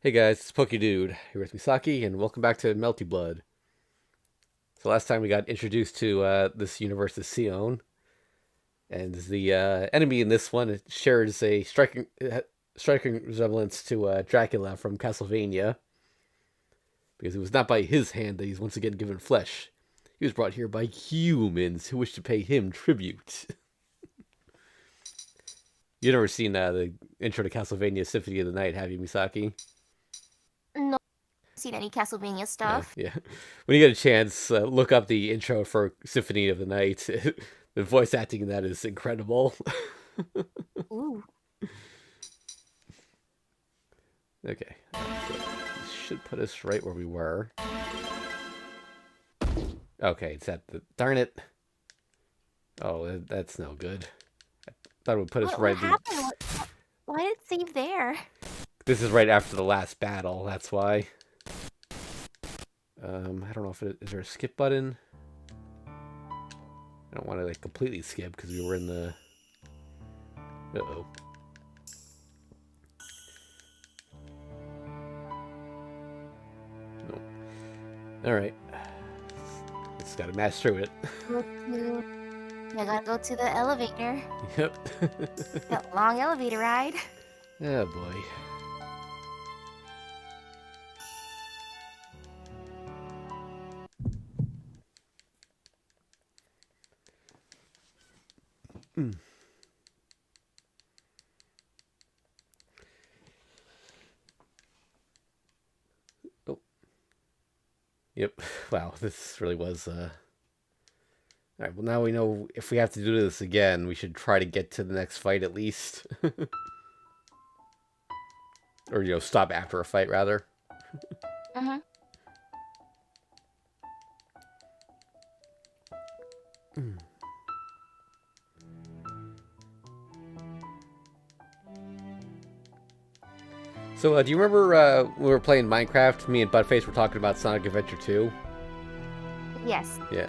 Hey guys, it's Pokey Dude here with Misaki, and welcome back to Melty Blood. So last time we got introduced to this universe is Sion, and the enemy in this one it shares a striking resemblance to Dracula from Castlevania, because it was not by his hand that he's once again given flesh. He was brought here by humans who wish to pay him tribute. You've never seen the intro to Castlevania Symphony of the Night, have you, Misaki? No, seen any Castlevania No, stuff. yeah. When you get a chance, look up the intro for Symphony of the Night. The voice acting in that is incredible. Ooh. Okay, so this should put us right where we were. Okay, it's at the darn it. Oh, that's no good. I thought it would put us What right. happened? Why did it save there? This is right after the last battle. That's why. I don't know if is there a skip button. I don't want to like completely skip because we were in the. Uh-oh. No. All right. Just gotta mash through it. I gotta go to the elevator. Yep. That long elevator ride. Oh boy. Mm. Oh. Yep. Wow, this really was Alright, well now we know if we have to do this again, we should try to get to the next fight at least. Or stop after a fight rather. Mm-hmm. Mm. So, do you remember when we were playing Minecraft? Me and Buttface were talking about Sonic Adventure 2. Yes. Yeah.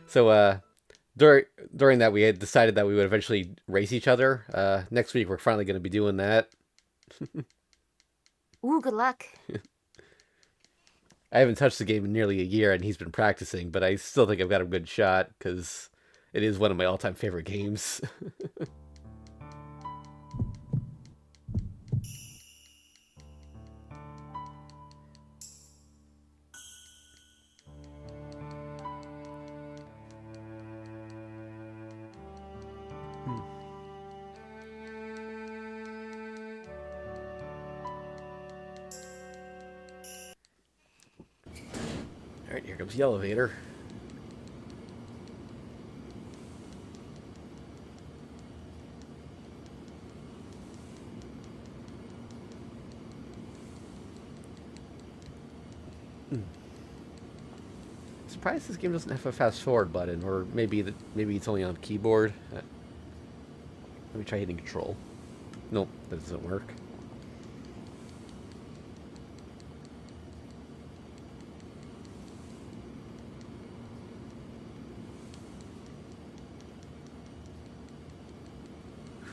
So, during that, we had decided that we would eventually race each other. Next week, we're finally going to be doing that. Ooh, good luck. I haven't touched the game in nearly a year, and he's been practicing, but I still think I've got a good shot because it is one of my all-time favorite games. All right, here comes the elevator. Surprised this game doesn't have a fast forward button, or maybe it's only on keyboard. Let me try hitting control. Nope, that doesn't work.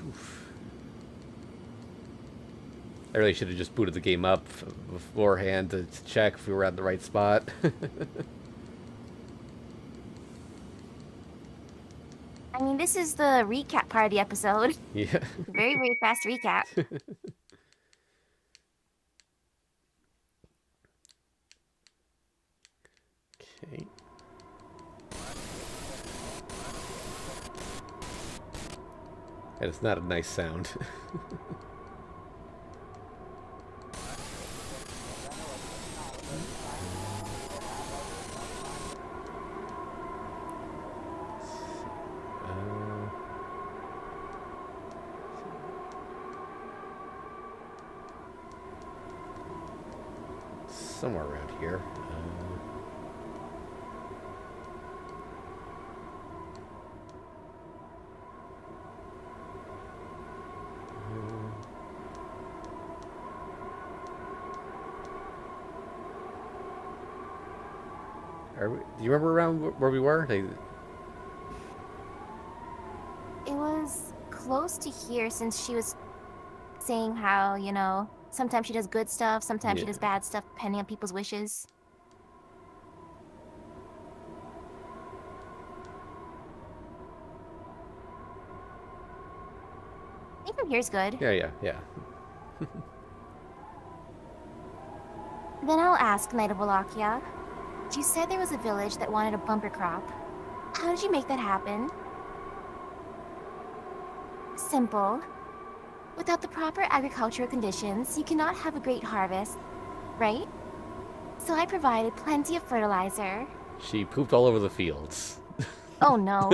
Oof. I really should have just booted the game up beforehand to check if we were at the right spot. I mean, this is the recap part of the episode. Yeah. Very, very fast recap. Okay. That is not a nice sound. uh, Somewhere around here. Do you remember around where we were? It was close to here since she was saying how, Sometimes she does good stuff, sometimes she Yeah. does bad stuff, depending on people's wishes. I think from here's good. Yeah. Then I'll ask, Knight of Wallachia. You said there was a village that wanted a bumper crop. How did you make that happen? Simple. Without the proper agricultural conditions, you cannot have a great harvest, right? So I provided plenty of fertilizer. She pooped all over the fields. Oh no.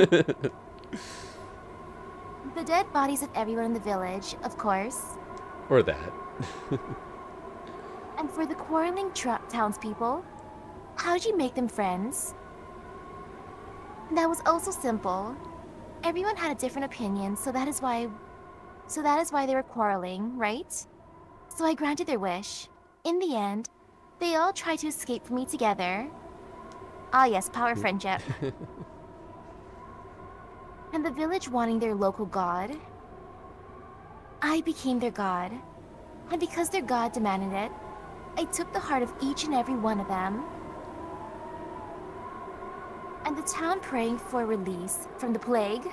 The dead bodies of everyone in the village, of course. Or that. And for the quarreling townspeople, how did you make them friends? That was also simple. Everyone had a different opinion, so that is why they were quarreling, right? So I granted their wish. In the end, they all tried to escape from me together. Ah yes, power friendship. And the village wanting their local god. I became their god. And because their god demanded it, I took the heart of each and every one of them. And the town praying for release from the plague.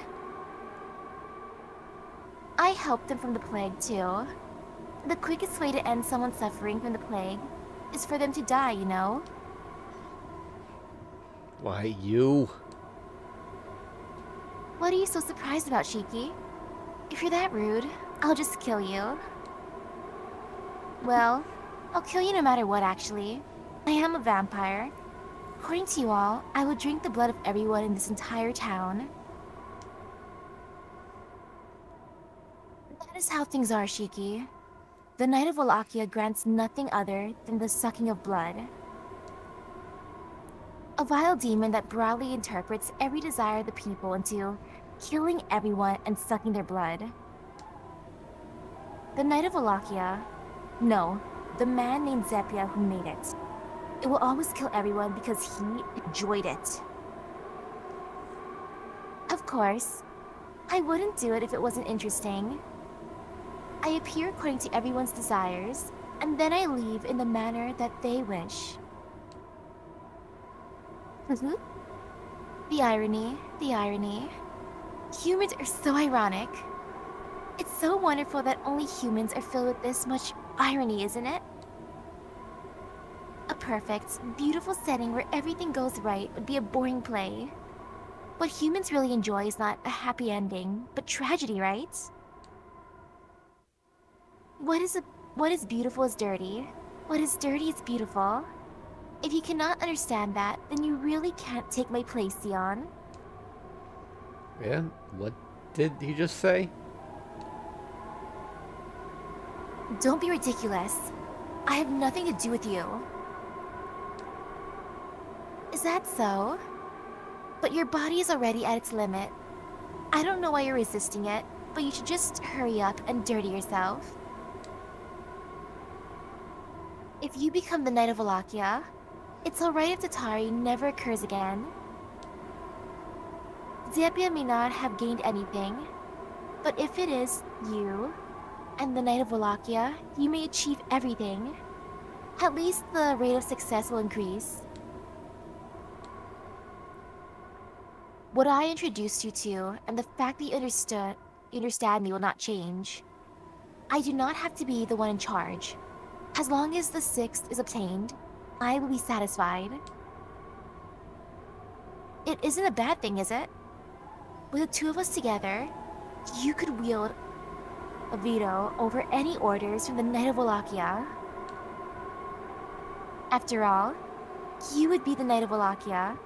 I helped them from the plague too. The quickest way to end someone suffering from the plague is for them to die, you know? Why, you? What are you so surprised about, Shiki? If you're that rude, I'll just kill you. Well, I'll kill you no matter what, actually. I am a vampire. According to you all, I will drink the blood of everyone in this entire town. That is how things are, Shiki. The Knight of Wallachia grants nothing other than the sucking of blood. A vile demon that broadly interprets every desire of the people into killing everyone and sucking their blood. The Knight of Wallachia... No, the man named Zepia who made it. It will always kill everyone because he enjoyed it. Of course, I wouldn't do it if it wasn't interesting. I appear according to everyone's desires, and then I leave in the manner that they wish. The irony, the irony. Humans are so ironic. It's so wonderful that only humans are filled with this much irony, isn't it? A perfect, beautiful setting where everything goes right would be a boring play. What humans really enjoy is not a happy ending, but tragedy, right? What is beautiful is dirty. What is dirty is beautiful. If you cannot understand that, then you really can't take my place, Sion. Yeah? What did he just say? Don't be ridiculous. I have nothing to do with you. Is that so? But your body is already at its limit. I don't know why you're resisting it, but you should just hurry up and dirty yourself. If you become the Knight of Wallachia, it's alright if Tatari never occurs again. Zepia may not have gained anything, but if it is you and the Knight of Wallachia, you may achieve everything. At least the rate of success will increase. What I introduced you to, and the fact that you understand me will not change. I do not have to be the one in charge. As long as the 6th is obtained, I will be satisfied. It isn't a bad thing, is it? With the two of us together, you could wield a veto over any orders from the Knight of Wallachia. After all, you would be the Knight of Wallachia.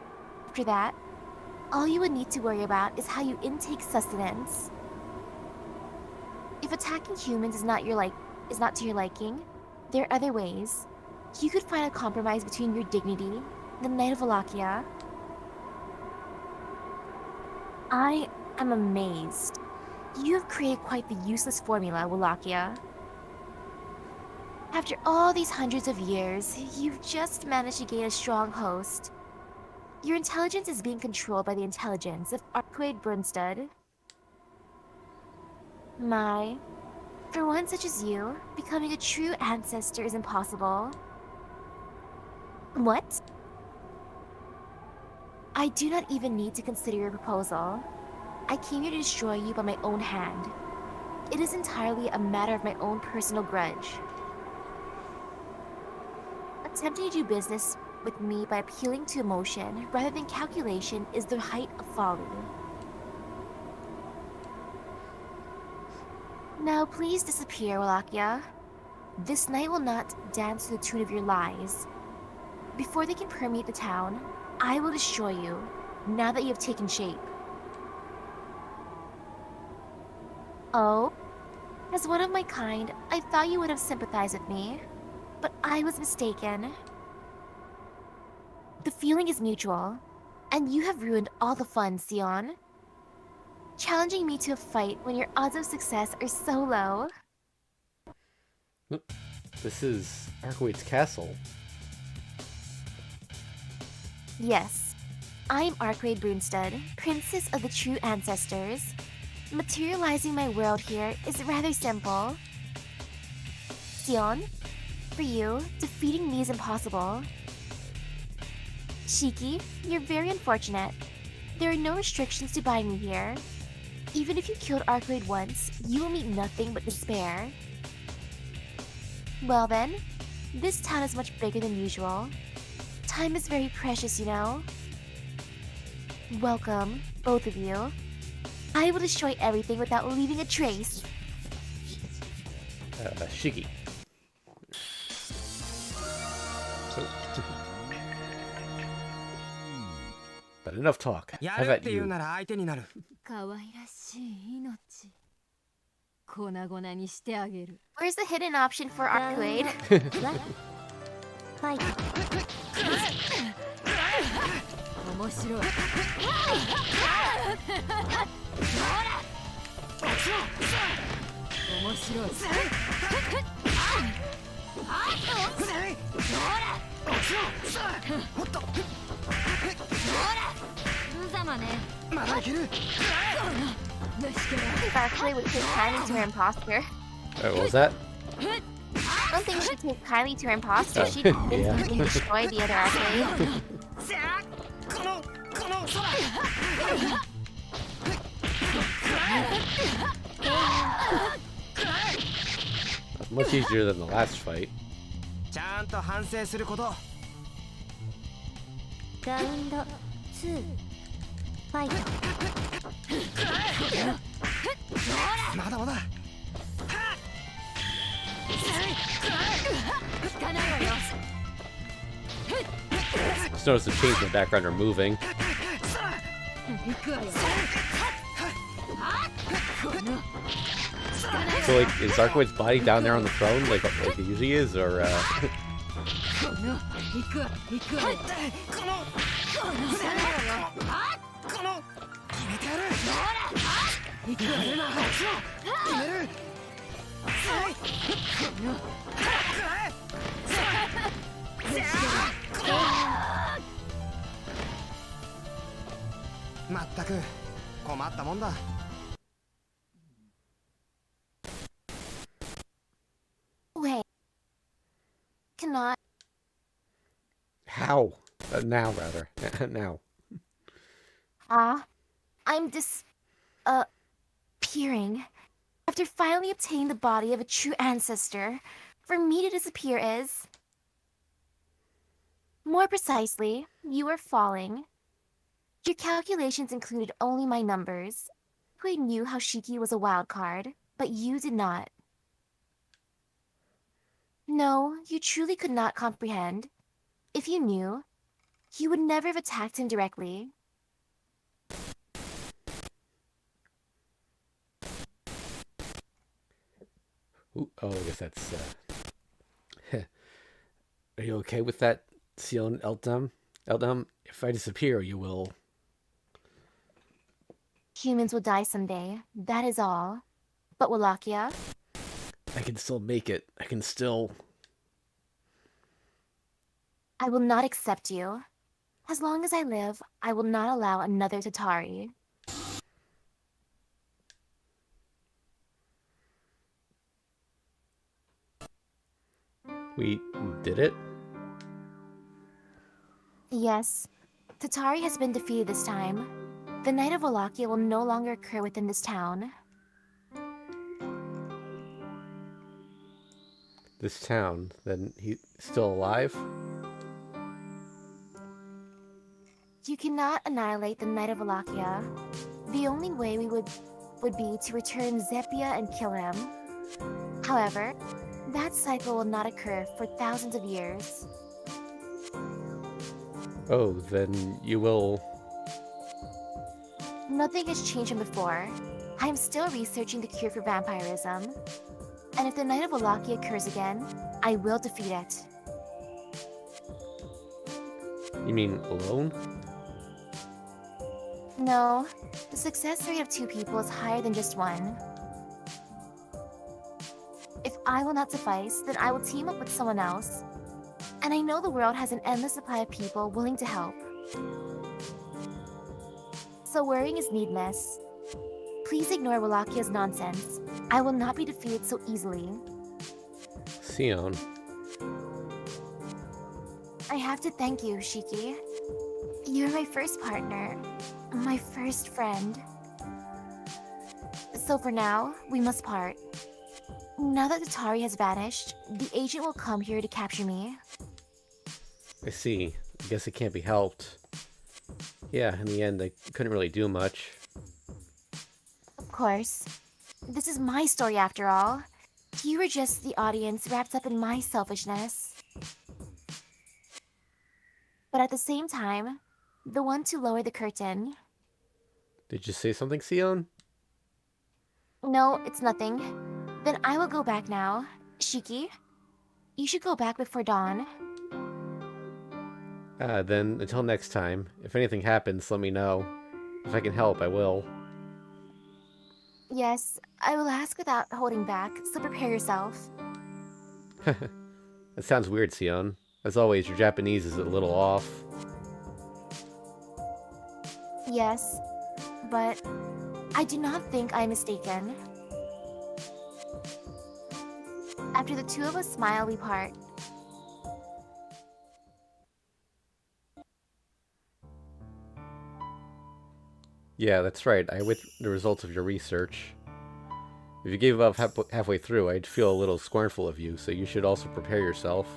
After that, all you would need to worry about is how you intake sustenance. If attacking humans is not to your liking, there are other ways. You could find a compromise between your dignity and the Knight of Wallachia. I am amazed. You have created quite the useless formula, Wallachia. After all these hundreds of years, you've just managed to gain a strong host. Your intelligence is being controlled by the intelligence of Arquaid Brunstud. My, For one such as you, becoming a true ancestor is impossible. What? I do not even need to consider your proposal. I came here to destroy you by my own hand. It is entirely a matter of my own personal grudge. Attempting to do business with me by appealing to emotion rather than calculation is the height of folly. Now please disappear, Wallachia. This night will not dance to the tune of your lies. Before they can permeate the town, I will destroy you, now that you have taken shape. Oh? As one of my kind, I thought you would have sympathized with me. But I was mistaken. The feeling is mutual, and you have ruined all the fun, Sion. Challenging me to a fight when your odds of success are so low. This is Arcoid's castle. Yes, I am Arcoid Brunstad, princess of the true ancestors. Materializing my world here is rather simple. Sion, for you, defeating me is impossible. Shiki, you're very unfortunate. There are no restrictions to bind me here. Even if you killed Arcoid once, you will meet nothing but despair. Well then, this town is much bigger than usual. Time is very precious, you know. Welcome, both of you. I will destroy everything without leaving a trace. Shiki. Oh. But enough talk. How about you? 可愛らしい命粉々にしてあげる Where's the hidden option for Arcoid? はい面白い面白い無様ねまだいける Arcoid would take kindly to her imposter. What was that? I don't think she'd take kindly to her imposter. She'd instantly destroy the other Arcoid. That's much easier than the last fight. ちゃんと反省すること。ラウンド2ファイトまだまだ。聞かないわよ Just notice the chains in the background are moving. 行くわよ So, like, is Arcoid's body down there on the throne, like it usually is, or? 行くわ行くわよこの決めてやる。行くわよ決める。まったく困ったもんだ。Wait. Cannot. How? Now, rather. Now. I'm disappearing. After finally obtaining the body of a true ancestor, for me to disappear is... More precisely, you are falling. Your calculations included only my numbers. I knew how Shiki was a wild card, but you did not. No, you truly could not comprehend. If you knew, you would never have attacked him directly. Ooh, oh, I guess that's. Are you okay with that, Sion Eldam? Eldam, if I disappear, you will. Humans will die someday, that is all. But Wallachia? I can still make it. I can still. I will not accept you. As long as I live, I will not allow another Tatari. We did it? Yes, Tatari has been defeated this time. The Night of Wallachia will no longer occur within this town. This town? Then he's still alive? You cannot annihilate the Knight of Wallachia. The only way would be to return Zepia and kill him. However, that cycle will not occur for thousands of years. Oh, then you will... Nothing has changed from before. I am still researching the cure for vampirism. And if the Night of Wallachia occurs again, I will defeat it. You mean alone? No, the success rate of 2 people is higher than just one. If I will not suffice, then I will team up with someone else. And I know the world has an endless supply of people willing to help. So worrying is needless. Please ignore Wallachia's nonsense. I will not be defeated so easily. Sion. I have to thank you, Shiki. You're my first partner. My first friend. So for now, we must part. Now that Tatari has vanished, the agent will come here to capture me. I see. I guess it can't be helped. Yeah, in the end, I couldn't really do much. Of course. This is my story after all. You were just the audience wrapped up in my selfishness. But at the same time, the one to lower the curtain. Did you say something, Sion? No, it's nothing. Then I will go back now. Shiki, you should go back before dawn. Then, until next time, if anything happens, let me know. If I can help, I will. Yes, I will ask without holding back, so prepare yourself. That sounds weird, Sion. As always, your Japanese is a little off. Yes, but I do not think I am mistaken. After the 2 of us smile, we part. Yeah, that's right. I await the results of your research. If you gave up halfway through, I'd feel a little scornful of you, so you should also prepare yourself.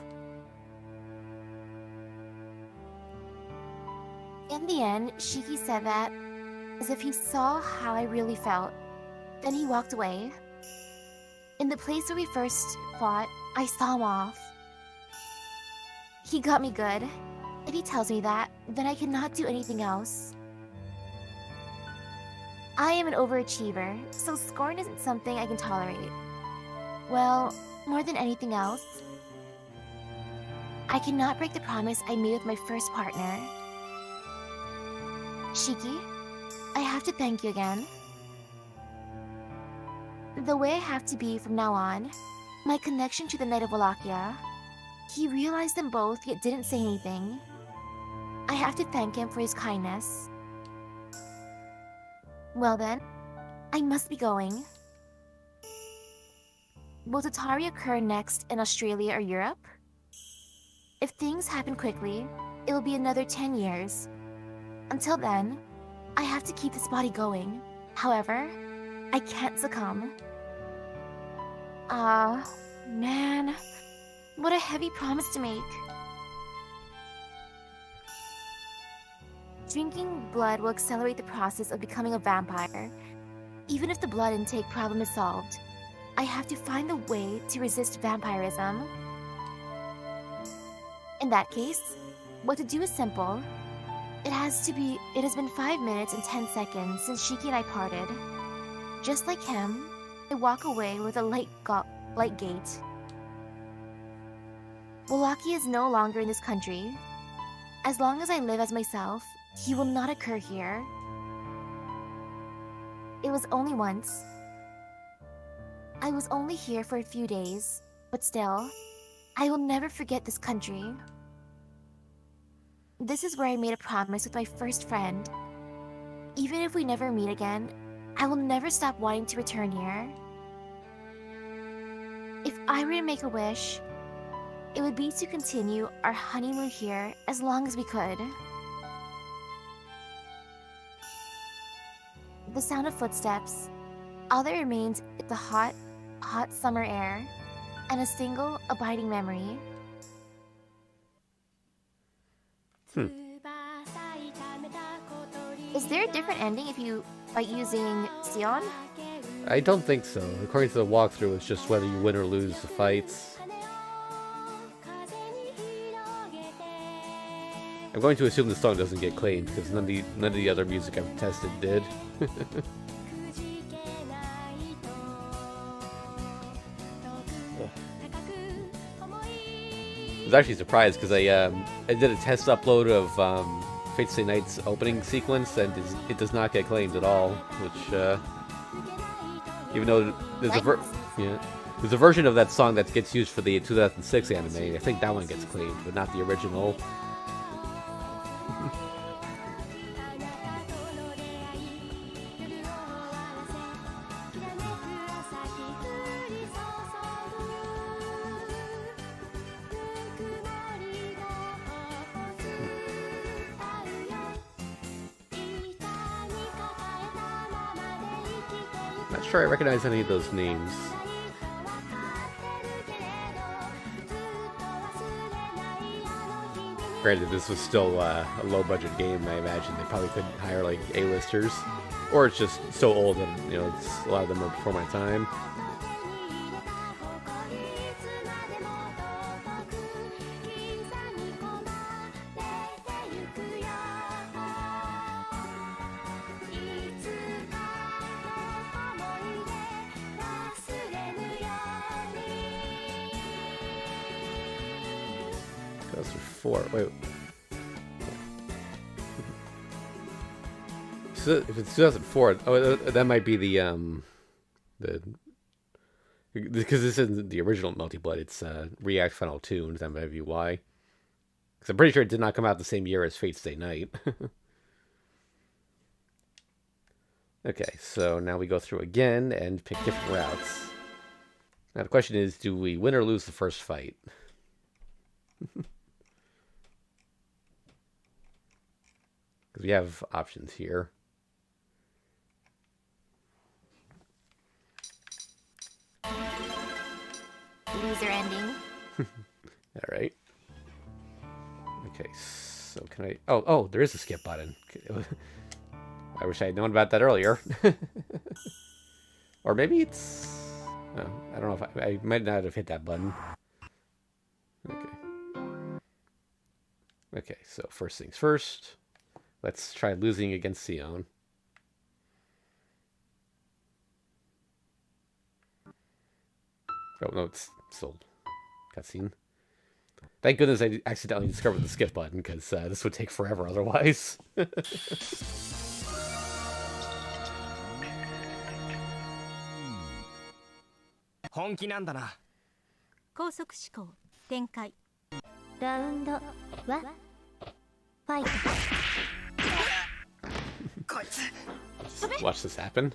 In the end, Shiki said that as if he saw how I really felt. Then he walked away. In the place where we first fought, I saw him off. He got me good. If he tells me that, then I cannot do anything else. I am an overachiever, so scorn isn't something I can tolerate. Well, more than anything else, I cannot break the promise I made with my first partner. Shiki, I have to thank you again. The way I have to be from now on, my connection to the Knight of Wallachia. He realized them both yet didn't say anything. I have to thank him for his kindness. Well then, I must be going. Will Tatari occur next in Australia or Europe? If things happen quickly, it will be another 10 years. Until then, I have to keep this body going. However, I can't succumb. Man. What a heavy promise to make. Drinking blood will accelerate the process of becoming a vampire. Even if the blood intake problem is solved, I have to find a way to resist vampirism. In that case, what to do is simple. It has been 5 minutes and 10 seconds since Shiki and I parted. Just like him, I walk away with a light gait. Wallachia is no longer in this country. As long as I live as myself, he will not occur here. It was only once. I was only here for a few days, but still, I will never forget this country. This is where I made a promise with my first friend. Even if we never meet again, I will never stop wanting to return here. If I were to make a wish, it would be to continue our honeymoon here as long as we could. The sound of footsteps. All that remains is the hot, hot summer air, and a single abiding memory. Is there a different ending if you by using Sion? I don't think so. According to the walkthrough, it's just whether you win or lose the fights. I'm going to assume the song doesn't get claimed because none of the other music I've tested did. I was actually surprised because I did a test upload of Fate Stay Night's opening sequence and it does not get claimed at all, which even though there's there's a version of that song that gets used for the 2006 anime. I think that one gets claimed, but not the original. Not sure I recognize any of those names. Granted, this was still a low-budget game. I imagine they probably couldn't hire like A-listers, or it's just so old that a lot of them are before my time. Wait. So if it's 2004, that might be the because this isn't the original Melty Blood. It's React Final Tunes. That might be why. Because I'm pretty sure it did not come out the same year as Fate Stay Night. Okay, so now we go through again and pick different routes. Now the question is, do we win or lose the first fight? Because we have options here. Loser ending. All right. Okay, so can I... Oh, there is a skip button. I wish I had known about that earlier. Or maybe it's... Oh, I don't know if I might not have hit that button. Okay. Okay, so first things first. Let's try losing against Sion. Oh, no, it's still cutscene. Thank goodness I accidentally discovered the skip button, because this would take forever otherwise. 本気なんだな。高速思考展開。ラウンド1ファイト。 こいつ Watch this happen.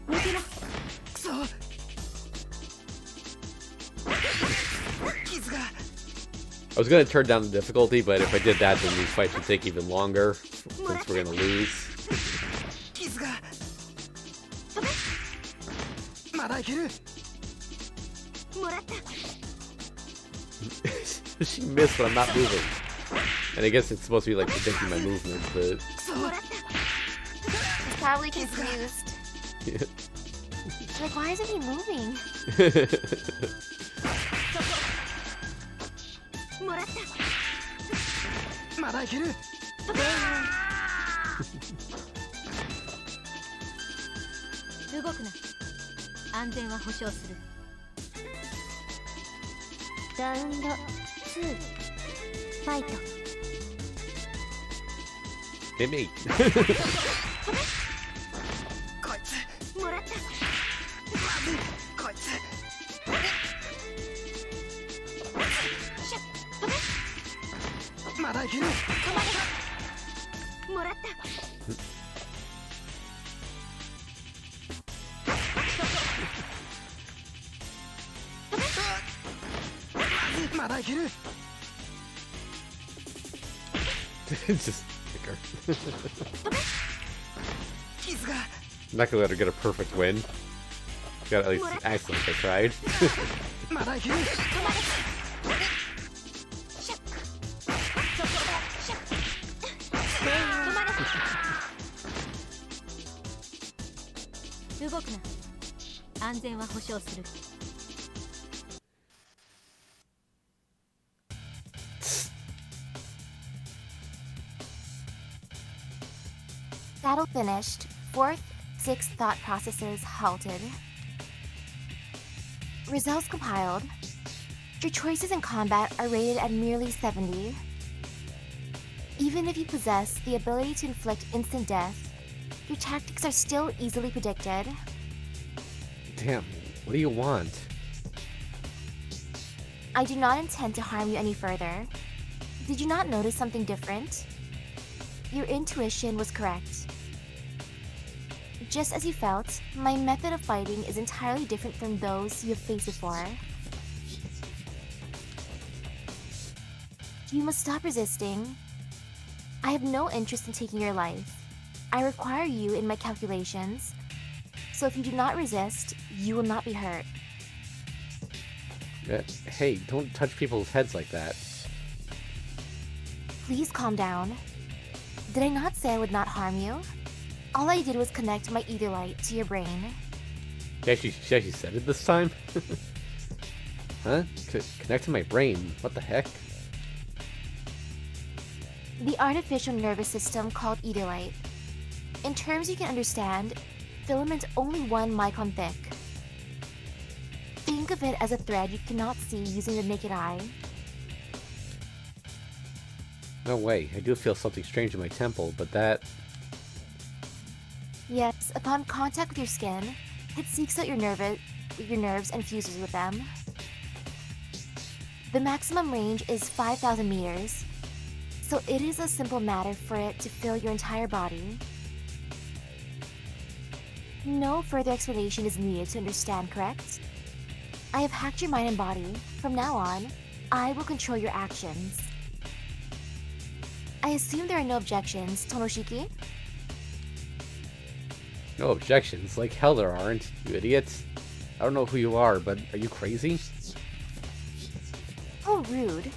抜けろ。くそ傷が I was going to turn down the difficulty, but if I did that, then these fights would take even longer, since we're going to lose. 傷がまだいける もらった。 She missed, but I'm not moving. And I guess it's supposed to be like predicting my movement, but... He's probably confused. Yeah. Like, why isn't he moving? もらった。まだいける 動くな。安全は保証する。ラウンド2ファイト。 Hit me. こいつもらった。こいつまだいけるもらった。 まずいまだいける Just kick her. 傷が I'm not gonna let her get a perfect win. You gotta at least act like I tried. まだいける 動くな。安全は保証する。 Battle finished. Fourth, sixth thought processes halted. Results compiled. Your choices in combat are rated at merely 70. Even if you possess the ability to inflict instant death, your tactics are still easily predicted. Damn, what do you want? I do not intend to harm you any further. Did you not notice something different? Your intuition was correct. Just as you felt, my method of fighting is entirely different from those you have faced before. You must stop resisting. I have no interest in taking your life. I require you in my calculations. So if you do not resist, you will not be hurt. Hey, don't touch people's heads like that. Please calm down. Did I not say I would not harm you? All I did was connect my ether light to your brain. She actually said it this time? Huh? Connect to my brain. What the heck? The artificial nervous system called ether light. In terms you can understand, filament only 1 micron thick. Think of it as a thread you cannot see using the naked eye. No way. I do feel something strange in my temple, but that... Yes, upon contact with your skin, it seeks out your nerves and fuses with them. The maximum range is 5,000 meters, so it is a simple matter for it to fill your entire body. No further explanation is needed to understand, correct? I have hacked your mind and body. From now on, I will control your actions. I assume there are no objections, Tonoshiki? No objections. Like hell there aren't, you idiots. I don't know who you are, but are you crazy? Oh, rude.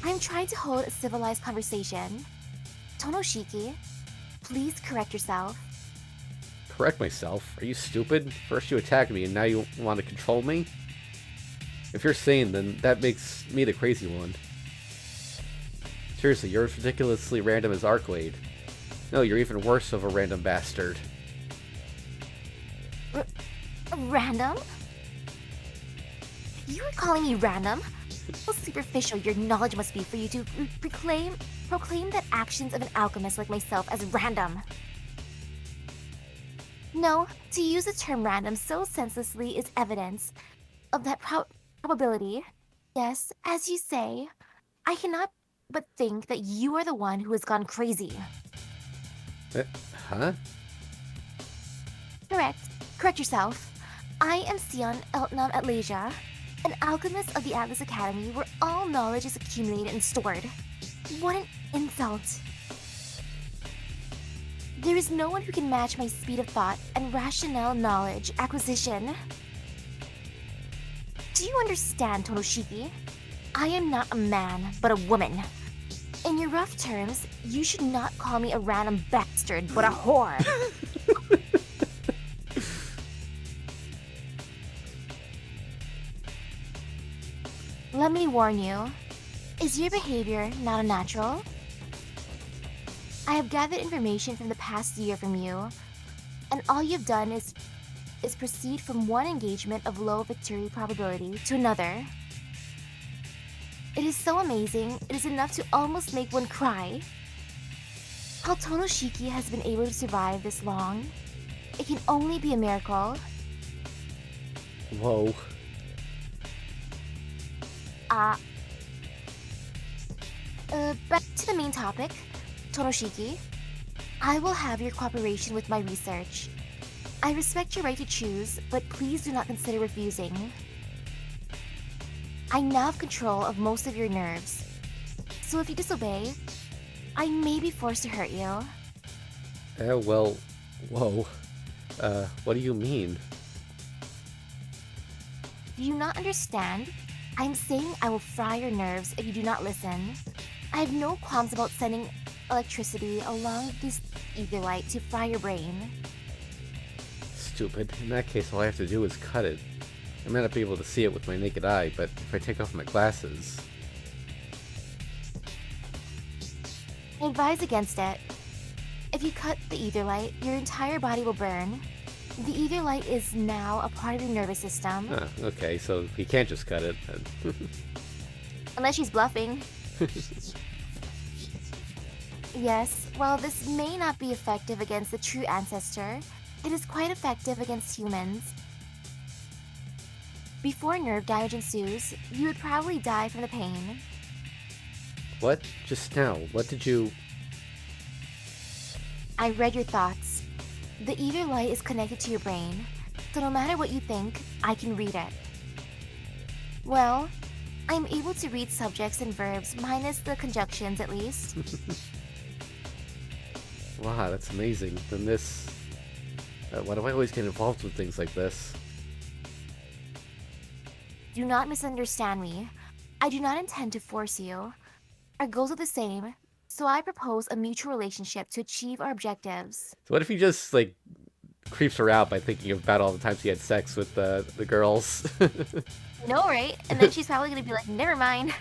I'm trying to hold a civilized conversation. Tonoshiki, please correct yourself. Correct myself? Are you stupid? First you attacked me and now you want to control me? If you're sane, then that makes me the crazy one. Seriously, you're as ridiculously random as Arcwade. No, you're even worse of a random bastard. Random? You are calling me random? How superficial your knowledge must be for you to proclaim that actions of an alchemist like myself as random. No, to use the term random so senselessly is evidence of that probability. Yes, as you say, I cannot but think that you are the one who has gone crazy. Huh? Correct yourself. I am Sion Eltnam Atlasia, an alchemist of the Atlas Academy where all knowledge is accumulated and stored. What an insult. There is no one who can match my speed of thought and rationale knowledge acquisition. Do you understand, Tonoshiki? I am not a man, but a woman. In your rough terms, you should not call me a random bastard, but a whore. Let me warn you, is your behavior not unnatural? I have gathered information from the past year from you, and all you've done is proceed from one engagement of low victory probability to another. It is so amazing, it is enough to almost make one cry. How Tonoshiki has been able to survive this long, it can only be a miracle. Whoa. Back to the main topic, Tonoshiki. I will have your cooperation with my research. I respect your right to choose, but please do not consider refusing. I now have control of most of your nerves. So if you disobey, I may be forced to hurt you. Well, whoa. What do you mean? Do you not understand? I'm saying I will fry your nerves if you do not listen. I have no qualms about sending electricity along this ether light to fry your brain. Stupid. In that case, all I have to do is cut it. I may not be able to see it with my naked eye, but if I take off my glasses... I advise against it. If you cut the ether light, your entire body will burn. The ether light is now a part of your nervous system. Ah, okay, so he can't just cut it. Unless she's bluffing. Yes, while this may not be effective against the true ancestor, it is quite effective against humans. Before nerve damage ensues, you would probably die from the pain. What? Just now? What did you... I read your thoughts. The ether light is connected to your brain, so no matter what you think, I can read it. Well, I'm able to read subjects and verbs minus the conjunctions at least. Wow, that's amazing. Then this... why do I always get involved with things like this? Do not misunderstand me. I do not intend to force you. Our goals are the same, so I propose a mutual relationship to achieve our objectives. So what if he just, like, creeps her out by thinking about all the times he had sex with the girls? No, right? And then she's probably gonna be like, never mind.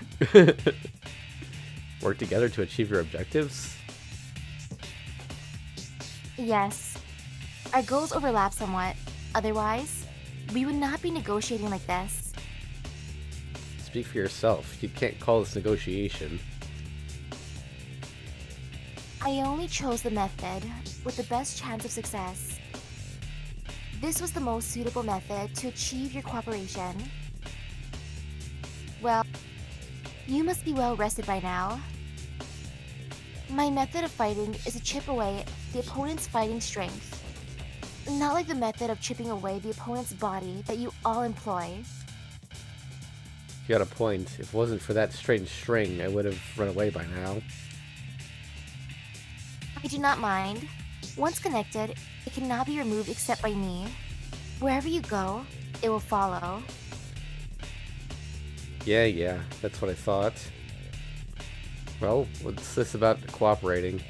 Work together to achieve your objectives? Yes. Our goals overlap somewhat. Otherwise, we would not be negotiating like this. Speak for yourself. You can't call this negotiation. I only chose the method with the best chance of success. This was the most suitable method to achieve your cooperation. Well, you must be well rested by now. My method of fighting is to chip away the opponent's fighting strength. Not like the method of chipping away the opponent's body that you all employ. You got a point. If it wasn't for that strange string, I would have run away by now. I do not mind. Once connected, it cannot be removed except by me. Wherever you go, it will follow. Yeah, that's what I thought. Well, what's this about cooperating?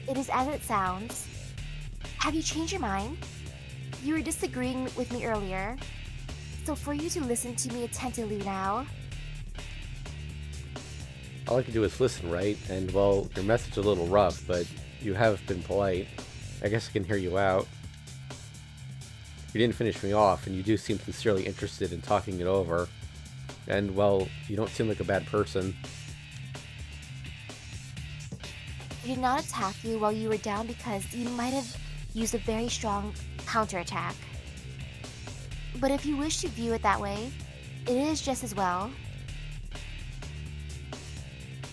It is as it sounds. Have you changed your mind? You were disagreeing with me earlier. So for you to listen to me attentively now... All I can do is listen, right? And, well, your message is a little rough, but you have been polite. I guess I can hear you out. You didn't finish me off, and you do seem sincerely interested in talking it over. And, well, you don't seem like a bad person. I did not attack you while you were down because you might have used a very strong counterattack. But if you wish to view it that way, it is just as well.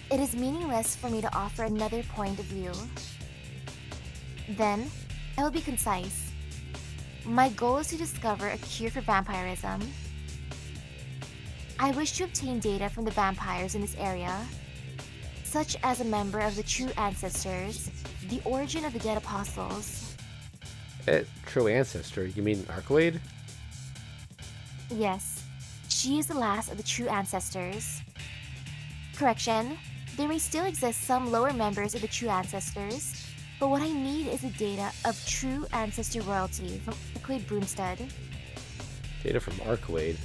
It is meaningless for me to offer another point of view. Then, I will be concise. My goal is to discover a cure for vampirism. I wish to obtain data from the vampires in this area, such as a member of the true ancestors, the origin of the dead apostles. True ancestor? You mean Arcade? Yes, she is the last of the true ancestors. Correction, there may still exist some lower members of the true ancestors, but what I need is the data of true ancestor royalty from Arcade Broomstead. Data from Arcade?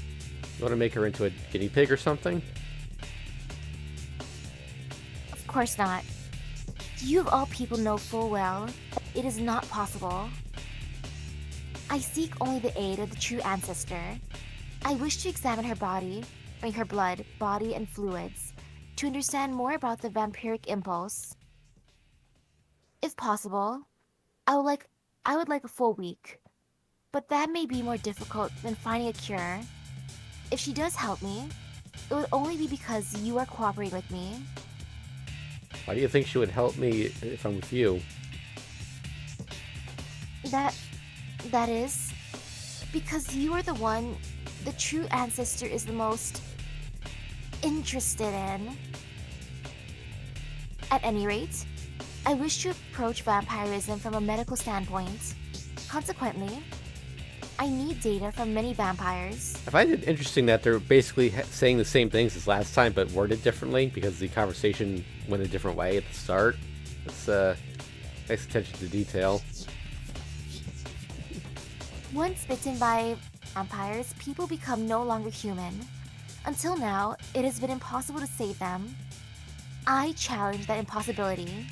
You want to make her into a guinea pig or something? Of course not. You of all people know full well that it is not possible. I seek only the aid of the true ancestor. I wish to examine her her blood, body, and fluids, to understand more about the vampiric impulse. If possible, I would like a full week, but that may be more difficult than finding a cure. If she does help me, it would only be because you are cooperating with me. Why do you think she would help me if I'm with you? That is because you are the one the true ancestor is the most interested in. At any rate, I wish to approach vampirism from a medical standpoint. Consequently, I need data from many vampires. I find it interesting that they're basically saying the same things as last time, but worded differently because the conversation went a different way at the start. It's nice attention to detail. Once bitten by vampires, people become no longer human. Until now, it has been impossible to save them. I challenge that impossibility.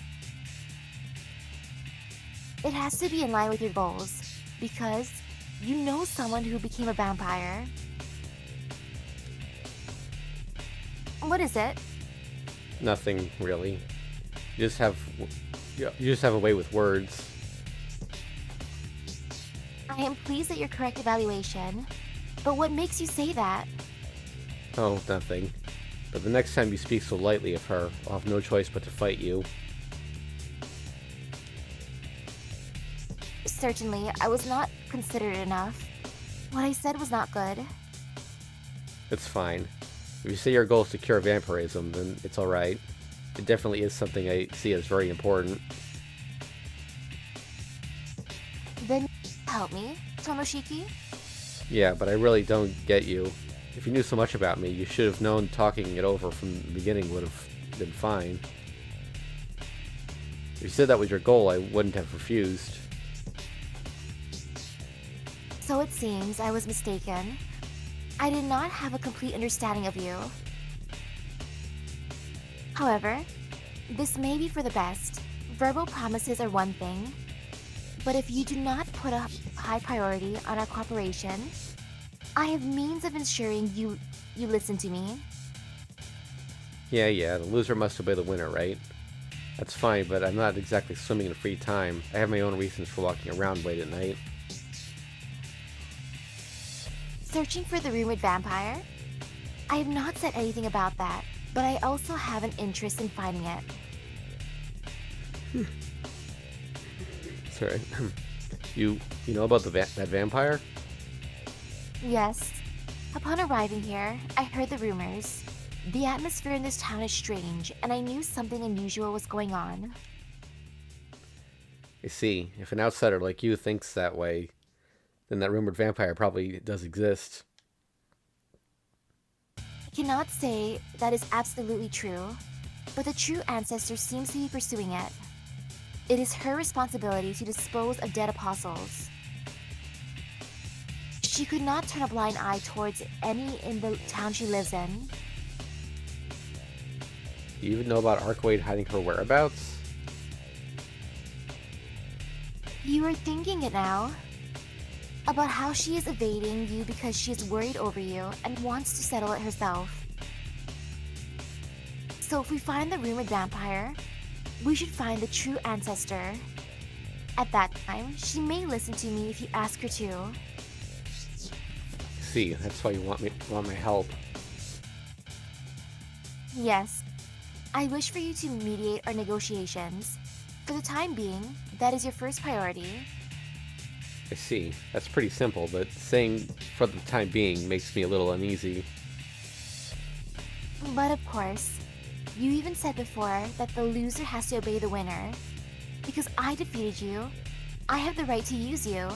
It has to be in line with your goals, because you know someone who became a vampire. What is it? Nothing really. You just have a way with words. I am pleased at your correct evaluation, but what makes you say that? Oh, nothing. But the next time you speak so lightly of her, I'll have no choice but to fight you. Certainly, I was not considerate enough. What I said was not good. It's fine. If you say your goal is to cure vampirism, then it's alright. It definitely is something I see as very important. Then help me, Tomoshiki? Yeah, but I really don't get you. If you knew so much about me, you should have known talking it over from the beginning would have been fine. If you said that was your goal, I wouldn't have refused. So it seems I was mistaken. I did not have a complete understanding of you. However, this may be for the best. Verbal promises are one thing, but if you do not put a high priority on our cooperation, I have means of ensuring you listen to me. Yeah, the loser must obey the winner, right? That's fine, but I'm not exactly swimming in free time. I have my own reasons for walking around late at night. Searching for the rumored vampire? I have not said anything about that, but I also have an interest in finding it. Sorry. You know about that vampire? Yes. Upon arriving here, I heard the rumors. The atmosphere in this town is strange, and I knew something unusual was going on. I see. If an outsider like you thinks that way, then that rumored vampire probably does exist. I cannot say that is absolutely true, but the true ancestor seems to be pursuing it. It is her responsibility to dispose of dead apostles. She could not turn a blind eye towards any in the town she lives in. Do you even know about Archwade hiding her whereabouts? You are thinking it now. About how she is evading you because she is worried over you and wants to settle it herself. So if we find the rumored vampire, we should find the true ancestor. At that time, she may listen to me if you ask her to. See, that's why you want my help. Yes, I wish for you to mediate our negotiations. For the time being, that is your first priority. I see. That's pretty simple, but saying for the time being makes me a little uneasy. But of course, you even said before that the loser has to obey the winner. Because I defeated you, I have the right to use you.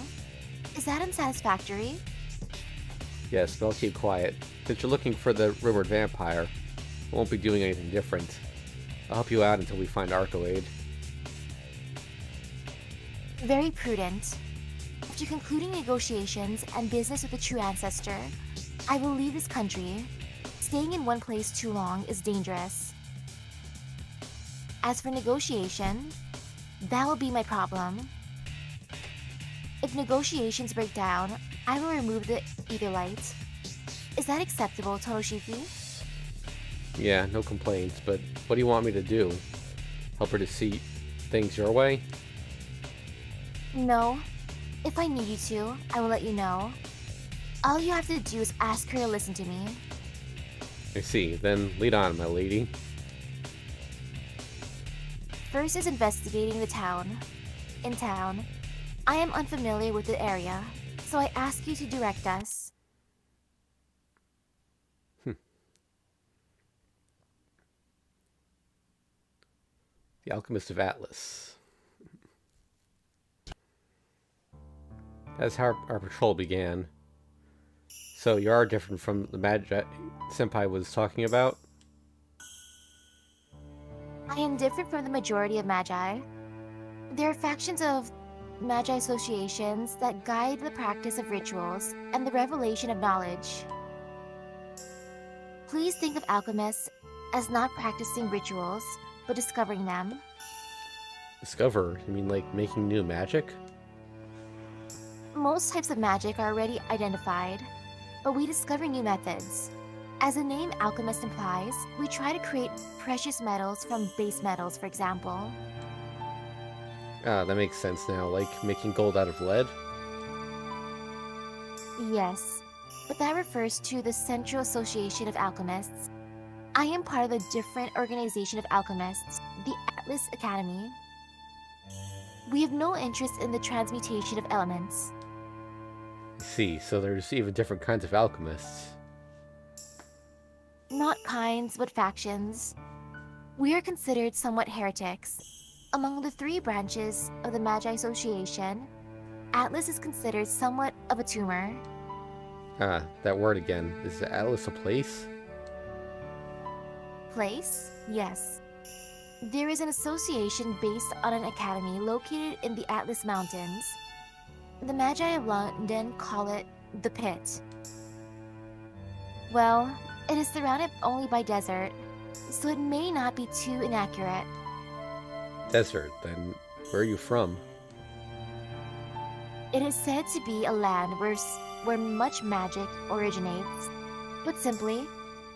Is that unsatisfactory? Yes, but I'll keep quiet. Since you're looking for the rumored vampire, I won't be doing anything different. I'll help you out until we find Archwade. Very prudent. After concluding negotiations and business with the true ancestor, I will leave this country. Staying in one place too long is dangerous. As for negotiation, that will be my problem. If negotiations break down, I will remove the ether light. Is that acceptable, Tomoshiki? Yeah, no complaints, but what do you want me to do? Help her to see things your way? No. If I need you to, I will let you know. All you have to do is ask her to listen to me. I see. Then lead on, my lady. First is investigating the town. In town, I am unfamiliar with the area, so I ask you to direct us. The Alchemist of Atlas. That's how our patrol began. So you are different from the Magi Senpai was talking about? I am different from the majority of Magi. There are factions of Magi associations that guide the practice of rituals and the revelation of knowledge. Please think of alchemists as not practicing rituals, but discovering them. Discover? You mean like making new magic? Most types of magic are already identified, but we discover new methods. As the name alchemist implies, we try to create precious metals from base metals, for example. Ah, that makes sense now, like making gold out of lead? Yes, but that refers to the Central Association of Alchemists. I am part of the different organization of alchemists, the Atlas Academy. We have no interest in the transmutation of elements. I see, so there's even different kinds of alchemists. Not kinds, but factions. We are considered somewhat heretics. Among the three branches of the Magi Association, Atlas is considered somewhat of a tumor. Ah, that word again. Is Atlas a place? Place? Yes. There is an association based on an academy located in the Atlas Mountains. The Magi of London call it the Pit. Well, it is surrounded only by desert, so it may not be too inaccurate. Desert, then where are you from? It is said to be a land where much magic originates. But simply,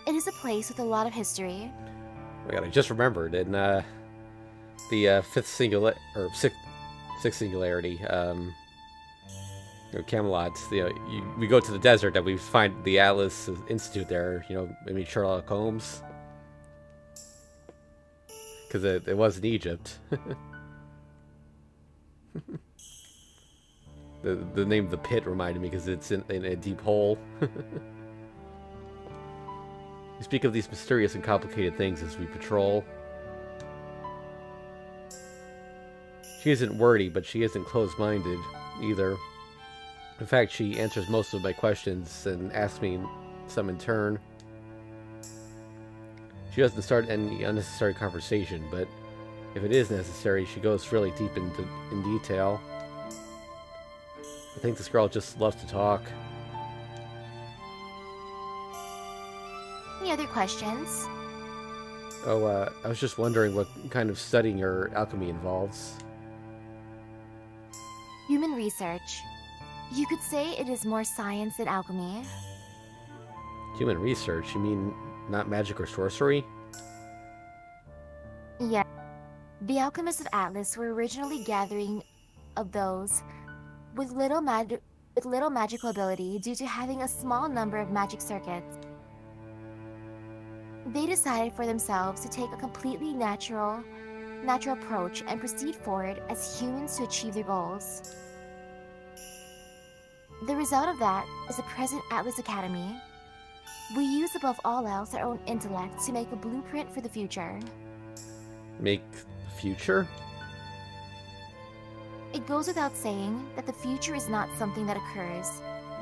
it is a place with a lot of history. Oh my god, I just remembered in the sixth singularity, Camelot. We go to the desert and we find the Atlas Institute there. Maybe Sherlock Holmes, because it was in Egypt. The name of the pit reminded me because it's in a deep hole. We speak of these mysterious and complicated things as we patrol. She isn't wordy, but she isn't closed-minded either. In fact, she answers most of my questions and asks me some in turn. She doesn't start any unnecessary conversation, but if it is necessary, she goes really deep in detail. I think this girl just loves to talk. Any other questions? Oh, I was just wondering what kind of studying your alchemy involves. Human research. You could say it is more science than alchemy. Human research? You mean not magic or sorcery? Yeah. The alchemists of Atlas were originally gathering of those with little magical ability due to having a small number of magic circuits. They decided for themselves to take a completely natural approach and proceed forward as humans to achieve their goals. The result of that is the present Atlas Academy. We use above all else our own intellect to make a blueprint for the future. Make the future? It goes without saying that the future is not something that occurs,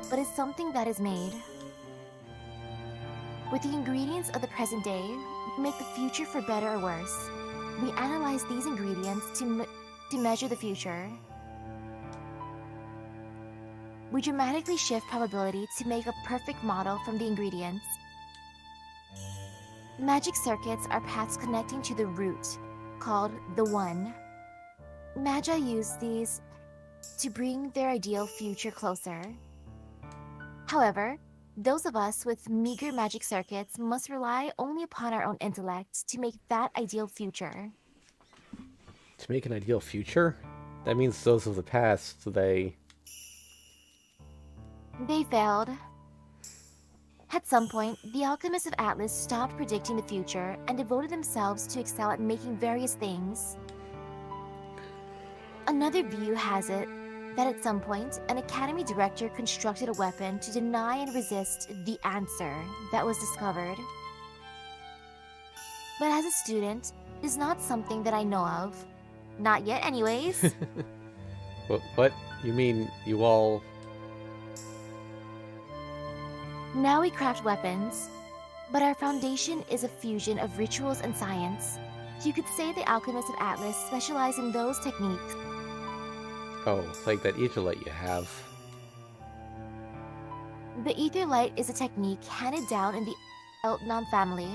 but is something that is made. With the ingredients of the present day, we make the future for better or worse. We analyze these ingredients to measure the future. We dramatically shift probability to make a perfect model from the ingredients. Magic circuits are paths connecting to the root, called the One. Magi use these to bring their ideal future closer. However, those of us with meager magic circuits must rely only upon our own intellect to make that ideal future. To make an ideal future? That means those of the past, they failed. At some point, the alchemists of Atlas stopped predicting the future and devoted themselves to excel at making various things. Another view has it that at some point, an academy director constructed a weapon to deny and resist the answer that was discovered. But as a student, is not something that I know of. Not yet, anyways. What? You mean you all... Now we craft weapons, but our foundation is a fusion of rituals and science. You could say the alchemists of Atlas specialize in those techniques. Oh, it's like that ether light you have. The ether light is a technique handed down in the Eltnam family.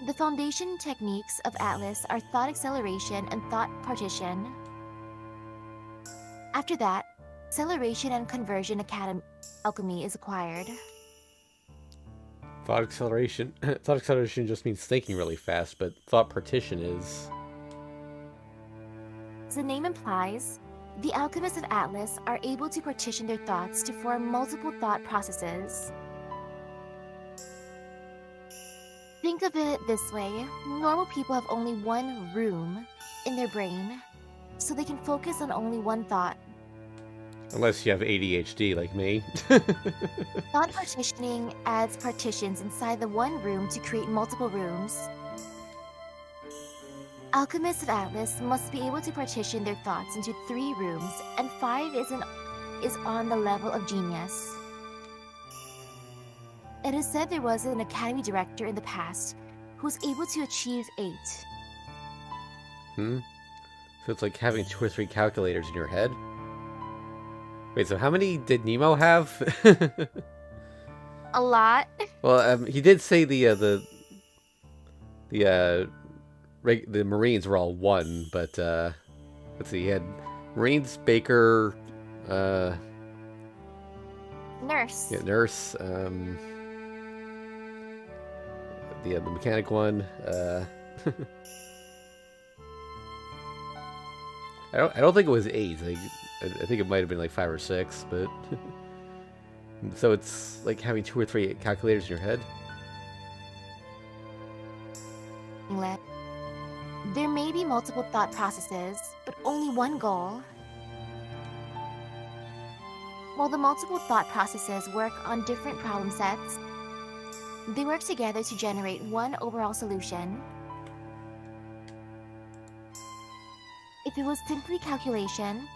The foundation techniques of Atlas are thought acceleration and thought partition. After that, acceleration and conversion alchemy is acquired. Thought acceleration. Thought acceleration just means thinking really fast, but thought partition is... As the name implies, the alchemists of Atlas are able to partition their thoughts to form multiple thought processes. Think of it this way: normal people have only one room in their brain, so they can focus on only one thought. Unless you have ADHD like me. Thought partitioning adds partitions inside the one room to create multiple rooms. Alchemists of Atlas must be able to partition their thoughts into 3 rooms, and 5 is on the level of genius. It is said there was an academy director in the past who was able to achieve 8. So it's like having 2 or 3 calculators in your head? Wait, so how many did Nemo have? A lot. Well, he did say the Marines were all 1, but let's see, he had Marines, Baker, Nurse. yeah, Nurse, the mechanic one. I don't think it was 8. I think it might have been like 5 or 6, but so it's like having 2 or 3 calculators in your head. There may be multiple thought processes, but only one goal. While the multiple thought processes work on different problem sets, they work together to generate one overall solution. If it was simply calculation,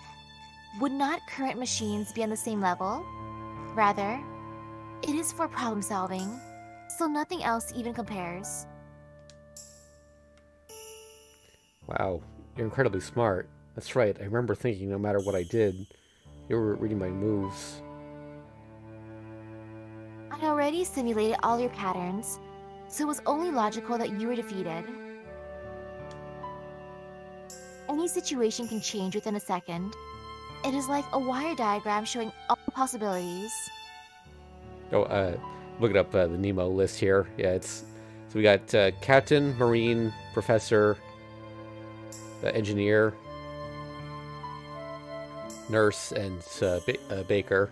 would not current machines be on the same level? Rather, it is for problem solving, so nothing else even compares. Wow, you're incredibly smart. That's right, I remember thinking no matter what I did, you were reading my moves. I already simulated all your patterns, so it was only logical that you were defeated. Any situation can change within a second. It is like a wire diagram showing all possibilities. Oh, look up the Nemo list here. Yeah, so we got Captain, Marine, Professor, Engineer, Nurse, and Baker.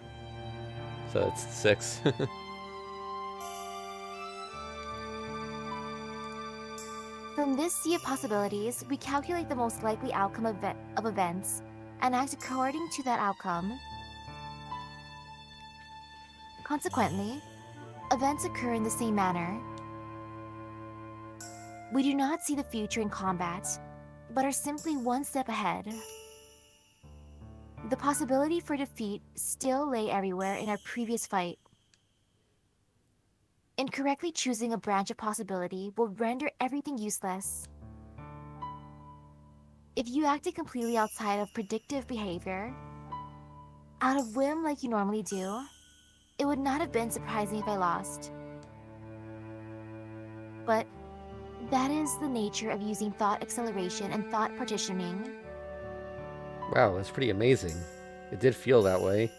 So that's 6. From this sea of possibilities, we calculate the most likely outcome of events and act according to that outcome. Consequently, events occur in the same manner. We do not see the future in combat, but are simply one step ahead. The possibility for defeat still lay everywhere in our previous fight. Incorrectly choosing a branch of possibility will render everything useless. If you acted completely outside of predictive behavior, out of whim like you normally do, it would not have been surprising if I lost. But that is the nature of using thought acceleration and thought partitioning. Wow, that's pretty amazing. It did feel that way.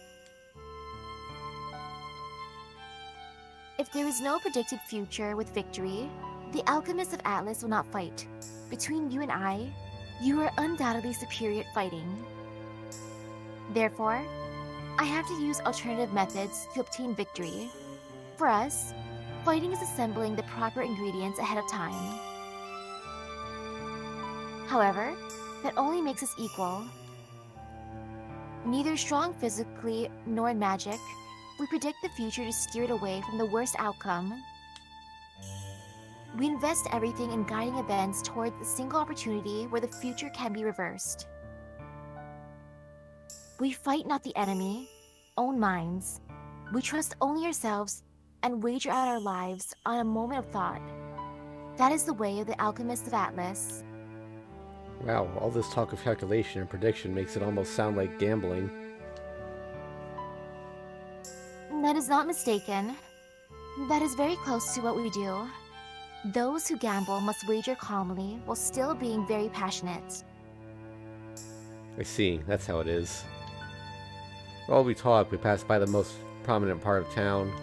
If there is no predicted future with victory, the alchemists of Atlas will not fight. Between you and I, you are undoubtedly superior at fighting. Therefore, I have to use alternative methods to obtain victory. For us, fighting is assembling the proper ingredients ahead of time. However, that only makes us equal. Neither strong physically nor in magic, we predict the future to steer it away from the worst outcome. We invest everything in guiding events toward the single opportunity where the future can be reversed. We fight not the enemy, own minds. We trust only ourselves and wager out our lives on a moment of thought. That is the way of the alchemists of Atlas. Wow, all this talk of calculation and prediction makes it almost sound like gambling. That is not mistaken. That is very close to what we do. Those who gamble must wager calmly while still being very passionate. I see, that's how it is. While we talk, we passed by the most prominent part of town.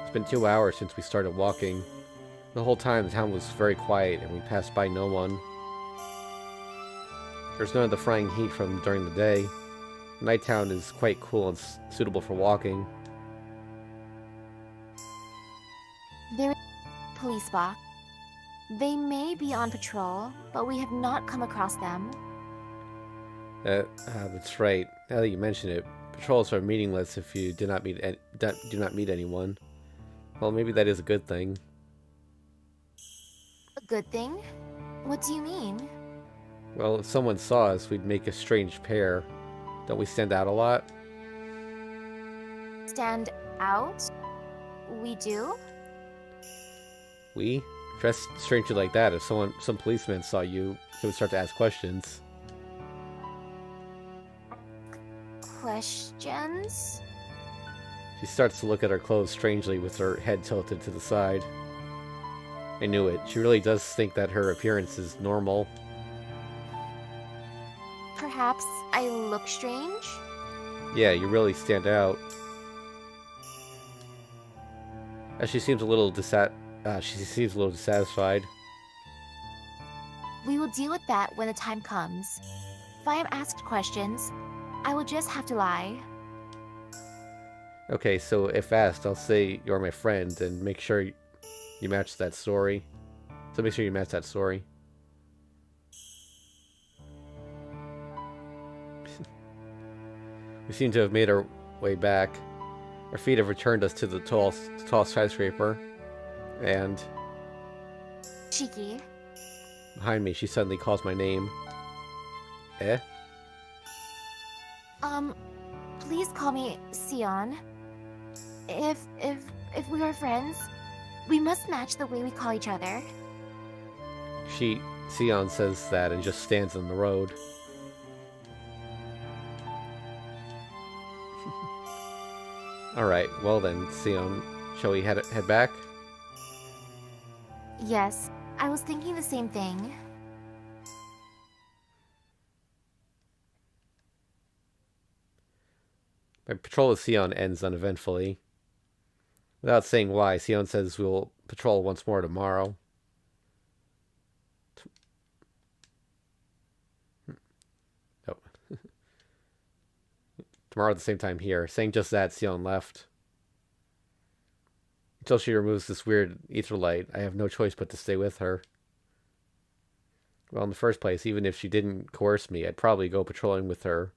It's been 2 hours since we started walking. The whole time the town was very quiet and we passed by no one. There's none of the frying heat from during the day. Night town is quite cool and suitable for walking. There is a police box. They may be on patrol, but we have not come across them. That's right. Now that you mention it, patrols are meaningless if you do not meet anyone. Well, maybe that is a good thing. A good thing? What do you mean? Well, if someone saw us, we'd make a strange pair. Don't we stand out a lot? Stand out? We do? We? Dressed strangely like that, if some policeman saw you, he would start to ask questions. Questions? She starts to look at her clothes strangely with her head tilted to the side. I knew it. She really does think that her appearance is normal. Perhaps I look strange? Yeah, you really stand out. She seems a little dissatisfied. We will deal with that when the time comes. If I am asked questions, I will just have to lie. Okay, so if asked, I'll say you're my friend and make sure you match that story. So make sure you match that story. We seem to have made our way back. Our feet have returned us to the tall skyscraper. And Cheeky. behind me, she suddenly calls my name. Eh? Please call me Sion. If we are friends, we must match the way we call each other. Sion says that and just stands in the road. Alright, well then, Sion, shall we head back? Yes, I was thinking the same thing. My patrol with Sion ends uneventfully. Without saying why, Sion says we'll patrol once more tomorrow. Oh. Tomorrow at the same time here. Saying just that, Sion left. Until she removes this weird ether light, I have no choice but to stay with her. Well, in the first place, even if she didn't coerce me, I'd probably go patrolling with her.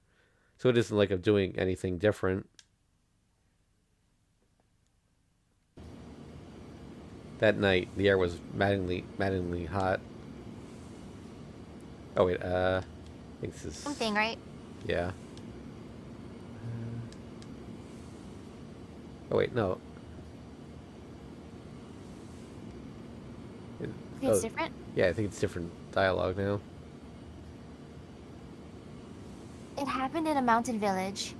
So it isn't like I'm doing anything different. That night, the air was maddeningly hot. Oh wait, I think this is... Something, right? Yeah. Oh wait, no. It's different? Yeah, I think it's different dialogue now. It happened in a mountain village.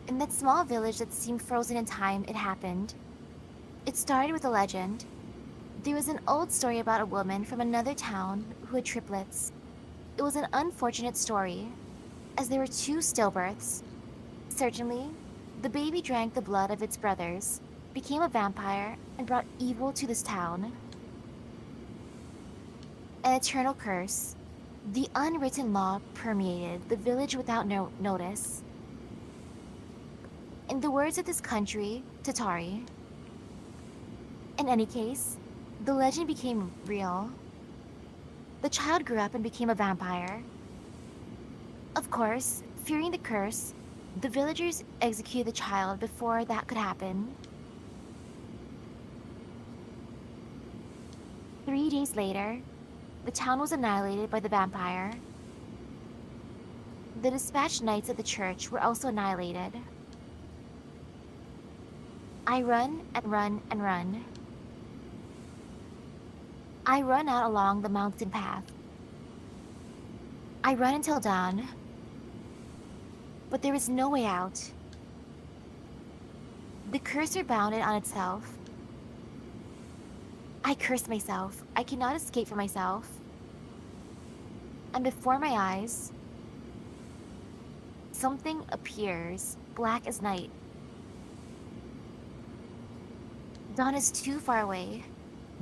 In that small village that seemed frozen in time, it happened. It started with a legend. There was an old story about a woman from another town who had triplets. It was an unfortunate story, as there were 2 stillbirths. Certainly, the baby drank the blood of its brothers, became a vampire, and brought evil to this town. An eternal curse. The unwritten law permeated the village without notice. In the words of this country, Tatari. In any case, the legend became real. The child grew up and became a vampire. Of course, fearing the curse, the villagers executed the child before that could happen. 3 days later, the town was annihilated by the vampire. The dispatched knights of the church were also annihilated. I run and run and run. I run out along the mountain path. I run until dawn. But there is no way out. The curse rebounded on itself. I curse myself. I cannot escape from myself. And before my eyes, something appears, black as night. Dawn is too far away.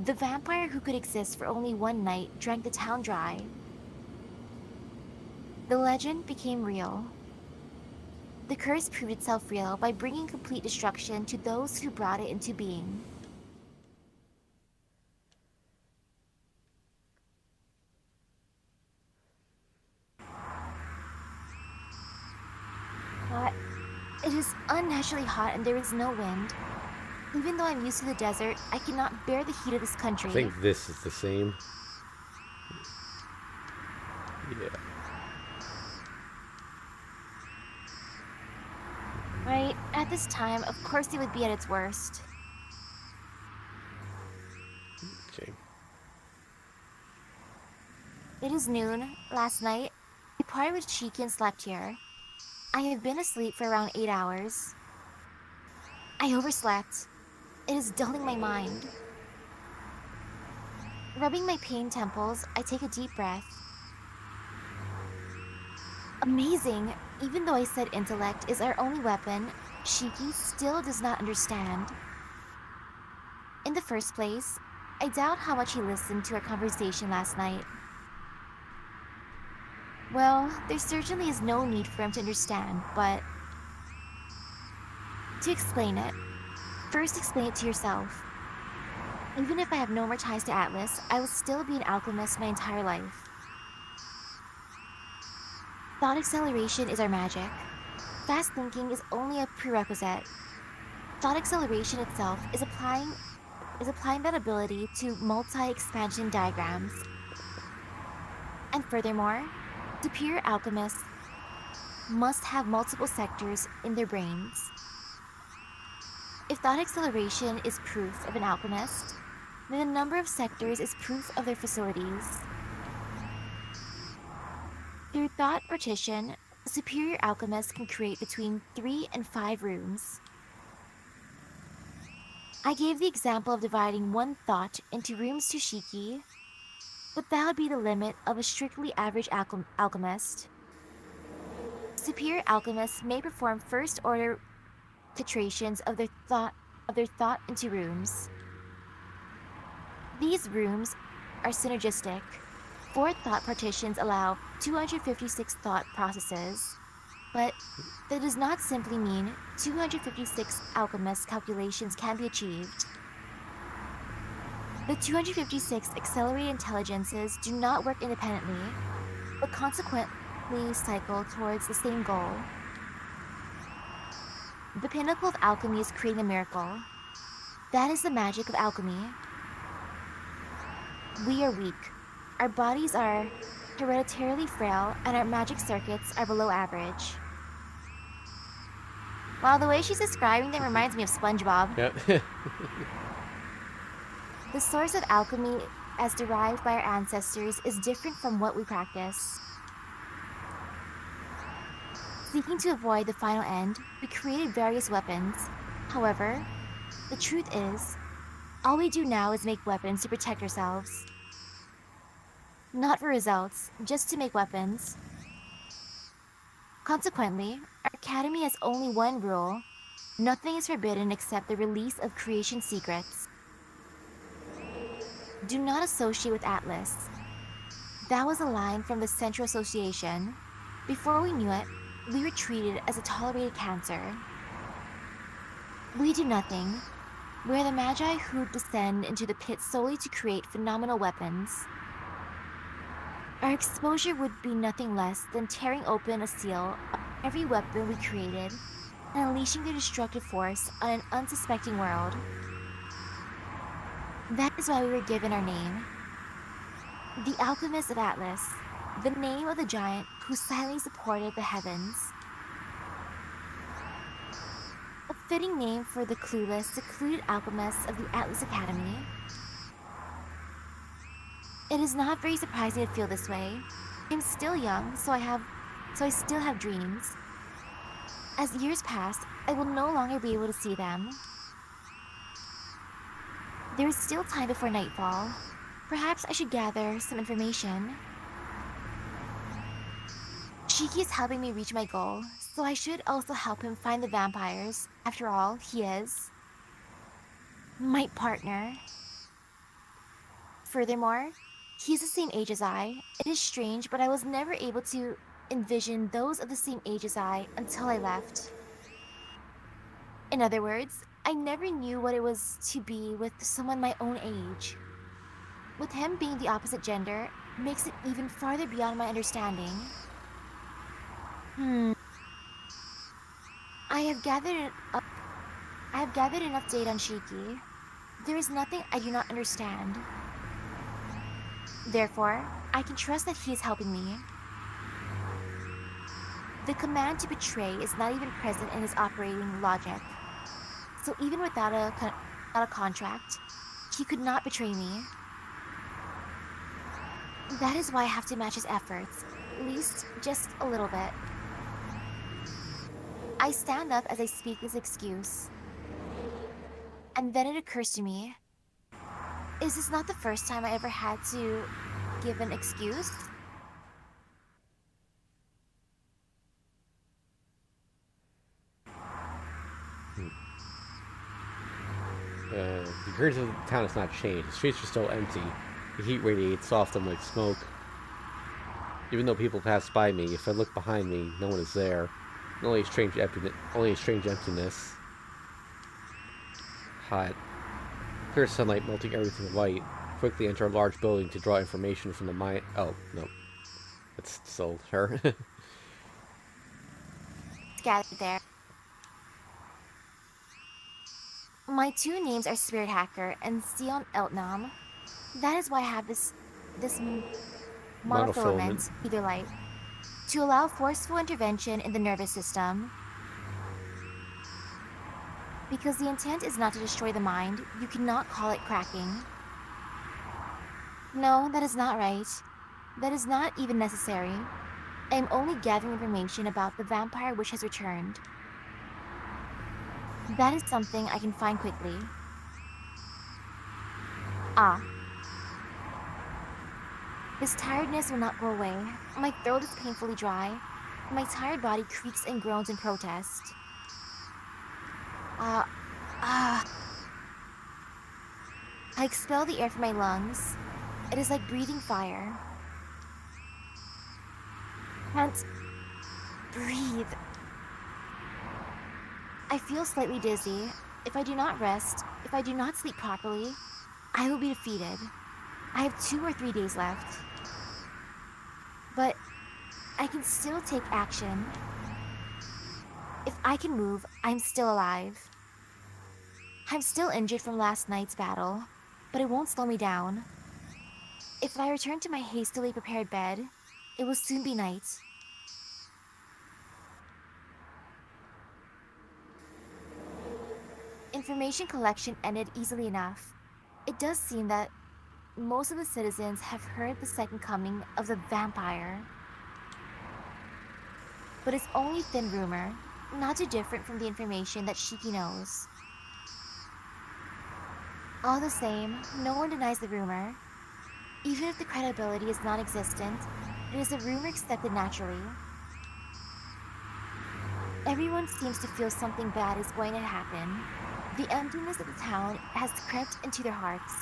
The vampire who could exist for only one night drank the town dry. The legend became real. The curse proved itself real by bringing complete destruction to those who brought it into being. It is unnaturally hot and there is no wind. Even though I'm used to the desert, I cannot bear the heat of this country. I think this is the same. Yeah. Right, at this time, of course it would be at its worst. Okay. It is noon. Last night, I partied with Shiki and slept here. I have been asleep for around 8 hours. I overslept. It is dulling my mind. Rubbing my pain temples, I take a deep breath. Amazing! Even though I said intellect is our only weapon, Shiki still does not understand. In the first place, I doubt how much he listened to our conversation last night. Well, there certainly is no need for him to understand, but to explain it, first explain it to yourself. Even if I have no more ties to Atlas, I will still be an alchemist my entire life. Thought acceleration is our magic. Fast thinking is only a prerequisite. Thought acceleration itself is applying that ability to multi-expansion diagrams. And furthermore, superior alchemists must have multiple sectors in their brains. If thought acceleration is proof of an alchemist, then the number of sectors is proof of their facilities. Through thought partition, a superior alchemist can create between 3 and 5 rooms. I gave the example of dividing one thought into rooms to Shiki, but that would be the limit of a strictly average alchemist. Superior alchemists may perform first-order titrations of their thought into rooms. These rooms are synergistic. 4 thought partitions allow 256 thought processes, but that does not simply mean 256 alchemist calculations can be achieved. The 256 accelerated intelligences do not work independently, but consequently cycle towards the same goal. The pinnacle of alchemy is creating a miracle. That is the magic of alchemy. We are weak. Our bodies are hereditarily frail, and our magic circuits are below average. Well, the way she's describing them reminds me of SpongeBob. Yep. The source of alchemy, as derived by our ancestors, is different from what we practice. Seeking to avoid the final end, we created various weapons. However, the truth is, all we do now is make weapons to protect ourselves. Not for results, just to make weapons. Consequently, our academy has only one rule: nothing is forbidden except the release of creation secrets. Do not associate with Atlas. That was a line from the Central Association. Before we knew it, we were treated as a tolerated cancer. We do nothing. We are the magi who descend into the pit solely to create phenomenal weapons. Our exposure would be nothing less than tearing open a seal of every weapon we created and unleashing their destructive force on an unsuspecting world. That is why we were given our name. The Alchemist of Atlas, the name of the giant who silently supported the heavens. A fitting name for the clueless, secluded alchemists of the Atlas Academy. It is not very surprising to feel this way. I'm still young, so I still have dreams. As years pass, I will no longer be able to see them. There is still time before nightfall. Perhaps I should gather some information. Shiki is helping me reach my goal, so I should also help him find the vampires. After all, he is my partner. Furthermore, he is the same age as I. It is strange, but I was never able to envision those of the same age as I until I left. In other words, I never knew what it was to be with someone my own age. With him being the opposite gender, makes it even farther beyond my understanding. I have gathered enough data on Shiki. There is nothing I do not understand. Therefore, I can trust that he is helping me. The command to betray is not even present in his operating logic. So even without a contract, he could not betray me. That is why I have to match his efforts, at least just a little bit. I stand up as I speak this excuse. And then it occurs to me, is this not the first time I ever had to give an excuse? The appearance of the town has not changed. The streets are still empty. The heat radiates off them like smoke. Even though people pass by me, if I look behind me, no one is there. Only a strange emptiness. Hot. Clear sunlight melting everything white. Quickly enter a large building to draw information from the mine. Oh, no. That's still her. Gathered there. My two names are Spirit Hacker and Sion Eltnam. That is why I have this monofilament ether light to allow forceful intervention in the nervous system. Because the intent is not to destroy the mind, you cannot call it cracking. No, that is not right. That is not even necessary. I am only gathering information about the vampire which has returned. That is something I can find quickly. Ah. This tiredness will not go away. My throat is painfully dry. My tired body creaks and groans in protest. I expel the air from my lungs. It is like breathing fire. Can't breathe. I feel slightly dizzy. If I do not rest, if I do not sleep properly, I will be defeated. I have 2 or 3 days left. But I can still take action. If I can move, I'm still alive. I'm still injured from last night's battle, but it won't slow me down. If I return to my hastily prepared bed, it will soon be night. Information collection ended easily enough. It does seem that most of the citizens have heard the second coming of the vampire. But it's only thin rumor, not too different from the information that Shiki knows. All the same, no one denies the rumor. Even if the credibility is non-existent, it is a rumor accepted naturally. Everyone seems to feel something bad is going to happen. The emptiness of the town has crept into their hearts.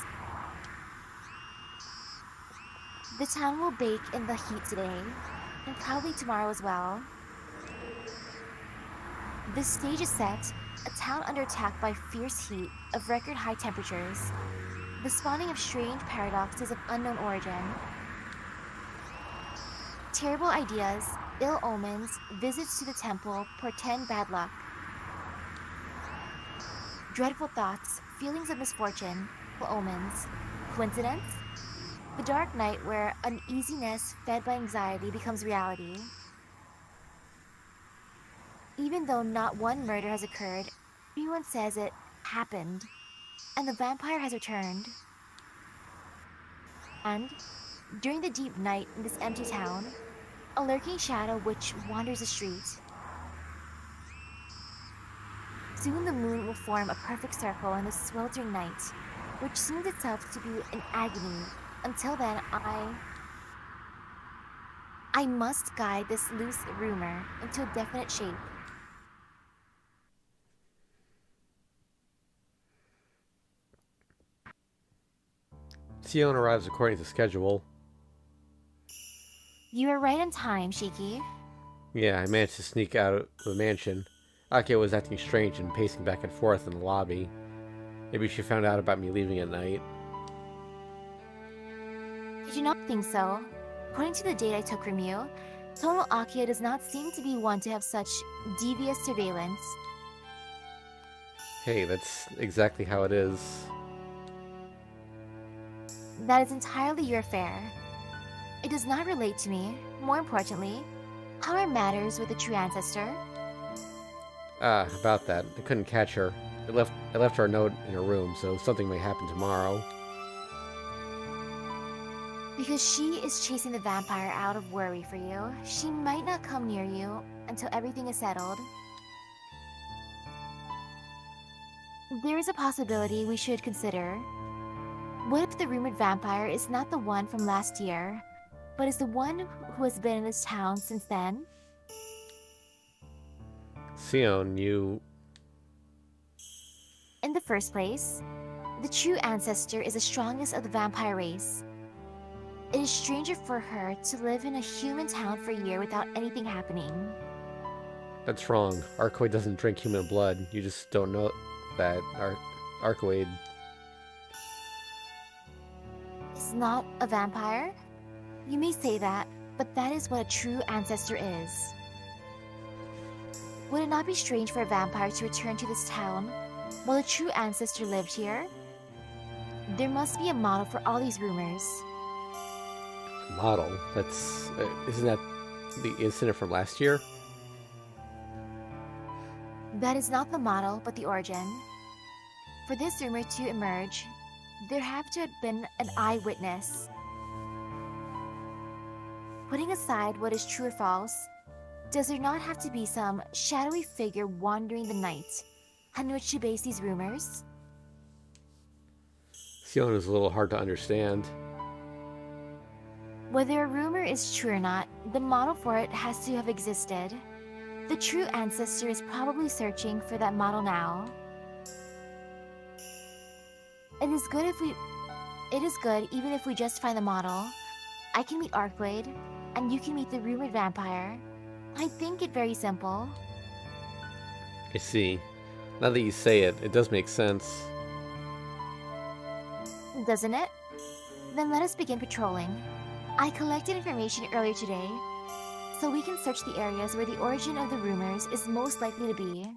The town will bake in the heat today, and probably tomorrow as well. The stage is set, a town under attack by fierce heat of record-high temperatures, the spawning of strange paradoxes of unknown origin. Terrible ideas, ill omens, visits to the temple portend bad luck. Dreadful thoughts, feelings of misfortune, ill omens. Coincidence? The dark night where uneasiness fed by anxiety becomes reality. Even though not one murder has occurred, everyone says it happened, and the vampire has returned. And, during the deep night in this empty town, a lurking shadow which wanders the street. Soon the moon will form a perfect circle in the sweltering night, which seems itself to be in agony. Until then, I must guide this loose rumor into a definite shape. Sion arrives according to schedule. You are right on time, Shiki. Yeah, I managed to sneak out of the mansion. Akio was acting strange and pacing back and forth in the lobby. Maybe she found out about me leaving at night. I do not think so. According to the data I took from you, Tomo Akio does not seem to be one to have such devious surveillance. Hey, that's exactly how it is. That is entirely your affair. It does not relate to me. More importantly, how are matters with the true ancestor? Ah, about that. I couldn't catch her. I left her a note in her room, so something may happen tomorrow. Because she is chasing the vampire out of worry for you, she might not come near you until everything is settled. There is a possibility we should consider. What if the rumored vampire is not the one from last year, but is the one who has been in this town since then? Sion, you... In the first place, the true ancestor is the strongest of the vampire race. It is stranger for her to live in a human town for a year without anything happening. That's wrong. Arcoid doesn't drink human blood. You just don't know that. Arcoid... Is not a vampire? You may say that, but that is what a true ancestor is. Would it not be strange for a vampire to return to this town while a true ancestor lived here? There must be a model for all these rumors. Model? That's... isn't that the incident from last year? That is not the model, but the origin. For this rumor to emerge, there have to have been an eyewitness. Putting aside what is true or false, does there not have to be some shadowy figure wandering the night on which to base these rumors? Sion is a little hard to understand. Whether a rumor is true or not, the model for it has to have existed. The true ancestor is probably searching for that model now. It is good even if we just find the model. I can meet Arcoid, and you can meet the rumored vampire. I think it very simple. I see. Now that you say it, it does make sense. Doesn't it? Then let us begin patrolling. I collected information earlier today, so we can search the areas where the origin of the rumors is most likely to be.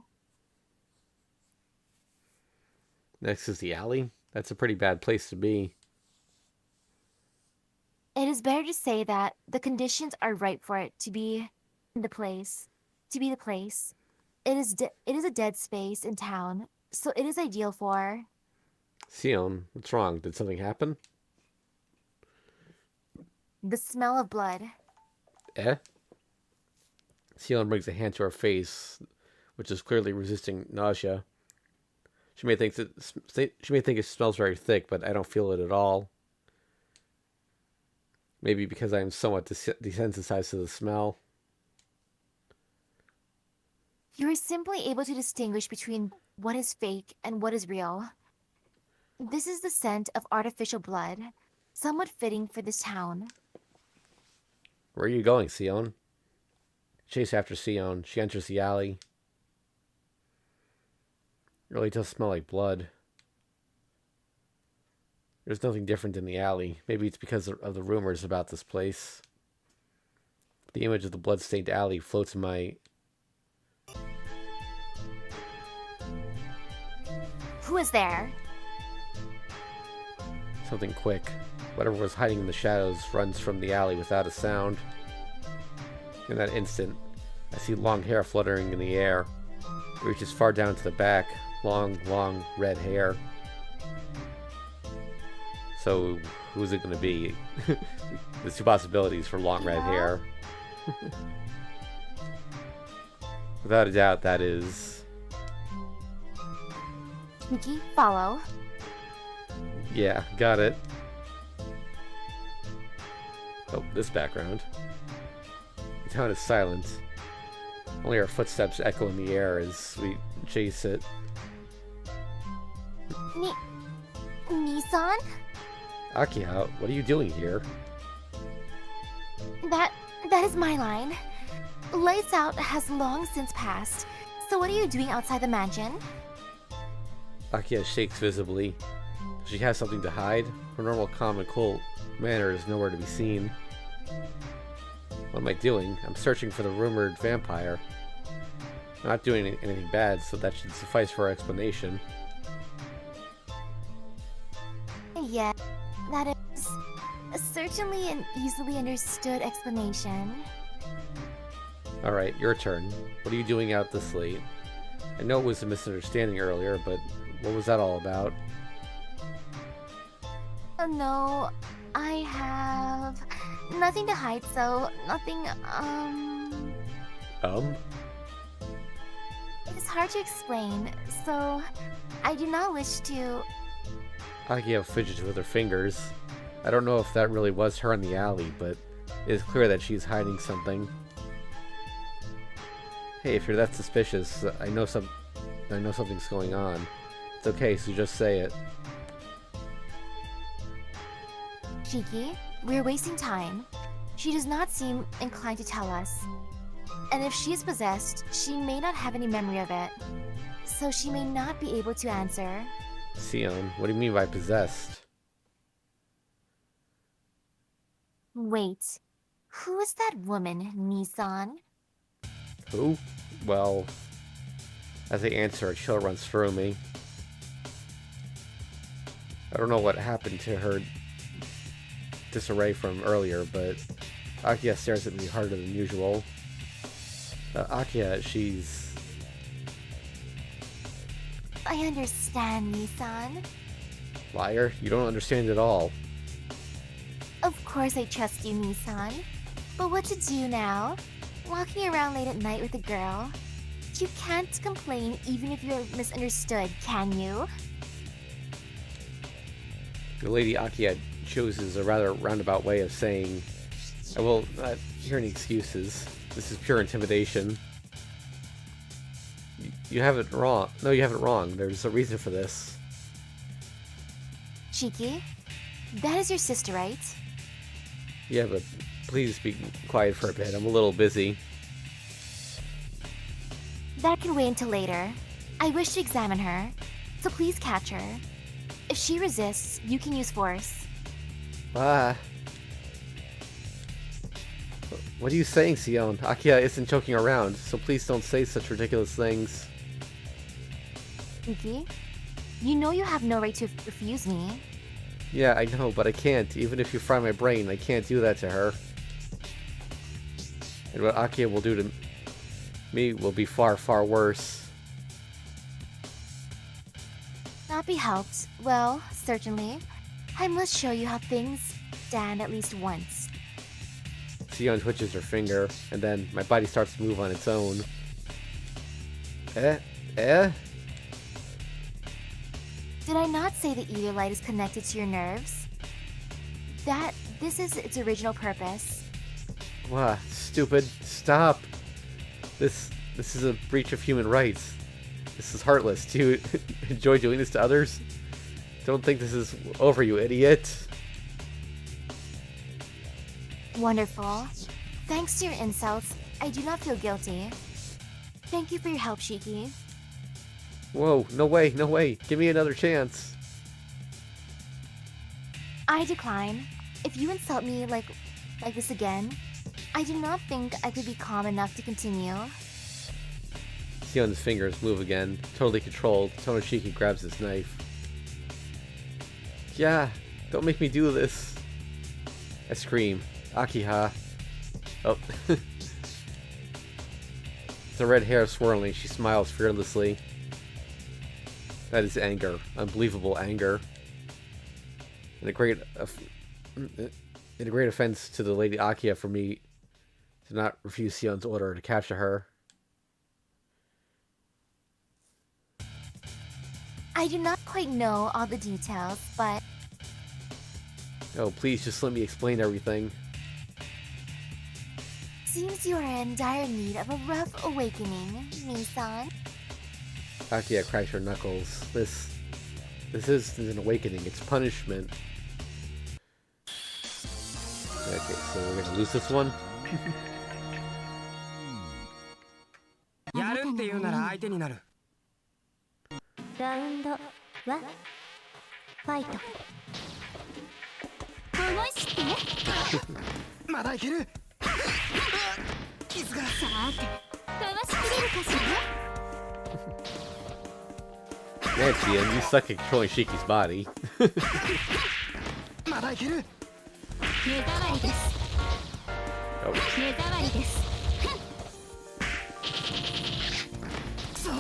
Next is the alley. That's a pretty bad place to be. It is better to say that the conditions are right for it to be the place. It is a dead space in town, so it is ideal for... Sion, what's wrong? Did something happen? the smell of blood. Eh? Sion brings a hand to her face, which is clearly resisting nausea. She may think it smells very thick, but I don't feel it at all. Maybe because I am somewhat desensitized to the smell. You are simply able to distinguish between what is fake and what is real. This is the scent of artificial blood, somewhat fitting for this town. Where are you going, Sion? Chase after Sion. She enters the alley. It really does smell like blood. There's nothing different in the alley. Maybe it's because of the rumors about this place. The image of the blood-stained alley floats in my... Who is there? Something quick. Whatever was hiding in the shadows runs from the alley without a sound. In that instant, I see long hair fluttering in the air. It reaches far down to the back. Long, long red hair. So, who's it going to be? There's two possibilities for long red hair. Without a doubt, that is... Nikki, follow. Yeah, got it. Oh, this background. The town is silent. Only our footsteps echo in the air as we chase it. Nissan? Akiha, what are you doing here? That is my line. Lights out has long since passed. So what are you doing outside the mansion? Akiha shakes visibly. Does she have something to hide? Her normal calm and cool manner is nowhere to be seen. What am I doing? I'm searching for the rumored vampire. I'm not doing anything bad, so that should suffice for our explanation. Yeah, that is certainly an easily understood explanation. Alright, your turn. What are you doing out this late? I know it was a misunderstanding earlier, but what was that all about? Oh no, I have nothing to hide, so nothing, It is hard to explain, so I do not wish to... Akiha fidgets with her fingers. I don't know if that really was her in the alley, but it is clear that she's hiding something. Hey, if you're that suspicious, I know something's going on. It's okay, so just say it. Shiki, we're wasting time. She does not seem inclined to tell us. And if she is possessed, she may not have any memory of it. So she may not be able to answer. Sion, what do you mean by possessed? Wait, who is that woman, Nissan? Who? Well, as I answer, a chill runs through me. I don't know what happened to her disarray from earlier, but Akiha stares at me harder than usual. Akiha, she's... I understand, Nissan. Liar, you don't understand at all. Of course I trust you, Nissan. But what to do now? Walking around late at night with a girl? You can't complain even if you're misunderstood, can you? The lady Akiha chooses a rather roundabout way of saying, I will not hear any excuses. This is pure intimidation. You have it wrong. No, you have it wrong. There's a reason for this. Shiki, that is your sister, right? Yeah, but please be quiet for a bit. I'm a little busy. That can wait until later. I wish to examine her, so please catch her. If she resists, you can use force. Ah. What are you saying, Sion? Akiha isn't joking around, so please don't say such ridiculous things. Shiki, you know you have no right to refuse me. Yeah, I know, but I can't. Even if you fry my brain, I can't do that to her. And what Akiha will do to me will be far, far worse. Not be helped. Well, certainly. I must show you how things stand at least once. Sion twitches her finger, and then my body starts to move on its own. Eh? Did I not say the ether light is connected to your nerves? This is its original purpose. Wah, stupid. Stop. This is a breach of human rights. This is heartless. Do you enjoy doing this to others? Don't think this is over, you idiot. Wonderful. Thanks to your insults, I do not feel guilty. Thank you for your help, Shiki. Whoa, no way, no way. Give me another chance. I decline. If you insult me like this again, I do not think I could be calm enough to continue. Sion's fingers move again, totally controlled. Tomoshiki grabs his knife. Yeah, don't make me do this. I scream, Akiha. Oh. The red hair swirling, she smiles fearlessly. That is anger. Unbelievable anger. And a great offense to the Lady Akiha for me to not refuse Sion's order to capture her. I do not quite know all the details, but Oh, please just let me explain everything. seems you are in dire need of a rough awakening, Misan. Akiha cracks her knuckles. This isn't an awakening, it's punishment. Okay, so we're gonna lose this one? やるって言うなら相手になる。ラウンド1ファイト。思い知ってまだいける。傷が。さて、かわしきれるかしら。 Man, Sion, you suck at controlling Shiki's body. まだいける。目障りです。 Oh, 目障りです。そう。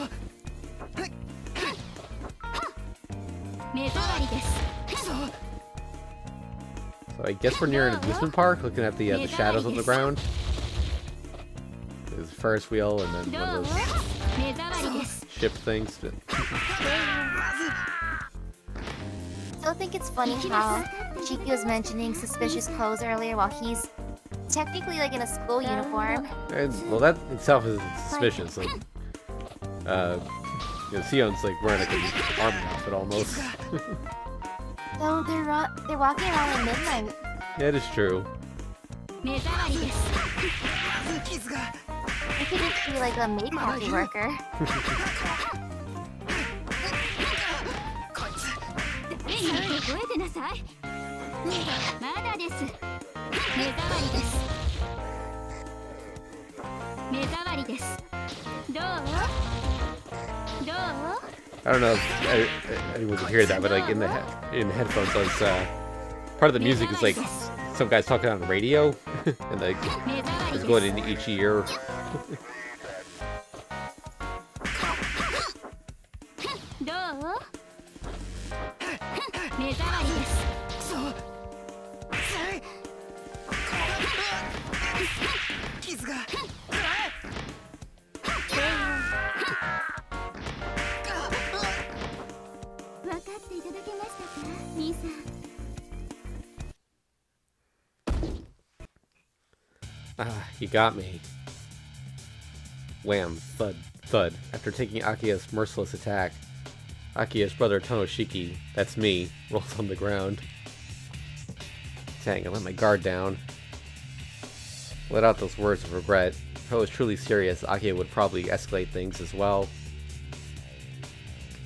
目障りです。そう。 so I guess we're near an amusement park, looking at the shadows on the ground. There's a Ferris wheel and then one of those 目障りです。 ship things. Don't think it's funny how Shiki was mentioning suspicious clothes earlier while he's technically like in a school uniform. And, well, that itself is suspicious. Like, Sion's like wearing like an army outfit almost. Though they're walking around at midnight. Yeah, it is true. 目障りです。傷が。 I could just be like a maid coffee worker. こいつ。覚えてなさい。まだです。目障りです。目障りです。どう？どう？ I don't know if anyone could hear that, but like in the headphones, I was, part of the music is like some guys talking on the radio, and like it's going into each ear. どう？目障りです。そう。傷が。分かっていただけましたか、兄さん。 Ah, you got me. Wham, thud, thud. After taking Akiha's merciless attack, Akiha's brother Tonoshiki, that's me, rolls on the ground. Dang, I let my guard down. Let out those words of regret. If I was truly serious, Akiha would probably escalate things as well.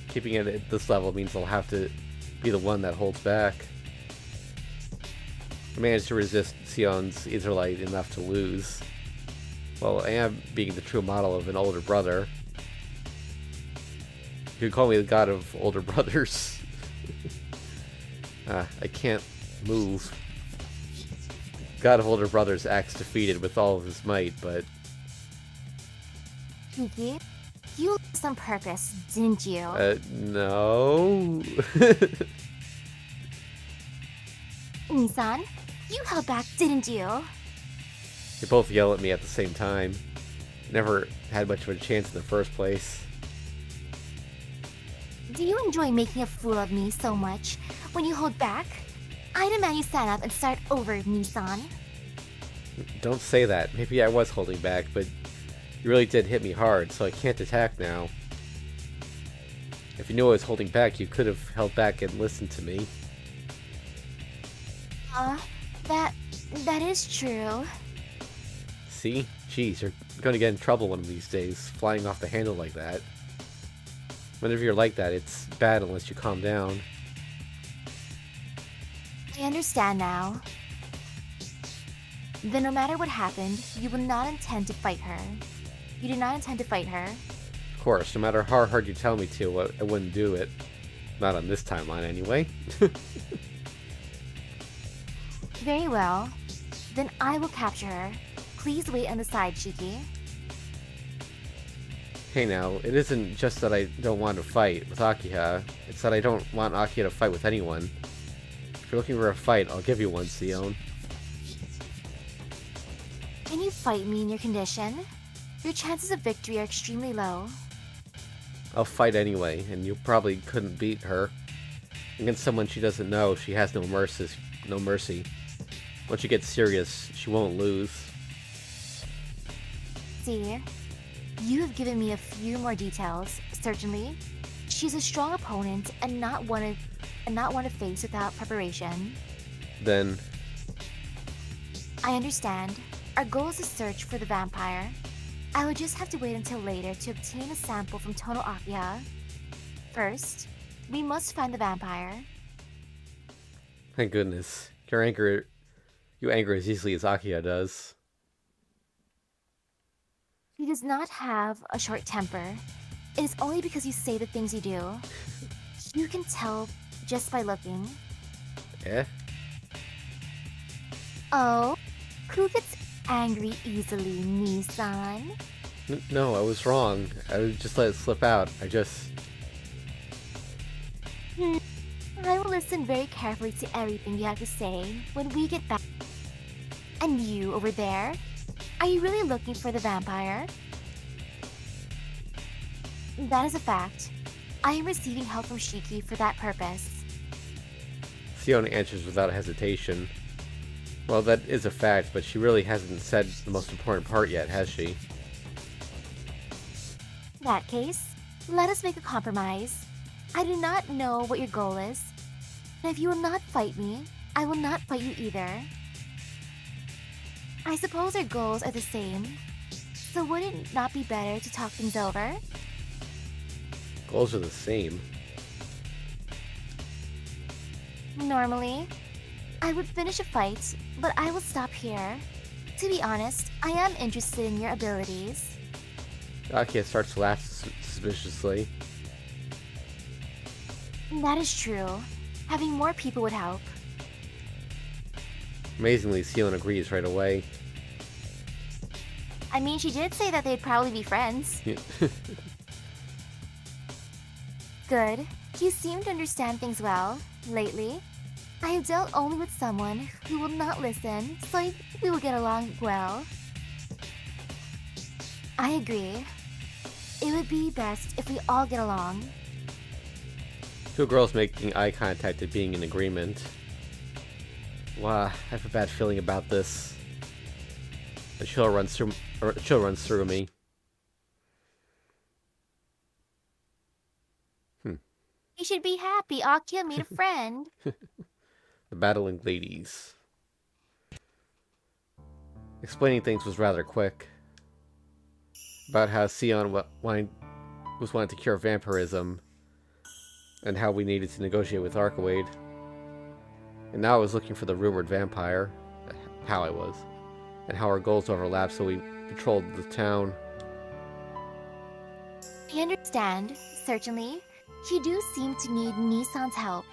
Keeping it at this level means I'll have to be the one that holds back. I managed to resist Sion's Israelite enough to lose. Well, I am being the true model of an older brother. You could call me the god of older brothers. I can't move. God of older brothers acts defeated with all of his might, but... Yuki, you lost on purpose, didn't you? No. Nissan, you held back, didn't you? They both yell at me at the same time. Never had much of a chance in the first place. Do you enjoy making a fool of me so much when you hold back? I demand you stand up and start over, Nissan. Don't say that. Maybe I was holding back, but you really did hit me hard, so I can't attack now. If you knew I was holding back, you could have held back and listened to me. That is true. See? Jeez, you're gonna get in trouble one of these days, flying off the handle like that. Whenever you're like that, it's bad unless you calm down. I understand now. Then no matter what happened, you will not intend to fight her. You do not intend to fight her. Of course, no matter how hard you tell me to, I wouldn't do it. Not on this timeline, anyway. Very well. Then I will capture her. Please wait on the side, Shiki. Hey now, it isn't just that I don't want to fight with Akiha, it's that I don't want Akiha to fight with anyone. If you're looking for a fight, I'll give you one, Sion. Can you fight me in your condition? Your chances of victory are extremely low. I'll fight anyway, and you probably couldn't beat her. Against someone she doesn't know, she has no mercy. Once you get serious, she won't lose. See, you have given me a few more details, certainly. She's a strong opponent and not one to face without preparation. Then, I understand. Our goal is to search for the vampire. I will just have to wait until later to obtain a sample from Tono Akiha. First, we must find the vampire. thank goodness, you anger as easily as Akiha does. He does not have a short temper. It is only because you say the things you do. You can tell just by looking. Eh? Oh, who gets angry easily, Nissan? No, I was wrong. I would just let it slip out. I will listen very carefully to everything you have to say when we get back. And you, over there? Are you really looking for the vampire? That is a fact. I am receiving help from Shiki for that purpose. Sion answers without hesitation. Well, that is a fact, but she really hasn't said the most important part yet, has she? In that case, let us make a compromise. I do not know what your goal is, and if you will not fight me, I will not fight you either. I suppose our goals are the same, so would it not be better to talk things over? Goals are the same. Normally, I would finish a fight, but I will stop here. To be honest, I am interested in your abilities. Akiha starts to laugh suspiciously. That is true. Having more people would help. Amazingly, Sion agrees right away. I mean, she did say that they'd probably be friends. Good. You seem to understand things well, lately. I have dealt only with someone who will not listen, so I think we will get along well. I agree. It would be best if we all get along. Two girls making eye contact and being in agreement. Wow, I have a bad feeling about this. A chill runs through me. You should be happy. Akiha made a friend. The battling ladies. Explaining things was rather quick. About how Sion was wanting to cure vampirism, and how we needed to negotiate with Arkawade. And now I was looking for the rumored vampire. How I was. And how our goals overlapped, so we patrolled the town. I understand, certainly. You do seem to need Nissan's help.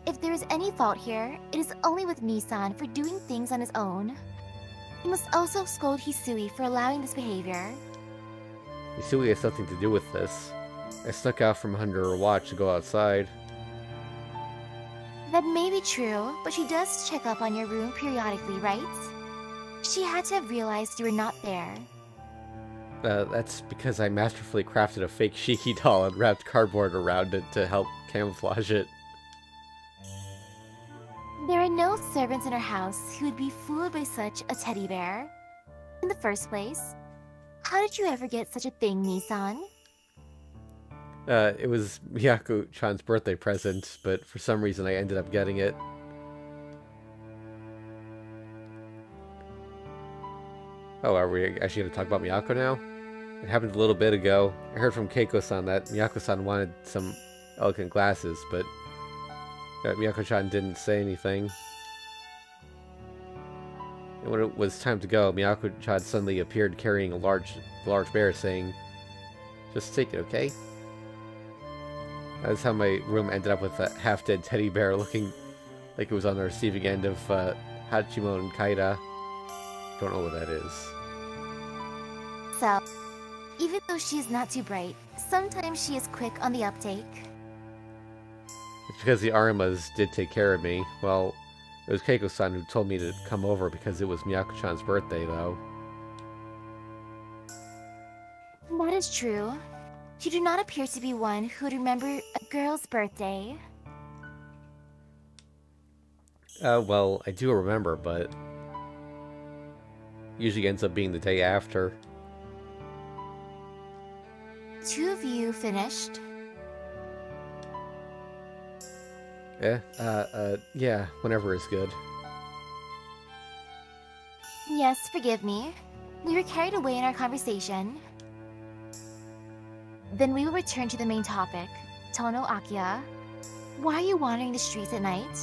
If there is any fault here, it is only with Nissan for doing things on his own. You must also scold Hisui for allowing this behavior. Misui has nothing to do with this. I snuck out from under her watch to go outside. That may be true, but she does check up on your room periodically, right? She had to have realized you were not there. That's because I masterfully crafted a fake Shiki doll and wrapped cardboard around it to help camouflage it. There are no servants in her house who would be fooled by such a teddy bear. In the first place, how did you ever get such a thing, Nissan? It was Miyako-chan's birthday present, but for some reason I ended up getting it. Oh, are we actually going to talk about Miyako now? It happened a little bit ago. I heard from Keiko-san that Miyako-san wanted some elegant glasses, but Miyako-chan didn't say anything. And when it was time to go, Miyako-chan suddenly appeared carrying a large bear, saying, "Just take it, okay?" That's how my room ended up with a half-dead teddy bear looking Like it was on the receiving end of Hachimon and Kaida. Don't know what that is. So, even though she is not too bright, sometimes she is quick on the uptake. It's because the Arimas did take care of me. Well, it was Keiko-san who told me to come over because it was Miyako-chan's birthday, though. That is true. You do not appear to be one who would remember a girl's birthday. Well, I do remember, but usually ends up being the day after. Two of you finished? Yeah, whenever is good. Yes, forgive me. We were carried away in our conversation. Then we will return to the main topic. Tono Akia, why are you wandering the streets at night?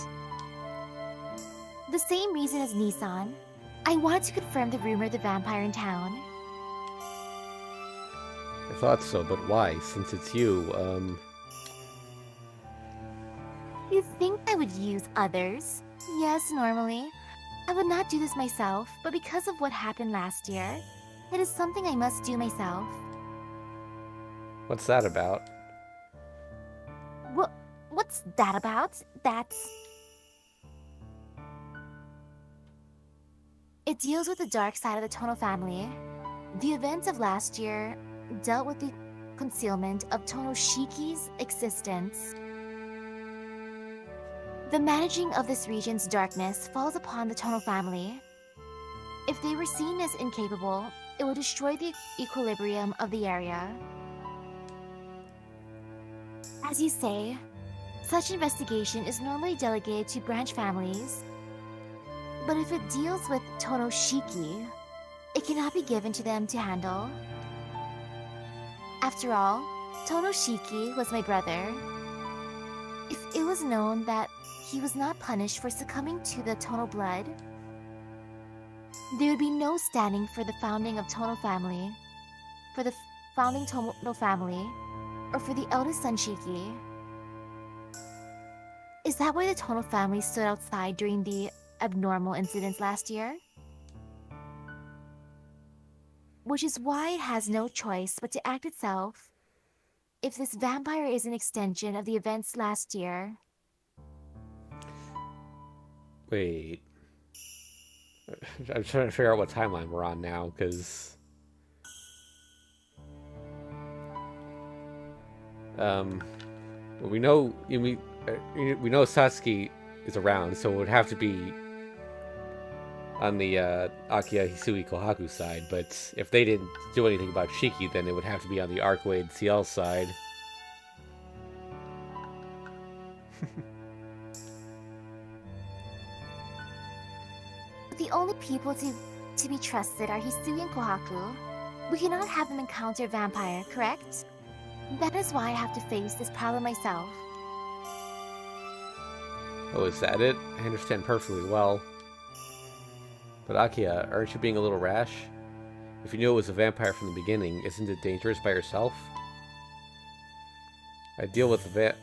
The same reason as Nissan. I wanted to confirm the rumor of the vampire in town. I thought so, but why? Since it's you, You think I would use others? Yes, normally. I would not do this myself, but because of what happened last year, it is something I must do myself. What's that about? What's that about? It deals with the dark side of the Tono family. The events of last year dealt with the concealment of Tono Shiki's existence. The managing of this region's darkness falls upon the Tono family. If they were seen as incapable, it would destroy the equilibrium of the area. As you say, such investigation is normally delegated to branch families. But if it deals with Tono Shiki, it cannot be given to them to handle. After all, Tono Shiki was my brother. If it was known that he was not punished for succumbing to the Tono blood, there would be no standing for the founding of Tono family, for the founding Tono family, or for the eldest son Shiki. Is that why the Tono family stood outside during the abnormal incidents last year? Which is why it has no choice but to act itself if this vampire is an extension of the events last year. Wait. I'm trying to figure out what timeline we're on now, because... well, we know Satsuki is around, so it would have to be on the Akiya Hisui Kohaku side, but if they didn't do anything about Shiki, then it would have to be on the Arcwade CL side. The only people to be trusted are Hisui and Kohaku. We cannot have them encounter a vampire, correct? That is why I have to face this problem myself. Oh, is that it? I understand perfectly well. But Akiya, aren't you being a little rash? If you knew it was a vampire from the beginning, isn't it dangerous by yourself? I'll deal with the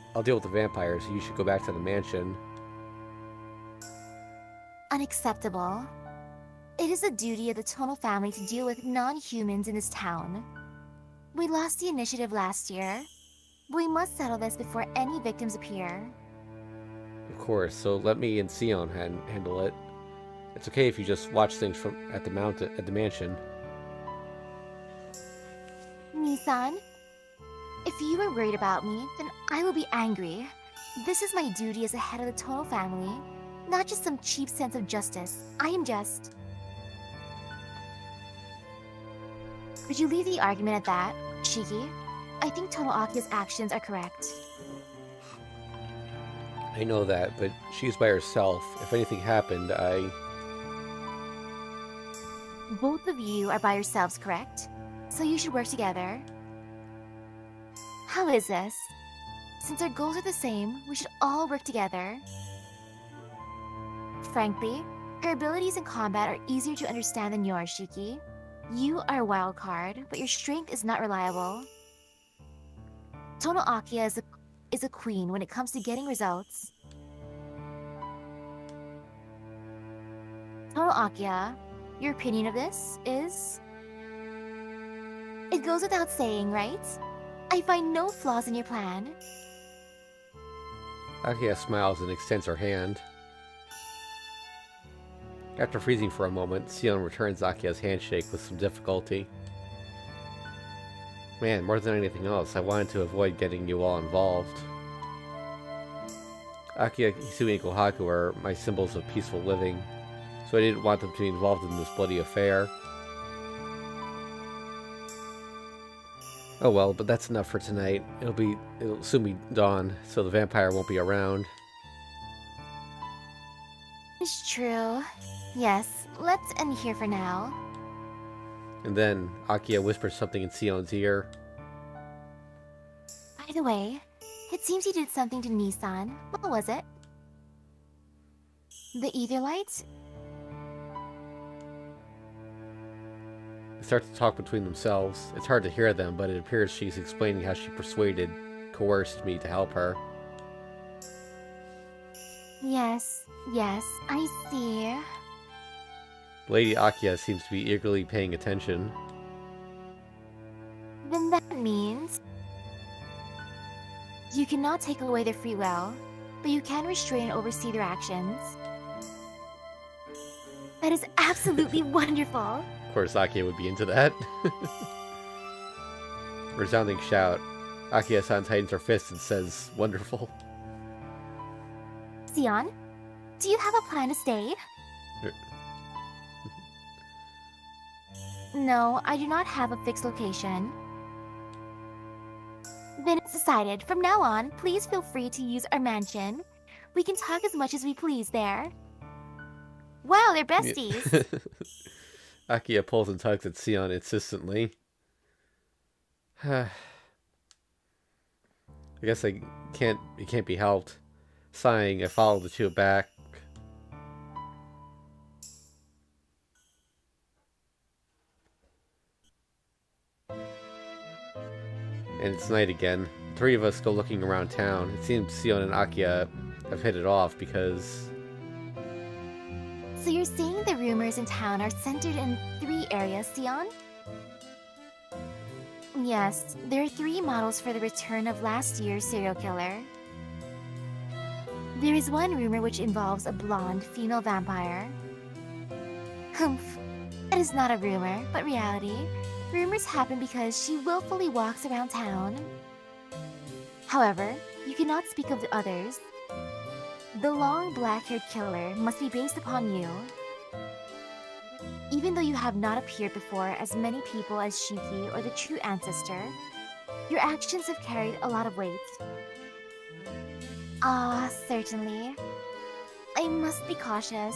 vampire, so you should go back to the mansion. Unacceptable. It is the duty of the Tono family to deal with non-humans in this town. We lost the initiative last year. We must settle this before any victims appear. Of course, so let me and Sion handle it. It's okay if you just watch things from at the mansion. Nissan, if you are worried about me, then I will be angry. This is my duty as the head of the Tono family, not just some cheap sense of justice. I am just... Could you leave the argument at that, Shiki? I think Tono Akiya's actions are correct. I know that, but she's by herself. If anything happened, Both of you are by yourselves, correct? So you should work together. How is this? Since our goals are the same, we should all work together. Frankly, her abilities in combat are easier to understand than yours, Shiki. You are a wild card, but your strength is not reliable. Tono Akiya is a queen when it comes to getting results. Hello, Akia. Your opinion of this is... It goes without saying, right? I find no flaws in your plan. Akia smiles and extends her hand. After freezing for a moment, Sion returns Akia's handshake with some difficulty. Man, more than anything else, I wanted to avoid getting you all involved. Akia, Hisui, and Kohaku are my symbols of peaceful living, so I didn't want them to be involved in this bloody affair. Oh well, but that's enough for tonight. It'll soon be dawn, so the vampire won't be around. It's true. Yes, let's end here for now. And then, Akia whispers something in Sion's ear. By the way, it seems you did something to Nissan. What was it? The ether light? They start to talk between themselves. It's hard to hear them, but it appears she's explaining how she coerced me to help her. Yes, I see. Lady Akia seems to be eagerly paying attention. Then that means... You cannot take away their free will, but you can restrain and oversee their actions. That is absolutely wonderful! Of course, Akia would be into that. Resounding shout. Akia-san tightens her fist and says, "Wonderful." Sion, do you have a plan to stay? No, I do not have a fixed location. Then it's decided. From now on, please feel free to use our mansion. We can talk as much as we please there. Wow, they're besties! Akia pulls and tugs at Sion insistently. I guess it can't be helped. Sighing, I follow the two back. And it's night again. The three of us go looking around town. It seems Sion and Akia have hit it off because... So you're saying the rumors in town are centered in 3 areas, Sion? Yes, there are 3 models for the return of last year's serial killer. There is one rumor which involves a blonde female vampire. Humph. That is not a rumor, but reality. Rumors happen because she willfully walks around town. However, you cannot speak of the others. The long black-haired killer must be based upon you. Even though you have not appeared before as many people as Shiki or the true ancestor, your actions have carried a lot of weight. Ah, certainly. I must be cautious.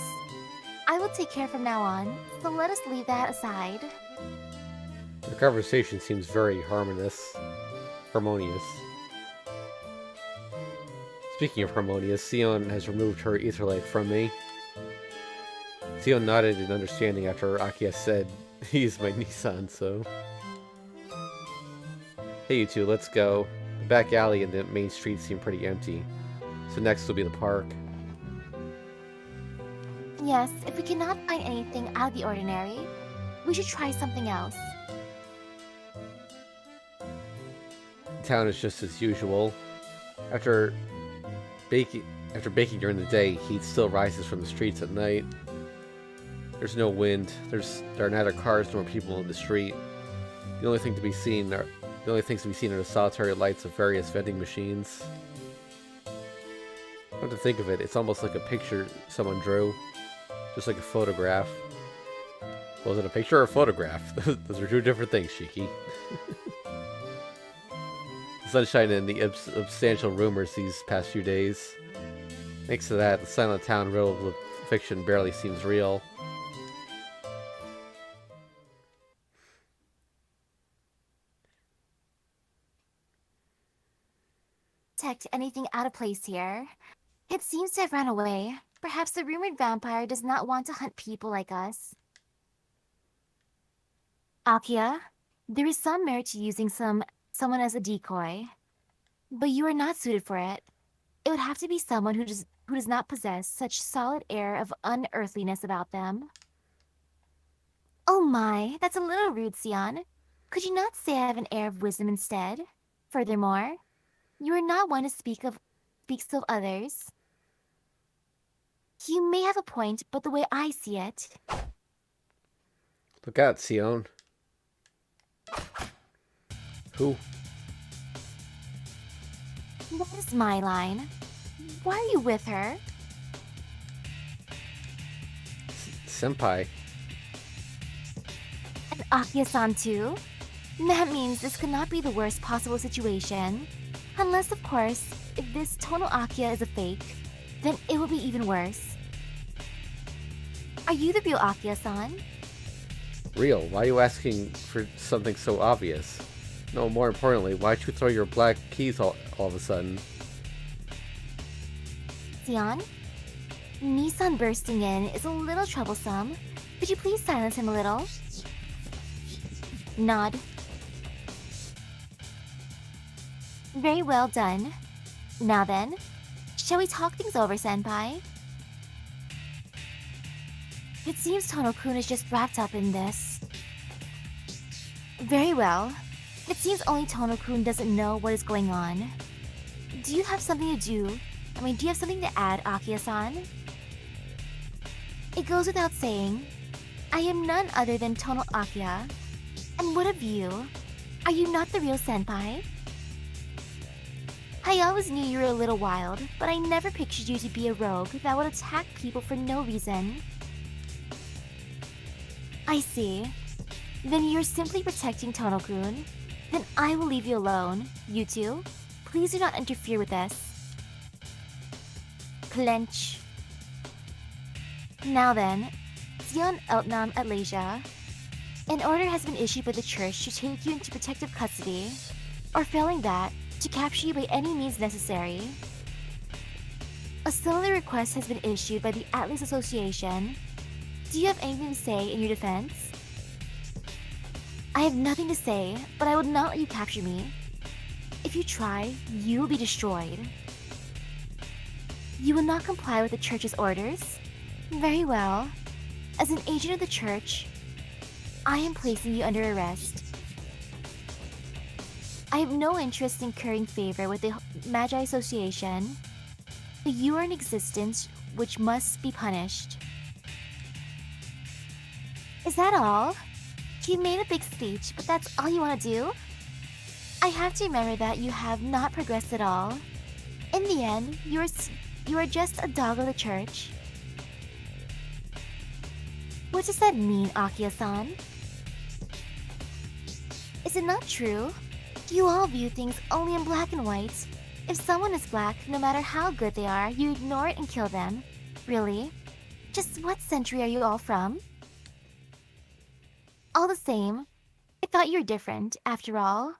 I will take care from now on, so let us leave that aside. The conversation seems very harmonious. Speaking of harmonious, Sion has removed her etherlight from me. Sion nodded in understanding after Akia said, "He's my Nissan, so..." Hey you two, let's go. The back alley and the main street seem pretty empty. So next will be the park. Yes, if we cannot find anything out of the ordinary, we should try something else. The town is just as usual. After baking during the day, heat still rises from the streets at night. There's no wind. There are neither cars nor people in the street. The only things to be seen are the solitary lights of various vending machines. Come to think of it, it's almost like a picture someone drew, just like a photograph. Was it a picture or a photograph? Those are 2 different things, Shiki. The sunshine and the substantial rumors these past few days. Thanks to that, the silent town riddled with fiction barely seems real. Detect anything out of place here. It seems to have run away. Perhaps the rumored vampire does not want to hunt people like us. Akia, there is some merit to using someone as a decoy, but you are not suited for it. It would have to be someone who does not possess such solid air of unearthliness about them. Oh my, that's a little rude, Sion. Could you not say I have an air of wisdom instead? Furthermore, you are not one to speaks of others. You may have a point, but the way I see it... Look out, Sion. Who? That is my line. Why are you with her? Senpai. And Akia-san too? That means this could not be the worst possible situation. Unless, of course, if this Tono Akia is a fake, then it will be even worse. Are you the real Akia-san? Real? Why are you asking for something so obvious? No, more importantly, why'd you throw your black keys all of a sudden? Sion? Nissan bursting in is a little troublesome. Could you please silence him a little? Nod. Very well done. Now then, shall we talk things over, Senpai? It seems Tono-kun is just wrapped up in this. Very well. It seems only Tono-kun doesn't know what is going on. Do you have something to do? Do you have something to add, Akia-san? It goes without saying, I am none other than Tono Akia. And what of you? Are you not the real senpai? I always knew you were a little wild, but I never pictured you to be a rogue that would attack people for no reason. I see. Then you're simply protecting Tono-kun. Then I will leave you alone. You two, please do not interfere with us. Clench. Now then, Sion Eltnam Atlasia. An order has been issued by the church to take you into protective custody, or failing that, to capture you by any means necessary. A similar request has been issued by the Atlas Association. Do you have anything to say in your defense? I have nothing to say, but I will not let you capture me. If you try, you will be destroyed. You will not comply with the church's orders? Very well. As an agent of the church, I am placing you under arrest. I have no interest in currying favor with the Magi Association, but you are in existence which must be punished. Is that all? You made a big speech, but that's all you want to do? I have to remember that you have not progressed at all. In the end, you are just a dog of the church. What does that mean, Akia-san? Is it not true? You all view things only in black and white. If someone is black, no matter how good they are, you ignore it and kill them. Really? Just what century are you all from? All the same, I thought you were different, after all.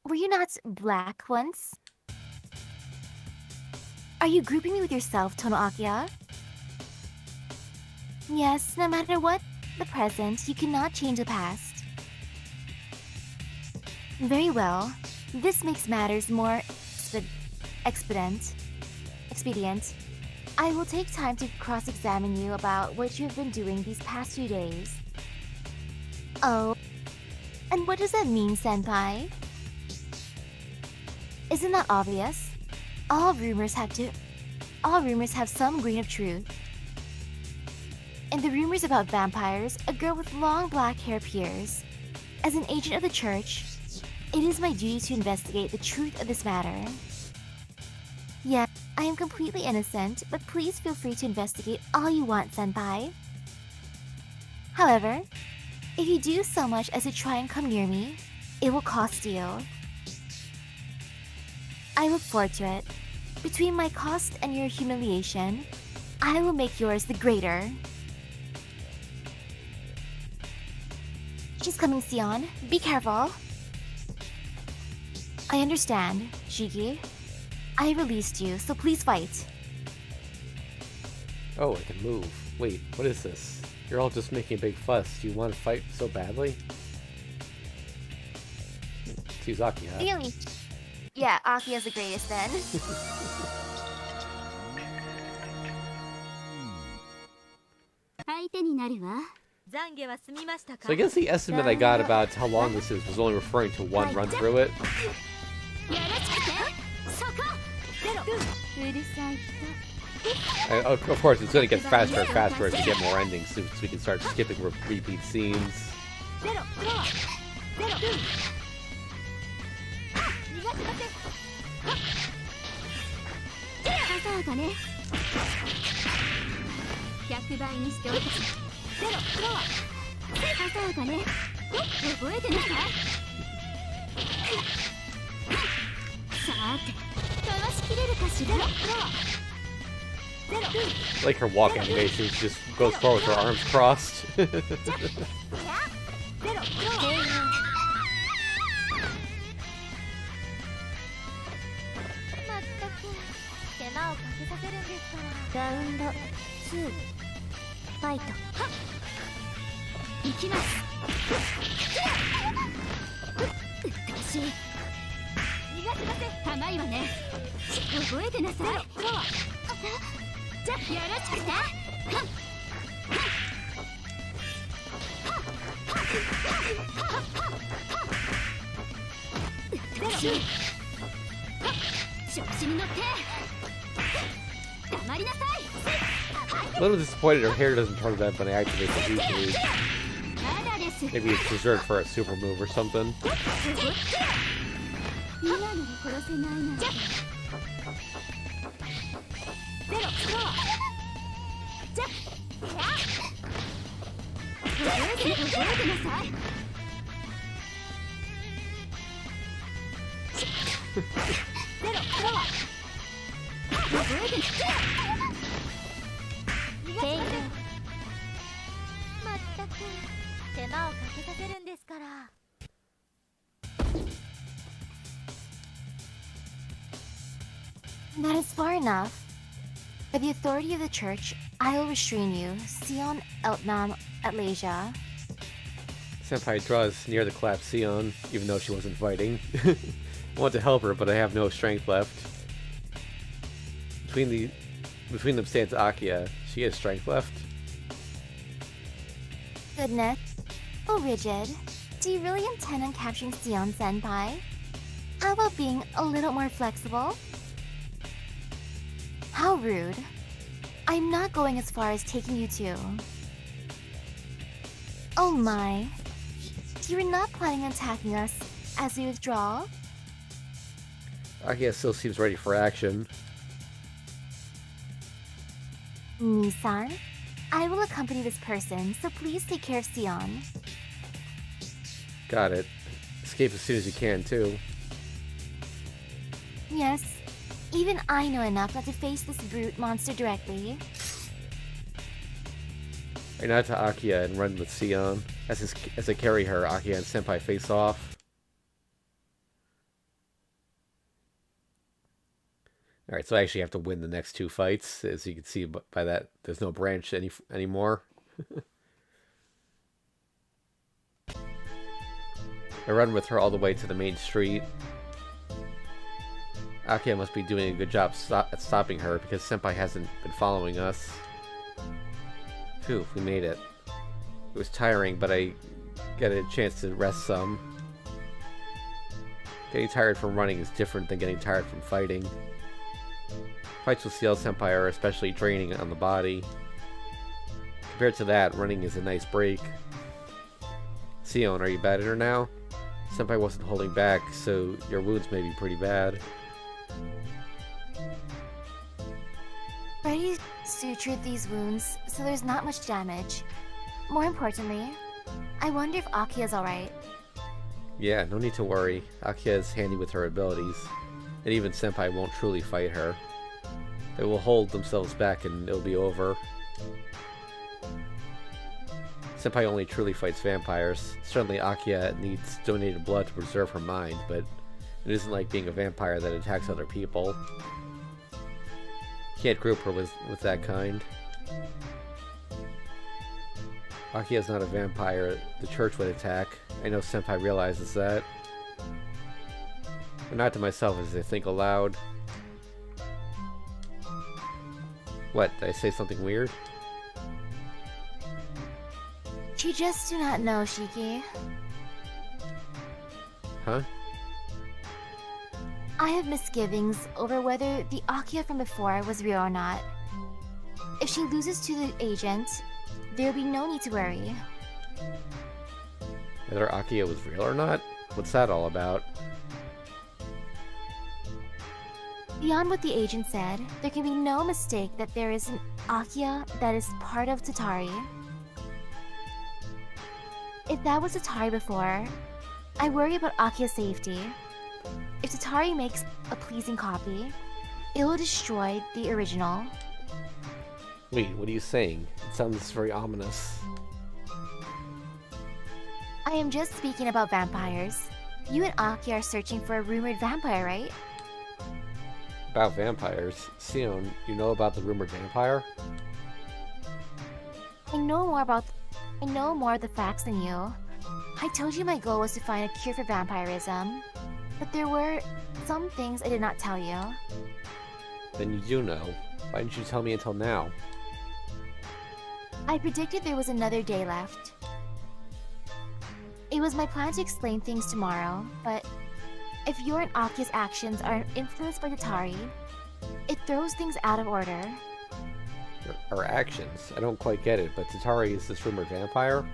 Were you not black once? Are you grouping me with yourself, Tono Akia? Yes, no matter what the present, you cannot change the past. Very well. This makes matters more expedient. I will take time to cross-examine you about what you have been doing these past few days. Oh, and what does that mean, Senpai? Isn't that obvious? All rumors have some grain of truth. In the rumors about vampires, a girl with long black hair appears. As an agent of the church, it is my duty to investigate the truth of this matter. Yes, I am completely innocent, but please feel free to investigate all you want, Senpai. However, if you do so much as to try and come near me, it will cost you. I look forward to it. Between my cost and your humiliation, I will make yours the greater. She's coming, Sion. Be careful. I understand, Shiki. I released you, so please fight. Oh, I can move. Wait, what is this? You're all just making a big fuss. Do you want to fight so badly? Tsukihime, huh? Really? Yeah, Akia's the greatest then. So I guess the estimate I got about how long this is was only referring to one run through it. And of course, it's going to get faster and faster as we get more endings, so we can start skipping repeat scenes. Like her walk animation just goes forward with her arms crossed. A little disappointed her hair doesn't turn red when I activate the heat move. Maybe it's reserved for a super move or something. That is far enough. By the authority of the church, I will restrain you, Sion Eltnam Atlasia. Senpai draws near the collapsed Sion, even though she wasn't fighting. I want to help her, but I have no strength left. Between them stands Akia. She has strength left. Goodness. Oh, Rigid. Do you really intend on capturing Sion Senpai? How about being a little more flexible? How rude. I'm not going as far as taking you to. Oh my. You're not planning on attacking us as we withdraw? Akia still seems ready for action. Nissan, I will accompany this person, so please take care of Sion. Got it. Escape as soon as you can, too. Yes, even I know enough not to face this brute monster directly. Right now to Akia and run with Sion. As I carry her, Akia and Senpai face off. Alright, so I actually have to win the next two fights. As you can see by that, there's no branch anymore. I run with her all the way to the main street. Akia must be doing a good job at stopping her because Senpai hasn't been following us. Phew, we made it. It was tiring, but I get a chance to rest some. Getting tired from running is different than getting tired from fighting. Fights with CL Senpai are especially draining on the body. Compared to that, running is a nice break. Sion, are you better now? Senpai wasn't holding back, so your wounds may be pretty bad. Already sutured these wounds, so there's not much damage. More importantly, I wonder if Akia's alright. Yeah, no need to worry. Akia is handy with her abilities, and even Senpai won't truly fight her. They will hold themselves back and it'll be over. Senpai only truly fights vampires. Certainly Akia needs donated blood to preserve her mind, but it isn't like being a vampire that attacks other people. Can't group her with that kind. Akia's not a vampire the church would attack. I know Senpai realizes that. But not to myself as I think aloud. What, did I say something weird? You just do not know, Shiki. Huh? I have misgivings over whether the Akia from before was real or not. If she loses to the agent, there will be no need to worry. Whether Akia was real or not? What's that all about? Beyond what the agent said, there can be no mistake that there is an Akia that is part of Tatari. If that was Tatari before, I worry about Akia's safety. If Tatari makes a pleasing copy, it will destroy the original. Wait, what are you saying? It sounds very ominous. I am just speaking about vampires. You and Aki are searching for a rumored vampire, right? About vampires? Sion, you know about the rumored vampire? I know more of the facts than you. I told you my goal was to find a cure for vampirism, but there were some things I did not tell you. Then you do know. Why didn't you tell me until now? I predicted there was another day left. It was my plan to explain things tomorrow, but if your and Aki's actions are influenced by Tatari, it throws things out of order. Our actions? I don't quite get it, but Tatari is this rumored vampire?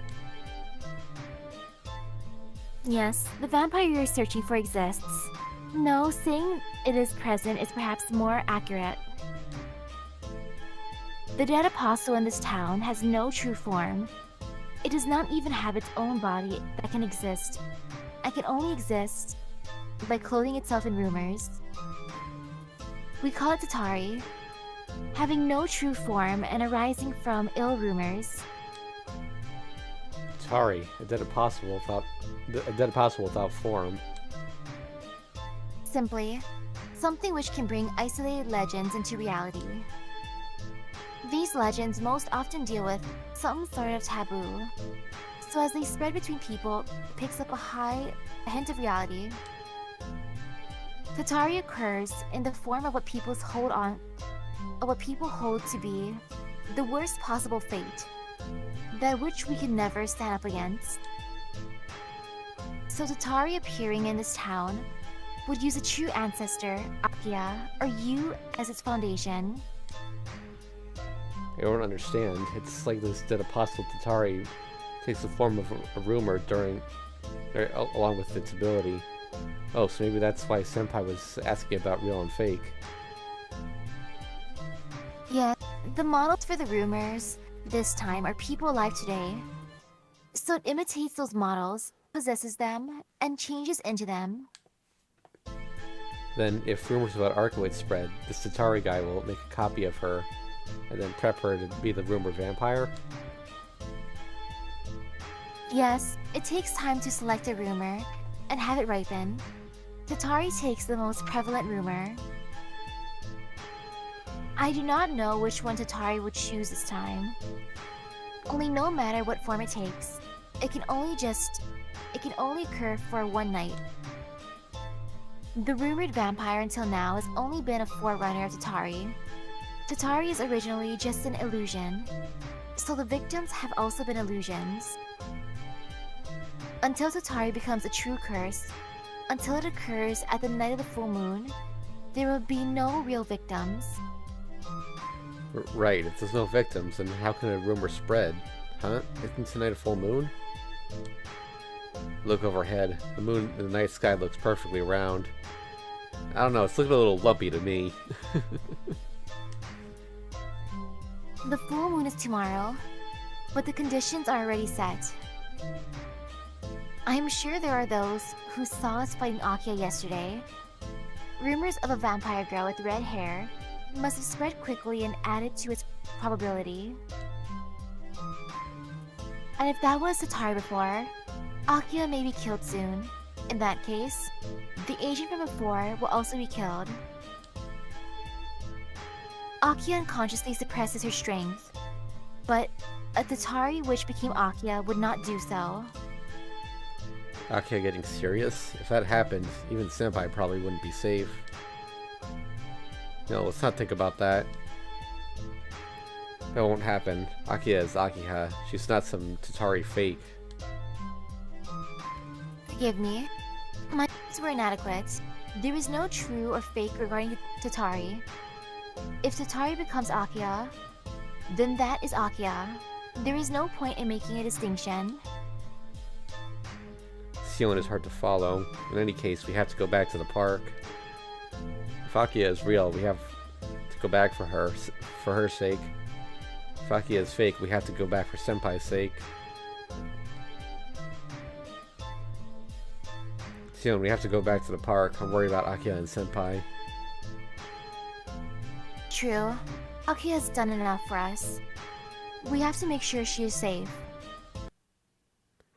Yes, the vampire you're searching for exists. No, saying it is present is perhaps more accurate. The dead apostle in this town has no true form. It does not even have its own body that can exist. It can only exist by clothing itself in rumors. We call it Tatari, having no true form and arising from ill rumors. Tatari, a dead apostle without form. Simply, something which can bring isolated legends into reality. These legends most often deal with some sort of taboo, so as they spread between people, it picks up a hint of reality. Tatari occurs in the form of what people hold to be the worst possible fate, that which we can never stand up against. So Tatari appearing in this town would use a true ancestor, Akia, or you as its foundation. I don't understand. It's like this dead apostle Tatari takes the form of a rumor along with its ability. Oh, so maybe that's why Senpai was asking about real and fake. Yeah, the models for the rumors this time are people alive today. So it imitates those models, possesses them, and changes into them. Then, if rumors about Arkanoid spread, this Tatari guy will make a copy of her and then prep her to be the rumored vampire? Yes, it takes time to select a rumor and have it ripen. Tatari takes the most prevalent rumor. I do not know which one Tatari would choose this time. Only no matter what form it takes, it can only occur for one night. The rumored vampire until now has only been a forerunner of Tatari. Tatari is originally just an illusion, so the victims have also been illusions. Until Tatari becomes a true curse, until it occurs at the night of the full moon, there will be no real victims. Right, if there's no victims, then how can a rumor spread? Huh? Isn't tonight a full moon? Look overhead. The moon in the night sky looks perfectly round. I don't know, it's looking a little lumpy to me. The full moon is tomorrow, but the conditions are already set. I am sure there are those who saw us fighting Akia yesterday. Rumors of a vampire girl with red hair must have spread quickly and added to its probability. And if that was Tatari before, Akia may be killed soon. In that case, the agent from before will also be killed. Akia unconsciously suppresses her strength, but a Tatari which became Akia would not do so. Akia getting serious? If that happened, even Senpai probably wouldn't be safe. No, let's not think about that. That won't happen. Akiha is Akiha. She's not some Tatari fake. Forgive me. My words were inadequate. There is no true or fake regarding Tatari. If Tatari becomes Akiha, then that is Akiha. There is no point in making a distinction. Sion is hard to follow. In any case, we have to go back to the park. If Akiha is real, we have to go back for her sake. If Akiha is fake, we have to go back for Senpai's sake. Sion, we have to go back to the park. I'm worried about Akiha and Senpai. True. Akiha has done enough for us. We have to make sure she is safe.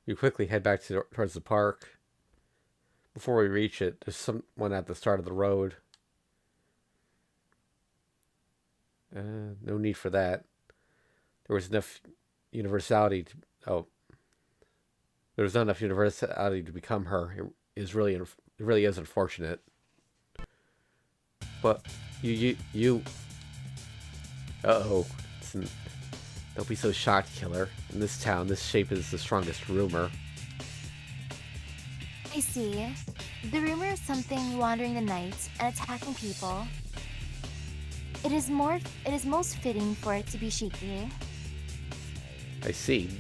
We quickly head back towards the park. Before we reach it, there's someone at the start of the road. No need for that. There was enough universality to... there was not enough universality to become her. It really is unfortunate. But you... Uh-oh. Don't be so shocked, killer. In this town, this shape is the strongest rumor. I see. The rumor is something wandering the night and attacking people. It is most fitting for it to be Shiki. I see.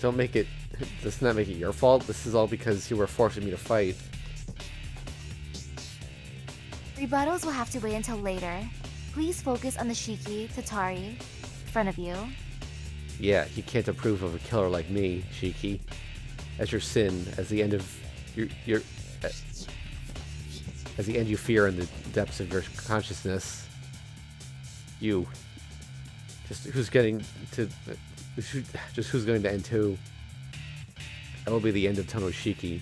Let's not make it your fault. This is all because you were forcing me to fight. Rebuttals will have to wait until later. Please focus on the Shiki, Tatari, in front of you. Yeah, you can't approve of a killer like me, Shiki. As your sin, as the end of as the end you fear in the depths of your consciousness. Who's going to end who? That will be the end of Tonoshiki.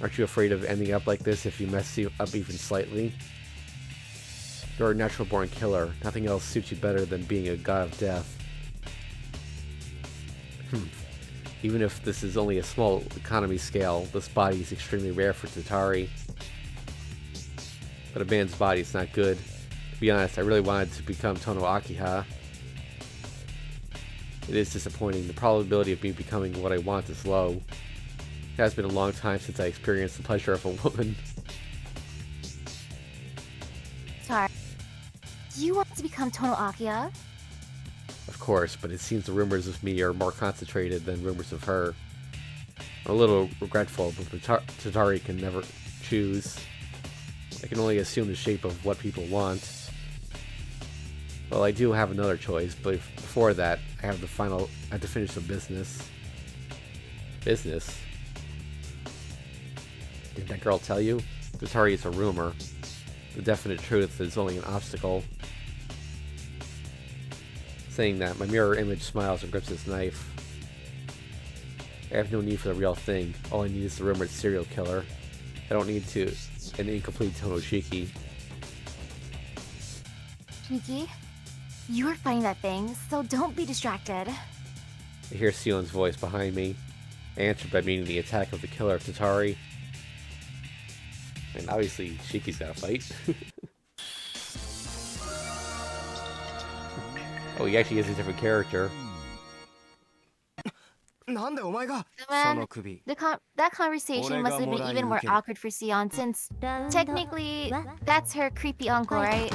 Aren't you afraid of ending up like this if you mess you up even slightly? You're a natural-born killer. Nothing else suits you better than being a god of death. Even if this is only a small economy scale, this body is extremely rare for Tatari. But a man's body is not good. To be honest, I really wanted to become Tono Akiha. It is disappointing. The probability of me becoming what I want is low. It has been a long time since I experienced the pleasure of a woman. Sorry. Do you want to become Tono Akiha? Of course, but it seems the rumors of me are more concentrated than rumors of her. I'm a little regretful, but Tatari can never choose. I can only assume the shape of what people want. Well, I do have another choice, but before that, I have to finish some business. Business? Didn't that girl tell you? Tatari is a rumor. The definite truth is only an obstacle. Saying that, my mirror image smiles and grips his knife. I have no need for the real thing. All I need is the rumored serial killer. I don't need an incomplete Tonoshiki. Miki, you are fighting that thing, so don't be distracted. I hear Sion's voice behind me. I answered by meaning the attack of the killer of Tatari. And obviously, Shiki's gotta fight. Oh, he actually is a different character. Man, that conversation must have been even more awkward for Sion, since technically that's her creepy uncle, right?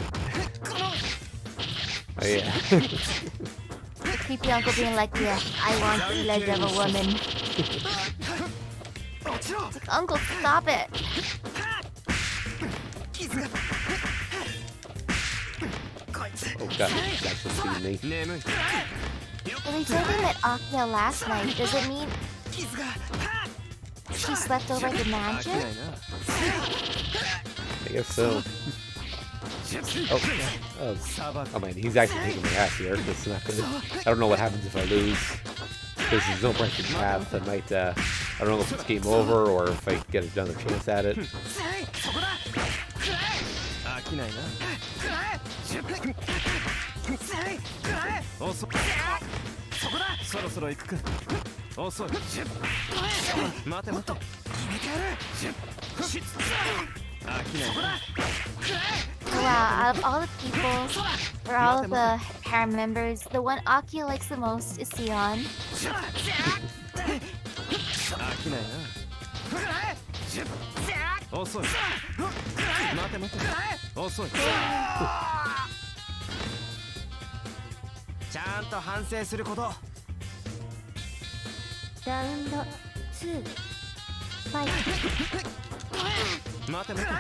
Oh yeah. The creepy uncle being like, yeah, I want the leg of a woman. It's like, Uncle, stop it. Oh god, he's actually beating me. If they told him that Akiha last night, does it mean she slept over at the mansion? I guess so. Oh man, he's actually taking my ass here. That's not good. I don't know what happens if I lose. Because there's no breaking path. I might, I don't know if it's game over or if I get another chance at it. Out of all the people, or all of the harem members, the one Akio likes the most is Sion. 飽きないな。遅い。待て待て。遅い。ちゃんと反省すること。ラウンド2ファイト。待て待て。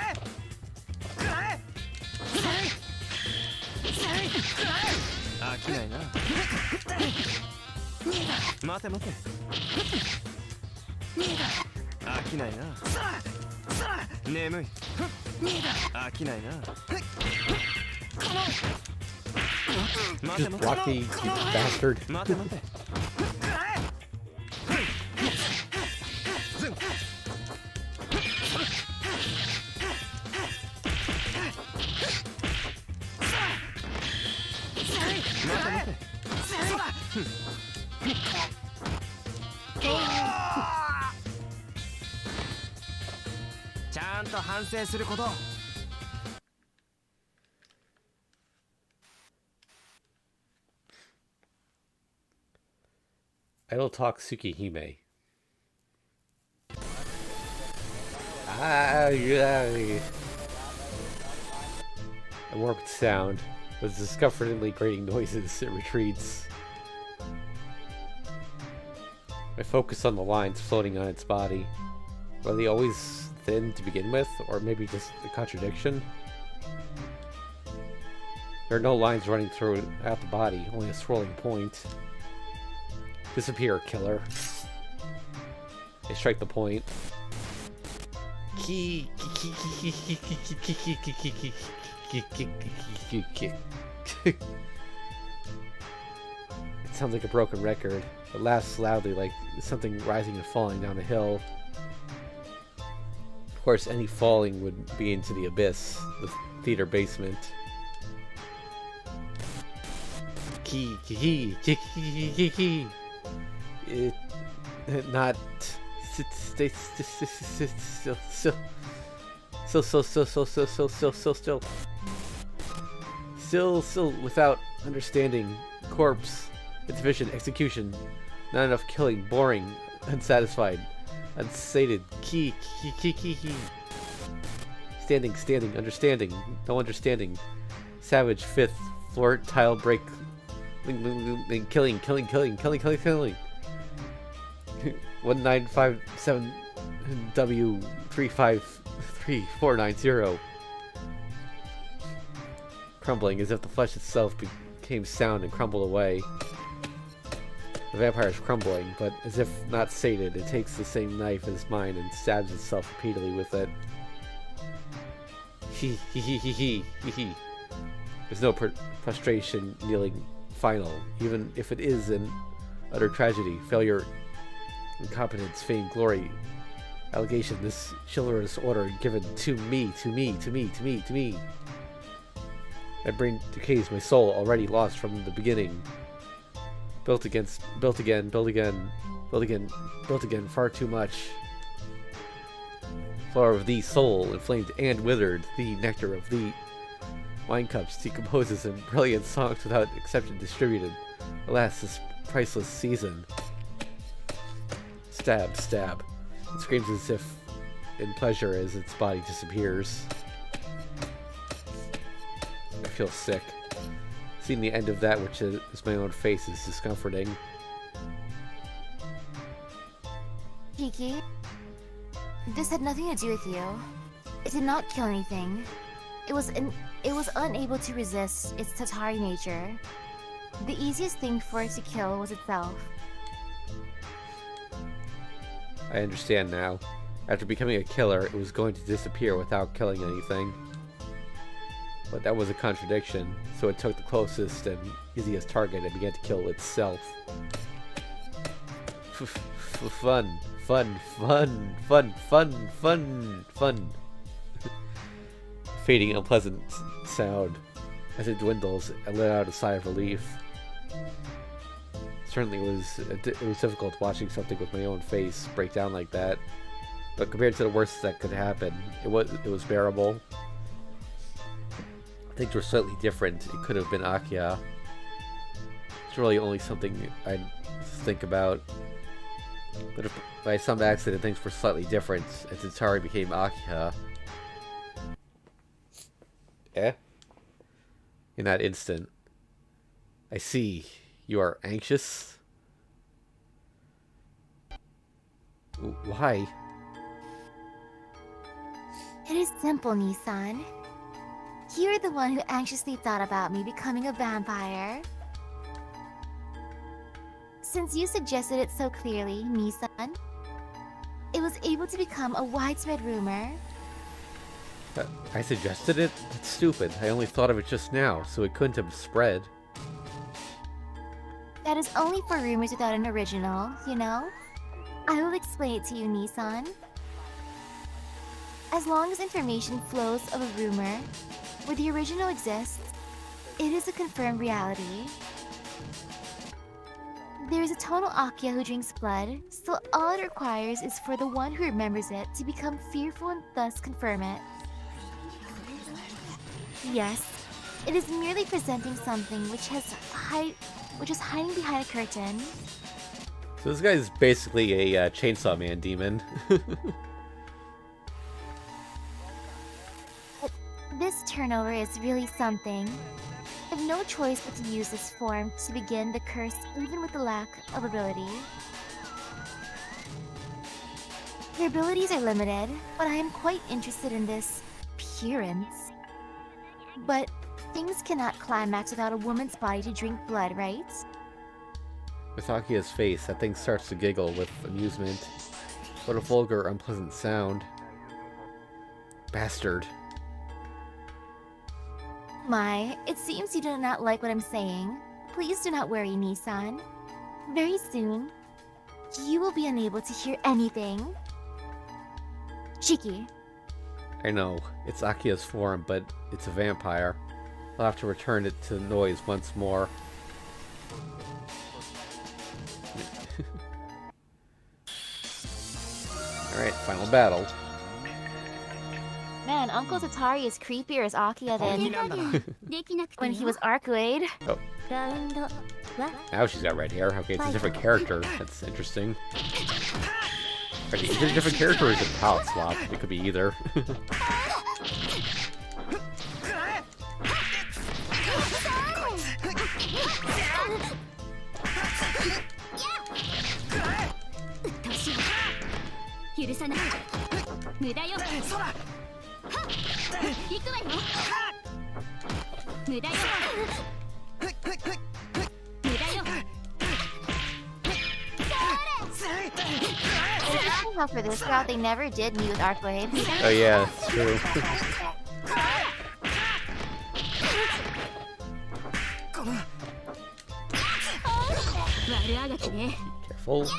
飽きないな。待て待て。飽きないな。眠い。飽きないな。待て Just 待て。 Rocky, you bastard. 待て待て。ちゃんと反省すること。 Idle talk Tsukihime. Ah, yeah. A warped sound. With discomfortingly grating noises, it retreats. I focus on the lines floating on its body. Were they always thin to begin with, or maybe just a contradiction? There are no lines running throughout the body, only a swirling point. Disappear, killer. I strike the point. It sounds like a broken record. It laughs loudly like something rising and falling down a hill. Of course, any falling would be into the abyss, the theater basement. Not stay still without understanding. Corpse, its vision, execution, not enough killing, boring, unsatisfied, unsated. Standing, understanding, no understanding. Savage, fifth, floor tile break, killing. 1957 W353490. Crumbling as if the flesh itself became sound and crumbled away. The vampire is crumbling, but as if not sated, it takes the same knife as mine and stabs itself repeatedly with it. There's no frustration kneeling final, even if it is an utter tragedy, failure, incompetence, fame, glory, allegation, this chivalrous order given to me. My brain decays, my soul already lost from the beginning. Built again, far too much. Flower of thee, soul, inflamed and withered, the nectar of thee. Wine cups decomposes in brilliant songs without exception distributed. Alas, this priceless season. Stab. It screams as if in pleasure as its body disappears. I feel sick. Seeing the end of that which is my own face is discomforting. Kiki, this had nothing to do with you. It did not kill anything. It was unable to resist its Tatari nature. The easiest thing for it to kill was itself. I understand now. After becoming a killer, it was going to disappear without killing anything. But that was a contradiction, so it took the closest and easiest target and began to kill itself. Fun. Fading unpleasant sound. As it dwindles, I let out a sigh of relief. Certainly it was difficult watching something with my own face break down like that, but compared to the worst that could happen, it was bearable. things were slightly different, it could have been Akia. It's really only something I think about. But if by some accident things were slightly different, and Tentari became Akia, in that instant, I see you are anxious. Why? It is simple, Nissan. You're the one who anxiously thought about me becoming a vampire. Since you suggested it so clearly, Nissan, it was able to become a widespread rumor. I suggested it? That's stupid. I only thought of it just now, so it couldn't have spread. That is only for rumors without an original, you know? I will explain it to you, Nissan. As long as information flows of a rumor, where the original exists, it is a confirmed reality. There is a total Akia who drinks blood, so all it requires is for the one who remembers it to become fearful and thus confirm it. Yes, it is merely presenting something which is hiding behind a curtain. So this guy's basically a Chainsaw Man demon. But this turnover is really something. I've no choice but to use this form to begin the curse even with the lack of ability. Their abilities are limited, but I am quite interested in this appearance. But things cannot climax without a woman's body to drink blood, right? With Akia's face, that thing starts to giggle with amusement. What a vulgar, unpleasant sound. Bastard. My, it seems you do not like what I'm saying. Please do not worry, Nissan. Very soon, you will be unable to hear anything. Shiki. I know, it's Akia's form, but it's a vampire. I'll have to return it to noise once more. Alright, final battle. Man, Uncle Tatari is creepier as Akia than when he was Arcuade. Oh. Now she's got red hair. Okay, it's a different character. That's interesting. Okay, is it a different character or is it a palette swap? It could be either. How for this route they never did me with Arcuade. Oh yeah, it's true. Careful.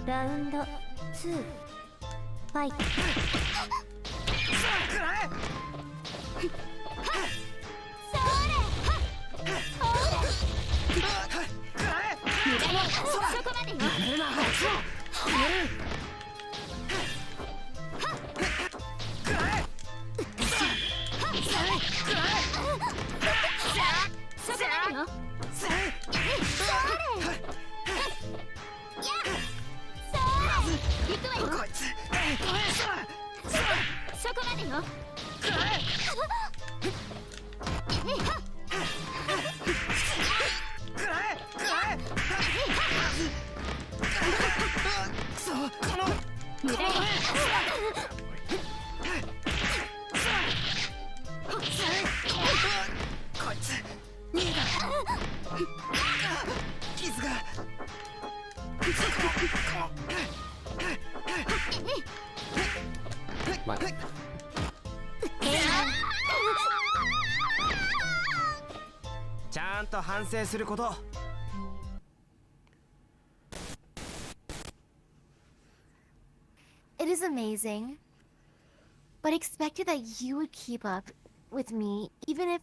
Round 2 fight. It is amazing, but expected that you would keep up with me even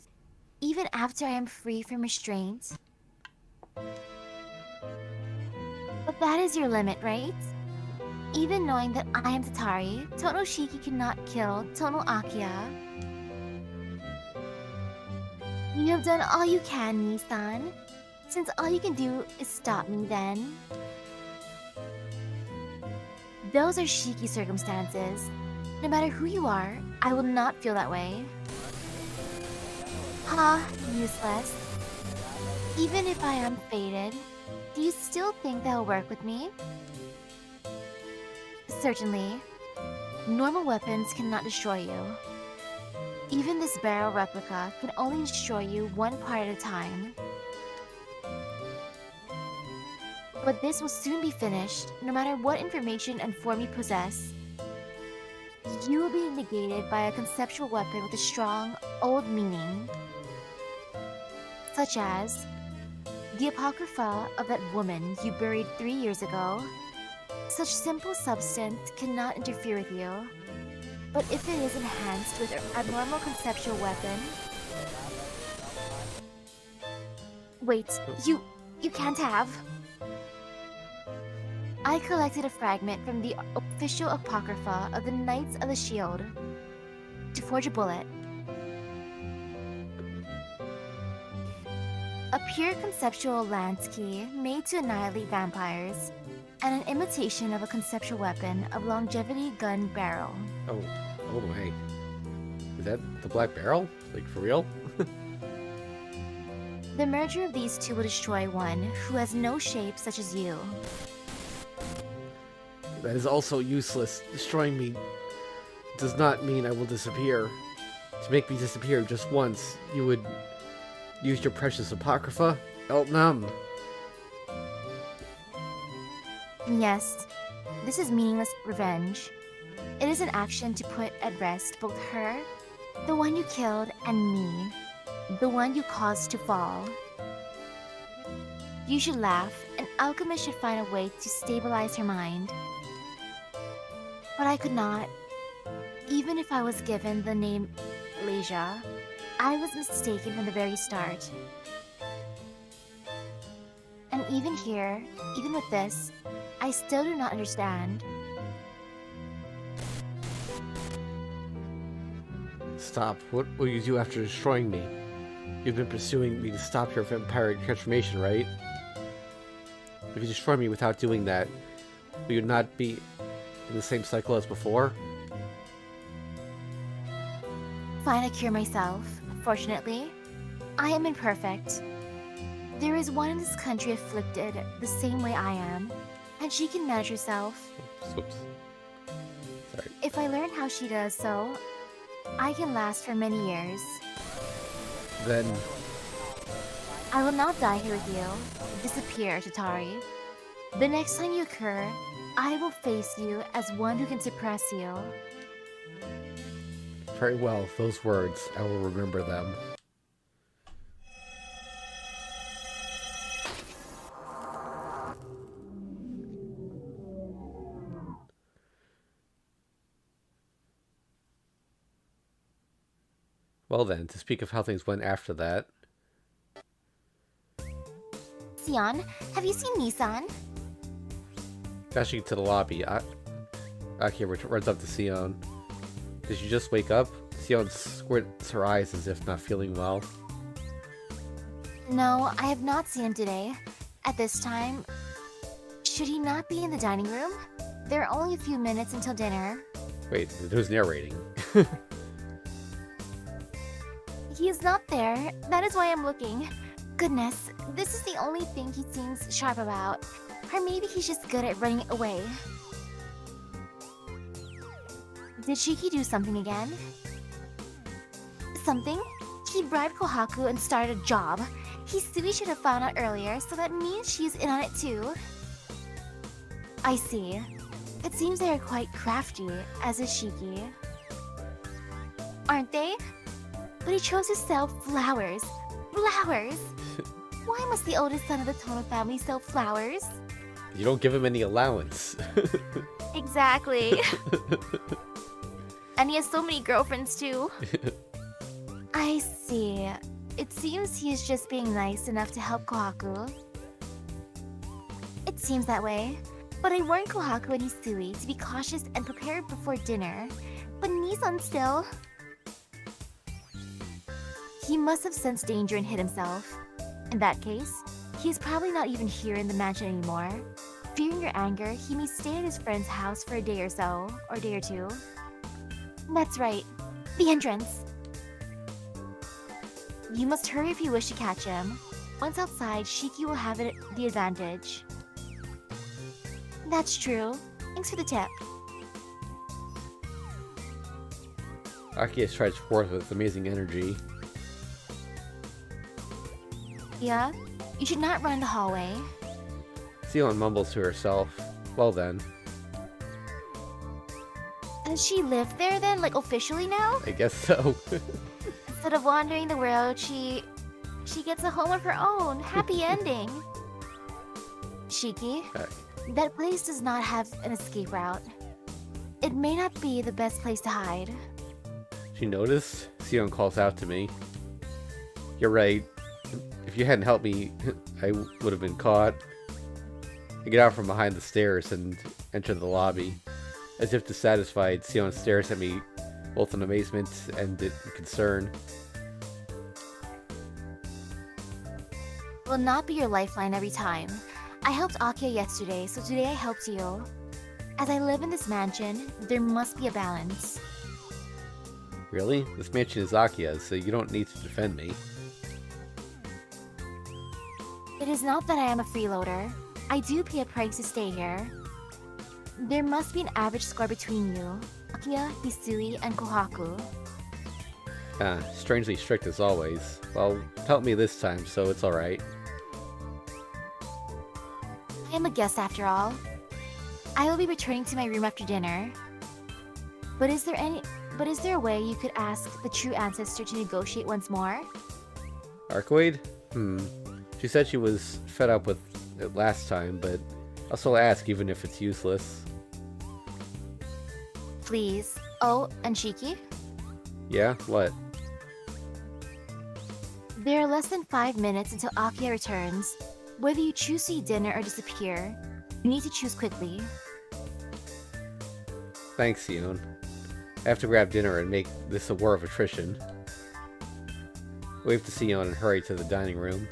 after I am free from restraint. That is your limit, right? Even knowing that I am Tatari, Tonoshiki cannot kill Tono Akia. You have done all you can, Nisan. Since all you can do is stop me, then. Those are Shiki circumstances. No matter who you are, I will not feel that way. Ha, useless. Even if I am fated, do you still think that will work with me? Certainly. Normal weapons cannot destroy you. Even this barrel replica can only destroy you one part at a time. But this will soon be finished, no matter what information and form you possess. You will be negated by a conceptual weapon with a strong, old meaning. Such as the apocrypha of that woman you buried 3 years ago. Such simple substance cannot interfere with you. But if it is enhanced with an abnormal conceptual weapon... Wait, you can't have. I collected a fragment from the official apocrypha of the Knights of the Shield to forge a bullet. A pure conceptual lance key made to annihilate vampires, and an imitation of a conceptual weapon of longevity gun barrel. Oh my. Is that the black barrel? Like, for real? The merger of these two will destroy one who has no shape such as you. That is also useless. Destroying me does not mean I will disappear. To make me disappear just once, you would use your precious apocrypha? Eltnum. Yes, this is meaningless revenge. It is an action to put at rest both her, the one you killed, and me, the one you caused to fall. You should laugh. An alchemist should find a way to stabilize her mind. But I could not. Even if I was given the name Leisha, I was mistaken from the very start. And even here, even with this, I still do not understand. Stop. What will you do after destroying me? You've been pursuing me to stop your vampiric transformation, right? If you destroy me without doing that, will you not be in the same cycle as before? Fine, I cure myself. Fortunately, I am imperfect. There is one in this country afflicted the same way I am, and she can manage herself. Oops. Sorry. If I learn how she does so, I can last for many years. Then I will not die here with you. Disappear, Tatari. The next time you occur, I will face you as one who can suppress you. very well, those words, I will remember them. Well then, to speak of how things went after that. Sion, have you seen Nissan? Dashing to the lobby, Aki runs up to Sion. Did you just wake up? Sion squints her eyes as if not feeling well. No, I have not seen him today. At this time, should he not be in the dining room? There are only a few minutes until dinner. Wait, who's narrating? He is not there. That is why I'm looking. Goodness, this is the only thing he seems sharp about. Or maybe he's just good at running away. Did Shiki do something again? Something? He bribed Kohaku and started a job. Hisui should have found out earlier, so that means she's in on it too. I see. It seems they are quite crafty, as is Shiki. Aren't they? But he chose to sell flowers. Flowers! Why must the oldest son of the Tono family sell flowers? You don't give him any allowance. Exactly. And he has so many girlfriends too. I see. It seems he is just being nice enough to help Kohaku. It seems that way. But I warned Kohaku and Hisui to be cautious and prepared before dinner. But Nissan still... He must have sensed danger and hid himself. In that case, he is probably not even here in the mansion anymore. Fearing your anger, he may stay at his friend's house for a day or so, or day or two. That's right. The entrance. You must hurry if you wish to catch him. Once outside, Shiki will have the advantage. That's true. Thanks for the tip. Akiya strides forth with amazing energy. Yeah? You should not run the hallway. Sion mumbles to herself. Well then, Does she live there then, like officially now? I guess so. Instead of wandering the world, she gets a home of her own. Happy ending. Shiki, that place does not have an escape route. It may not be the best place to hide. She noticed? Sion calls out to me. You're right. If you hadn't helped me, I would have been caught. I get out from behind the stairs and enter the lobby. As if dissatisfied, Sion stares at me, both in amazement and in concern. Will not be your lifeline every time. I helped Akiya yesterday, so today I helped you. As I live in this mansion, there must be a balance. Really? This mansion is Akiya's, so you don't need to defend me. It is not that I am a freeloader. I do pay a price to stay here. There must be an average score between you, Akiya, Hisui, and Kohaku. Strangely strict as always. Well, help me this time, so it's alright. I am a guest after all. I will be returning to my room after dinner. But is there a way you could ask the true ancestor to negotiate once more? Arcwade? She said she was fed up with it last time, but I'll still ask even if it's useless. Please. Oh, and Shiki? Yeah? What? There are less than 5 minutes until Akiya returns. Whether you choose to eat dinner or disappear, you need to choose quickly. Thanks, Sion. I have to grab dinner and make this a war of attrition. Wave to Sion and hurry to the dining room.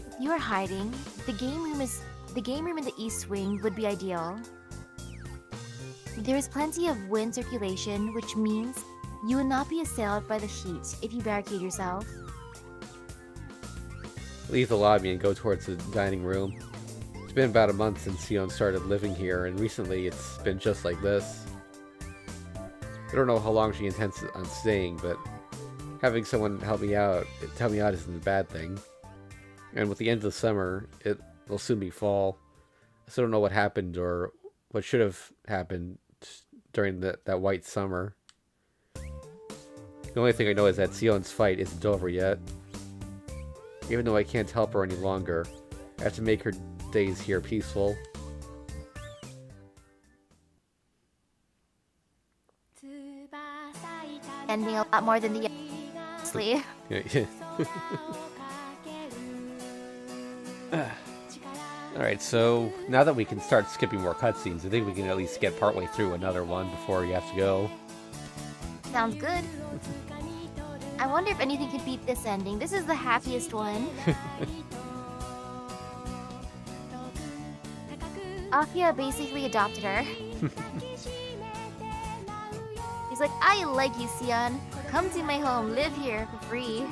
If you are hiding, the game room in the east wing would be ideal. There is plenty of wind circulation, which means you will not be assailed by the heat if you barricade yourself. Leave the lobby and go towards the dining room. It's been about a month since Sion started living here, and recently it's been just like this. I don't know how long she intends on staying, but having someone tell me out isn't a bad thing. And with the end of the summer, it will soon be fall. I still don't know what happened or what should have happened during that white summer. The only thing I know is that Sion's fight isn't over yet. Even though I can't help her any longer, I have to make her days here peaceful. Ending a lot more than the honestly. Alright, so now that we can start skipping more cutscenes, I think we can at least get partway through another one before you have to go. Sounds good. I wonder if anything could beat this ending. This is the happiest one. Akiya basically adopted her. He's like, I like you, Sion. Come to my home, live here for free.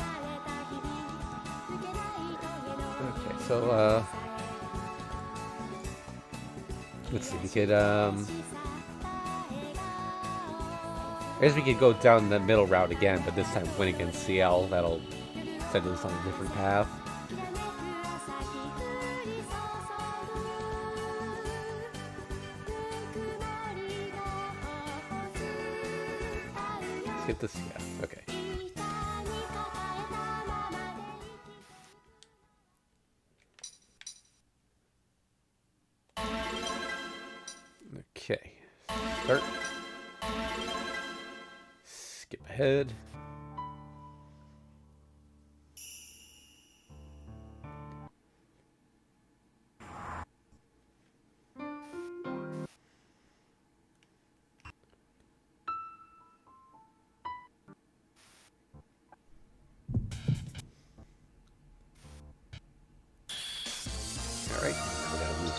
Okay, so, let's see, we could, I guess we could go down the middle route again, but this time win against CL. That'll send us on a different path. Let's get this, yeah, okay. Okay, start. Skip ahead.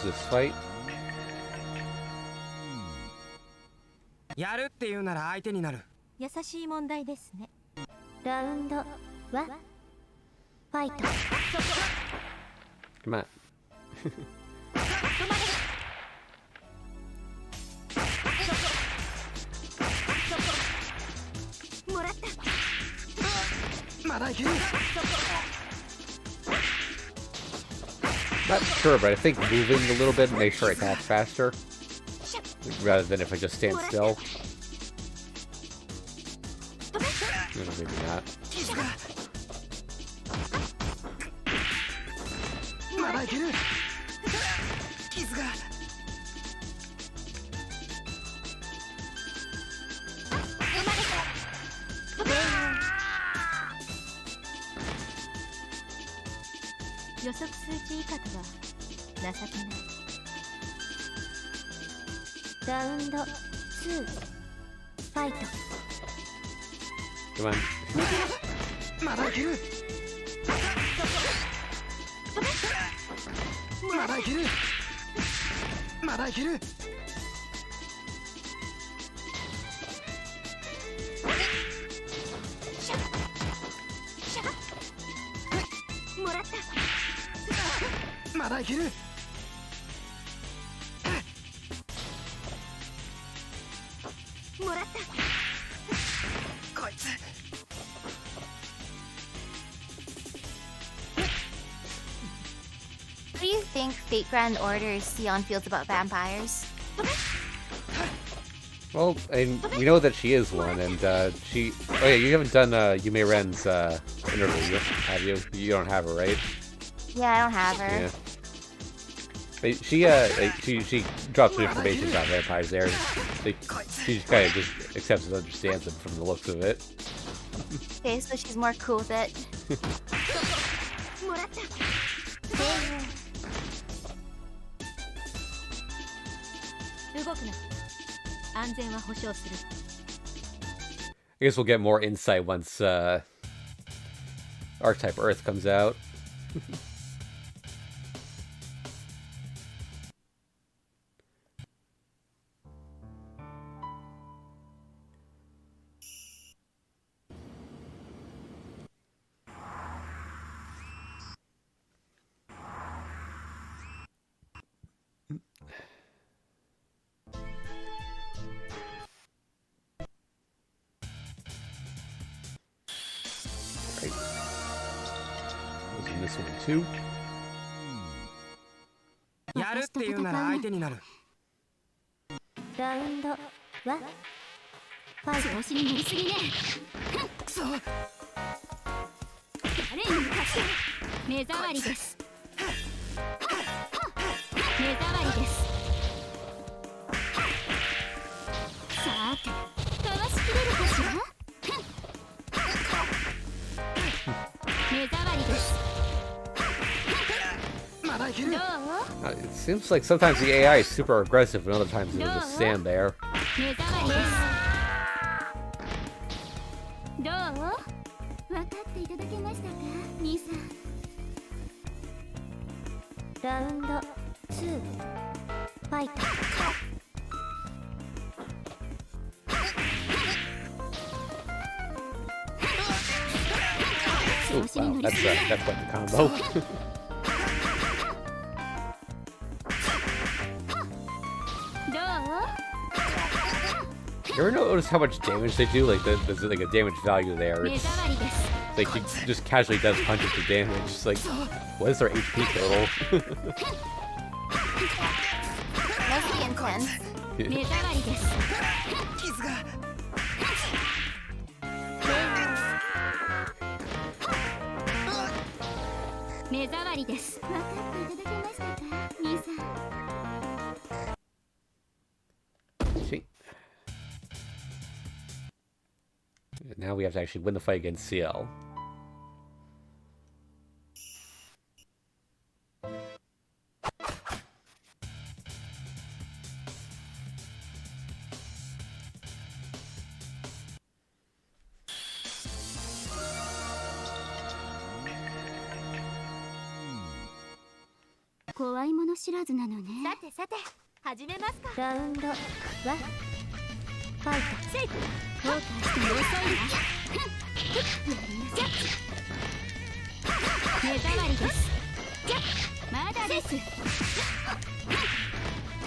this fight. やるって言うなら相手になる。優しい問題ですね。ラウンド1ファイト。 Come on. もらった。まだいける。 Not sure, but I think moving a little bit makes her attack faster. Rather than if I just stand still. Maybe not. まだいける。傷が。予測数値以下とは情けない。ラウンド2ファイト。 Come on. まだいける。まだいける。まだいける。もらった。まだいける。もらった。こいつ。 What do you think Fate Grand Order Sion feels about vampires? Well, and we know that she is one, and she. Oh yeah, you haven't done Yume Ren's interview, have you? You don't have her, right? Yeah, I don't have her. Yeah. But she drops some information about vampires there. She just kind of just accepts and understands them from the looks of it. Okay, so she's more cool with it. 動くな。安全は保証する。 I guess we'll get more insight once Archetype Earth comes out. Right. Was in this one too. やるって言うなら相手になる。ラウンド1ファイト。調子に乗りすぎね。くそ。誰に向かって目障りです。目障りです。さて、かわしきれるかしら。目障りです。 It seems like sometimes the AI is super aggressive, and other times it'll just stand there. 目障りです。どう？分かっていただけましたか、兄さん。ラウンド2ファイト。 Oh, wow, that's quite the combo. You ever notice how much damage they do? Like, there's like a damage value there. It's like she just casually does hundreds of damage. It's like, what is their HP total? Mostly intense. See? Now we have to actually win the fight against CL. 知らずなのね。さてさて始めますか。ラウンド1ファイト。セイク後悔しても遅いわ。目障りです。まだです。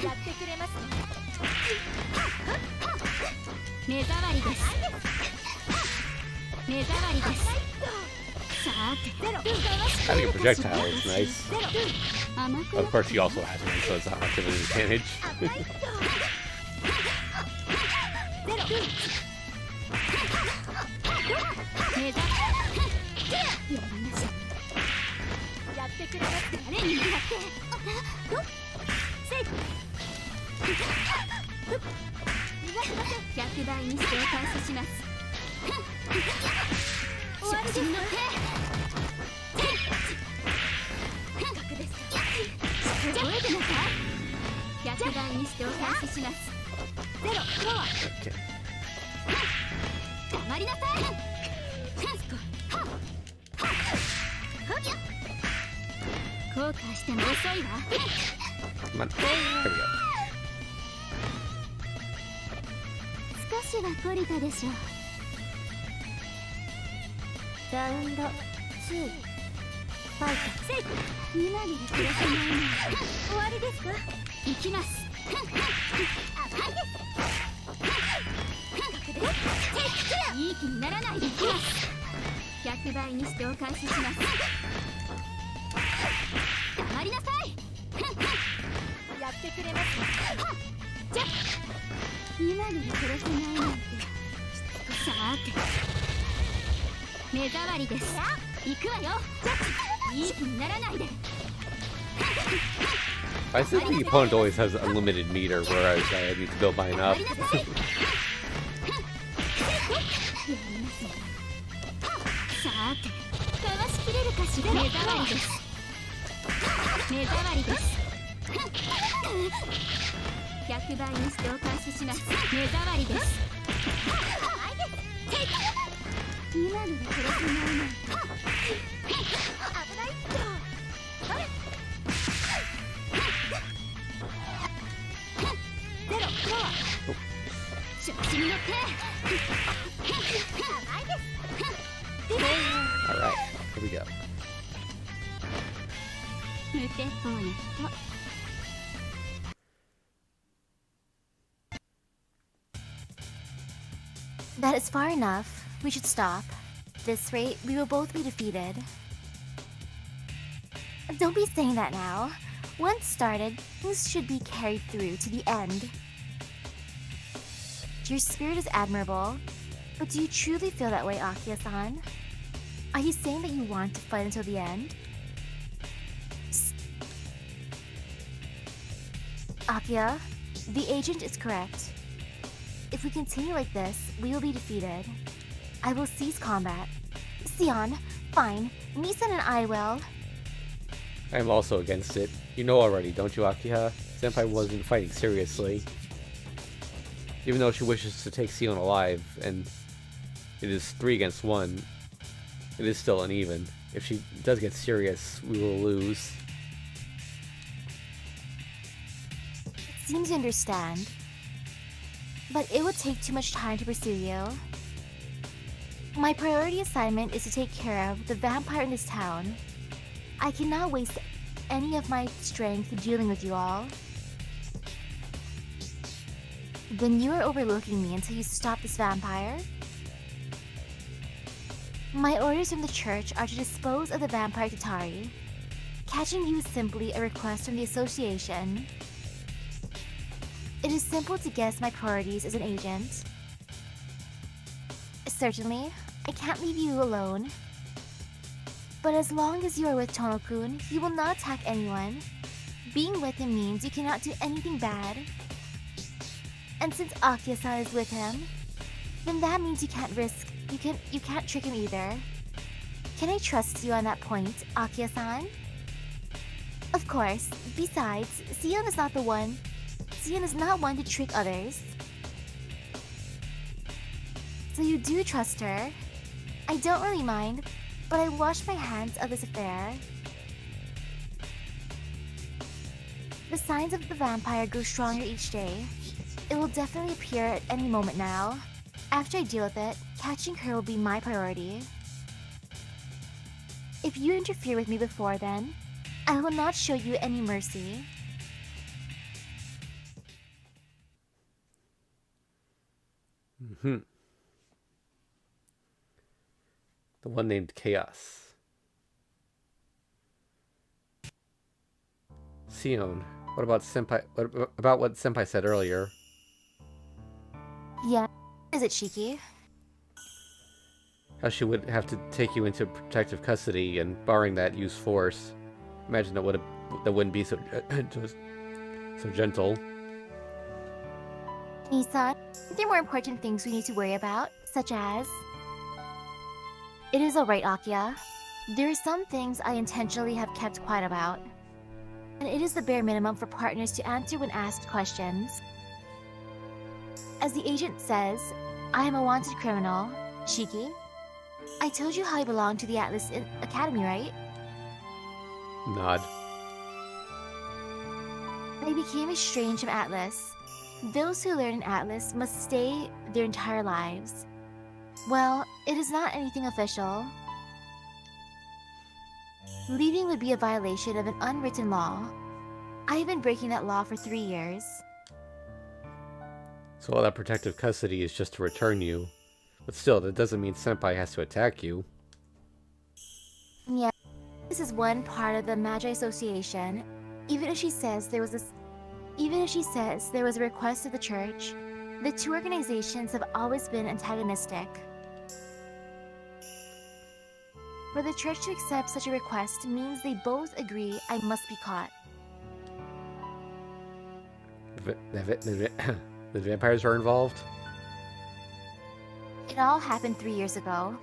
やってくれます。目障りです。目障りです。さて Having a projectile is nice. 甘く Of course, she also has one, so it's not much of an advantage. 目障りやりましょう。やってくれます。誰に向かってセイク100倍にしてお返しします。終わりです。調子に乗って覚えてなさい。100倍にしてお返しします。ゼロロア Okay. 黙りなさい。後悔しても遅いわ。 Come on. There we go. 少しは懲りたでしょう。ラウンド2ファイト。セイク今にで暮らせないの。終わりですか。行きます。いい気にならないで行きます。100倍にしてお返しします。黙りなさい。やってくれます。じゃ今にで暮らせないなんて。さーて目障りです。行くわよ。いい気にならないで。 I think the opponent always has unlimited meter, whereas I need to build mine up. さーてかわしきれるかしら。目障りです。目障りです。100倍にしてお返しします。目障りです。今ので殺せないなんて。危ないっと。ゼロロア調子に乗って。 Alright, here we go. 無鉄砲ネット。 That is far enough. We should stop. This rate, we will both be defeated. Don't be saying that now. Once started, things should be carried through to the end. Your spirit is admirable, but do you truly feel that way, Akiya-san? Are you saying that you want to fight until the end? Akiya, the agent is correct. If we continue like this, we will be defeated. I will cease combat. Sion, fine. Nisan and I will. I am also against it. You know already, don't you, Akiha? Senpai wasn't fighting seriously. Even though she wishes to take Sion alive, and it is 3 against 1, it is still uneven. If she does get serious, we will lose. It seems you understand. But it would take too much time to pursue you. My priority assignment is to take care of the vampire in this town. I cannot waste any of my strength dealing with you all. Then you are overlooking me until you stop this vampire? My orders from the church are to dispose of the vampire Tatari. Catching you is simply a request from the association. It is simple to guess my priorities as an agent. Certainly, I can't leave you alone. But as long as you are with Tono-kun, he will not attack anyone. Being with him means you cannot do anything bad. And since Akiya-san is with him, then that means you can't trick him either. Can I trust you on that point, Akiya-san? Of course. Besides, Sion is not one to trick others. So you do trust her. I don't really mind, but I wash my hands of this affair. The signs of the vampire grow stronger each day. It will definitely appear at any moment now. After I deal with it, catching her will be my priority. If you interfere with me before then, I will not show you any mercy. Hmm. The one named Chaos. Sion, what about Senpai? What about what Senpai said earlier? Yeah. Is it Shiki? How she would have to take you into protective custody, and barring that, use force. Imagine that wouldn't be so gentle. Nissan, there are more important things we need to worry about, such as... It is alright, Akia. There are some things I intentionally have kept quiet about. And it is the bare minimum for partners to answer when asked questions. As the agent says, I am a wanted criminal, Shiki. I told you how I belong to the Atlas Academy, right? Nod. I became estranged from Atlas. Those who learn in Atlas must stay their entire lives. Well, it is not anything official. Leaving would be a violation of an unwritten law. I have been breaking that law for 3 years. So all that protective custody is just to return you. But still, that doesn't mean Senpai has to attack you. Yeah, this is one part of the Magi Association. Even if she says there was a request of the church, the two organizations have always been antagonistic. For the church to accept such a request means they both agree I must be caught. The vampires are involved? It all happened 3 years ago.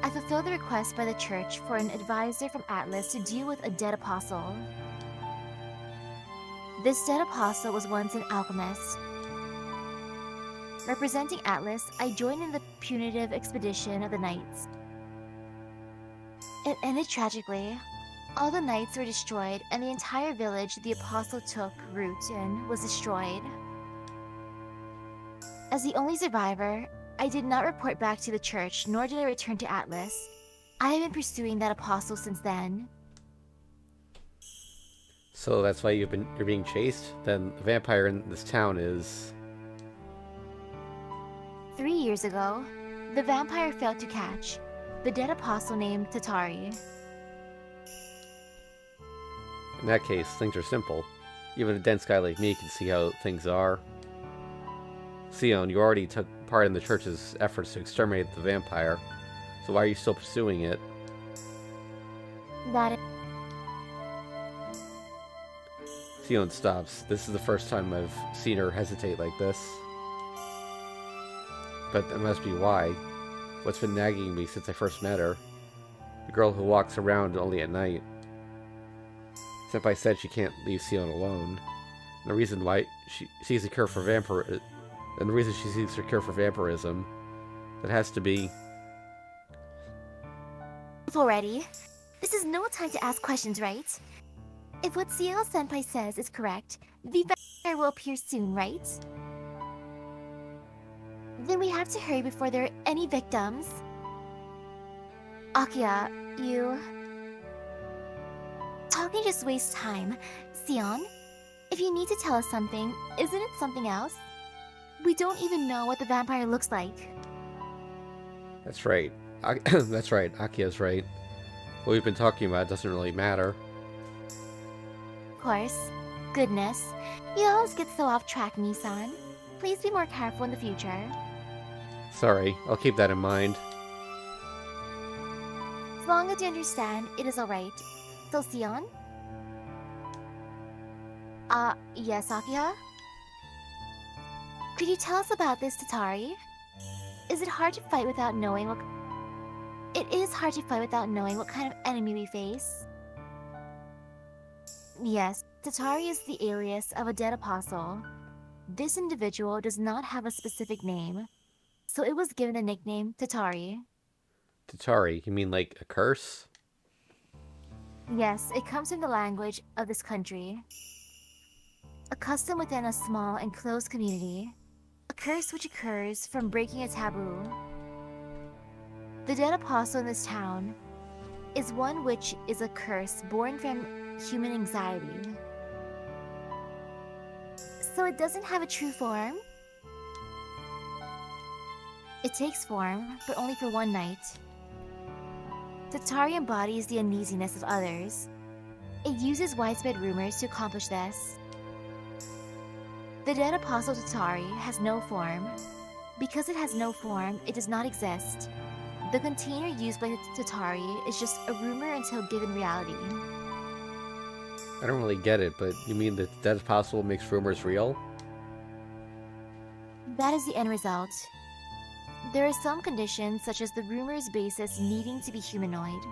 I fulfilled the request by the church for an advisor from Atlas to deal with a dead apostle. This dead apostle was once an alchemist. Representing Atlas, I joined in the punitive expedition of the Knights. It ended tragically. All the Knights were destroyed, and the entire village the apostle took root in was destroyed. As the only survivor, I did not report back to the church, nor did I return to Atlas. I have been pursuing that apostle since then. So that's why you're being chased? Then the vampire in this town is... 3 years ago, the vampire failed to catch the dead apostle named Tatari. In that case, things are simple. Even a dense guy like me can see how things are. Sion, you already took part in the church's efforts to exterminate the vampire, so why are you still pursuing it? That Sion stops. This is the first time I've seen her hesitate like this. But that must be why. What's been nagging me since I first met her? The girl who walks around only at night. Senpai said she can't leave Sion alone. And the reason why she sees a cure for vampirism, that has to be... already. This is no time to ask questions, right? If what CL Senpai says is correct, the vampire will appear soon, right? Then we have to hurry before there are any victims. Akia, you... Talking just wastes time. Sion, if you need to tell us something, isn't it something else? We don't even know what the vampire looks like. That's right. That's right. Akia's right. What we've been talking about doesn't really matter. Of course. Goodness. You always get so off track, Nissan. Please be more careful in the future. Sorry, I'll keep that in mind. As long as you understand, it is alright. So, Sion? Yes, Akia? Could you tell us about this Tatari? Is it hard to fight without knowing what... It is hard to fight without knowing what kind of enemy we face. Yes, Tatari is the alias of a dead apostle. This individual does not have a specific name, so it was given the nickname Tatari. Tatari, you mean like a curse? Yes, it comes from the language of this country. a custom within a small and closed community, a curse which occurs from breaking a taboo. The dead apostle in this town is one which is a curse born from human anxiety. So it doesn't have a true form. It takes form, but only for one night. Tatari embodies the uneasiness of others. It uses widespread rumors to accomplish this. The dead apostle Tatari has no form. Because it has no form, it does not exist. The container used by Tatari is just a rumor until given reality. I don't really get it, but you mean that dead apostle makes rumors real? That is the end result. There are some conditions, such as the rumor's basis needing to be humanoid.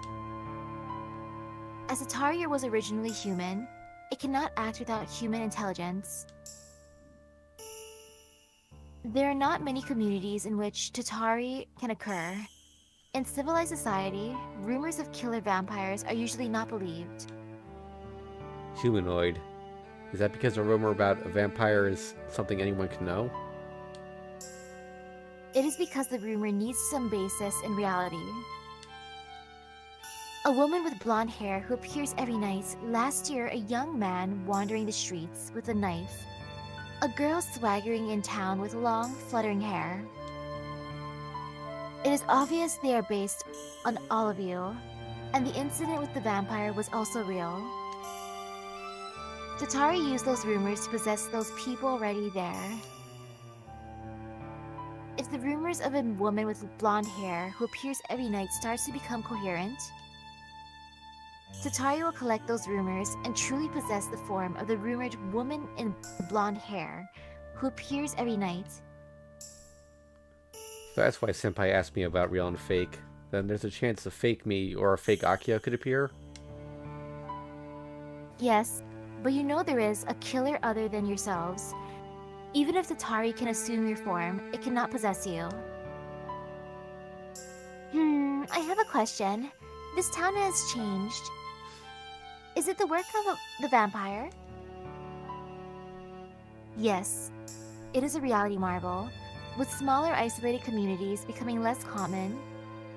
As Tatari was originally human, it cannot act without human intelligence. There are not many communities in which Tatari can occur. In civilized society, rumors of killer vampires are usually not believed. Humanoid. Is that because a rumor about a vampire is something anyone can know? It is because the rumor needs some basis in reality. A woman with blonde hair who appears every night, last year a young man wandering the streets with a knife, a girl swaggering in town with long, fluttering hair. It is obvious they are based on all of you, and the incident with the vampire was also real. Tatari used those rumors to possess those people already there. If the rumors of a woman with blonde hair who appears every night starts to become coherent, Tatari will collect those rumors and truly possess the form of the rumored woman in blonde hair who appears every night. So that's why Senpai asked me about real and fake. Then there's a chance a fake me or a fake Akio could appear? Yes, but you know there is a killer other than yourselves. Even if Tatari can assume your form, it cannot possess you. I have a question. This town has changed. Is it the work of the vampire? Yes, it is a reality marvel. With smaller isolated communities becoming less common,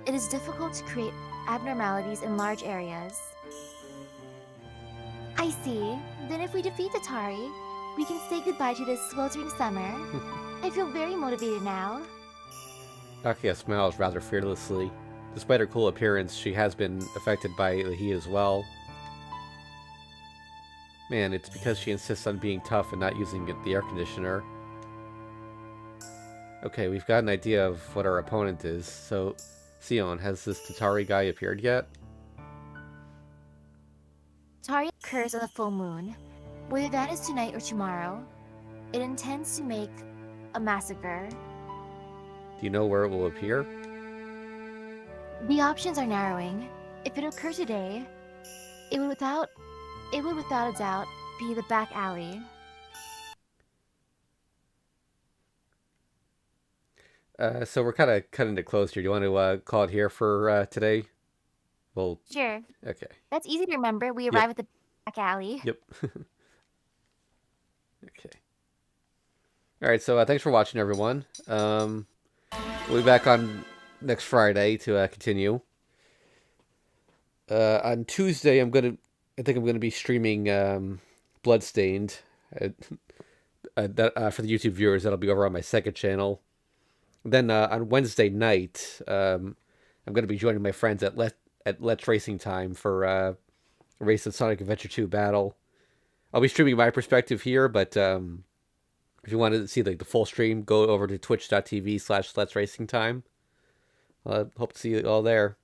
it is difficult to create abnormalities in large areas. I see. Then if we defeat Tatari, we can say goodbye to this sweltering summer. I feel very motivated now. Akio smiles rather fearlessly. Despite her cool appearance, she has been affected by the heat as well. Man, it's because she insists on being tough and not using the air conditioner. Okay, we've got an idea of what our opponent is. So, Sion, has this Tatari guy appeared yet? Tatari occurs on the full moon. Whether that is tonight or tomorrow, it intends to make a massacre. Do you know where it will appear? The options are narrowing. If it occurred today, it would without a doubt be the back alley. So we're kind of cutting it close here. Do you want to call it here for today? Well, Sure. okay. That's easy to remember. We arrive at the back alley. Yep. Okay. All right. So thanks for watching, everyone. We'll be back on next Friday to continue. On Tuesday, I think I'm gonna be streaming Bloodstained. For the YouTube viewers, that'll be over on my second channel. Then on Wednesday night, I'm going to be joining my friends at Let's Racing Time for Race of Sonic Adventure 2 Battle. I'll be streaming my perspective here, but if you want to see the full stream, go over to twitch.tv/Let's Racing Time. Hope to see you all there.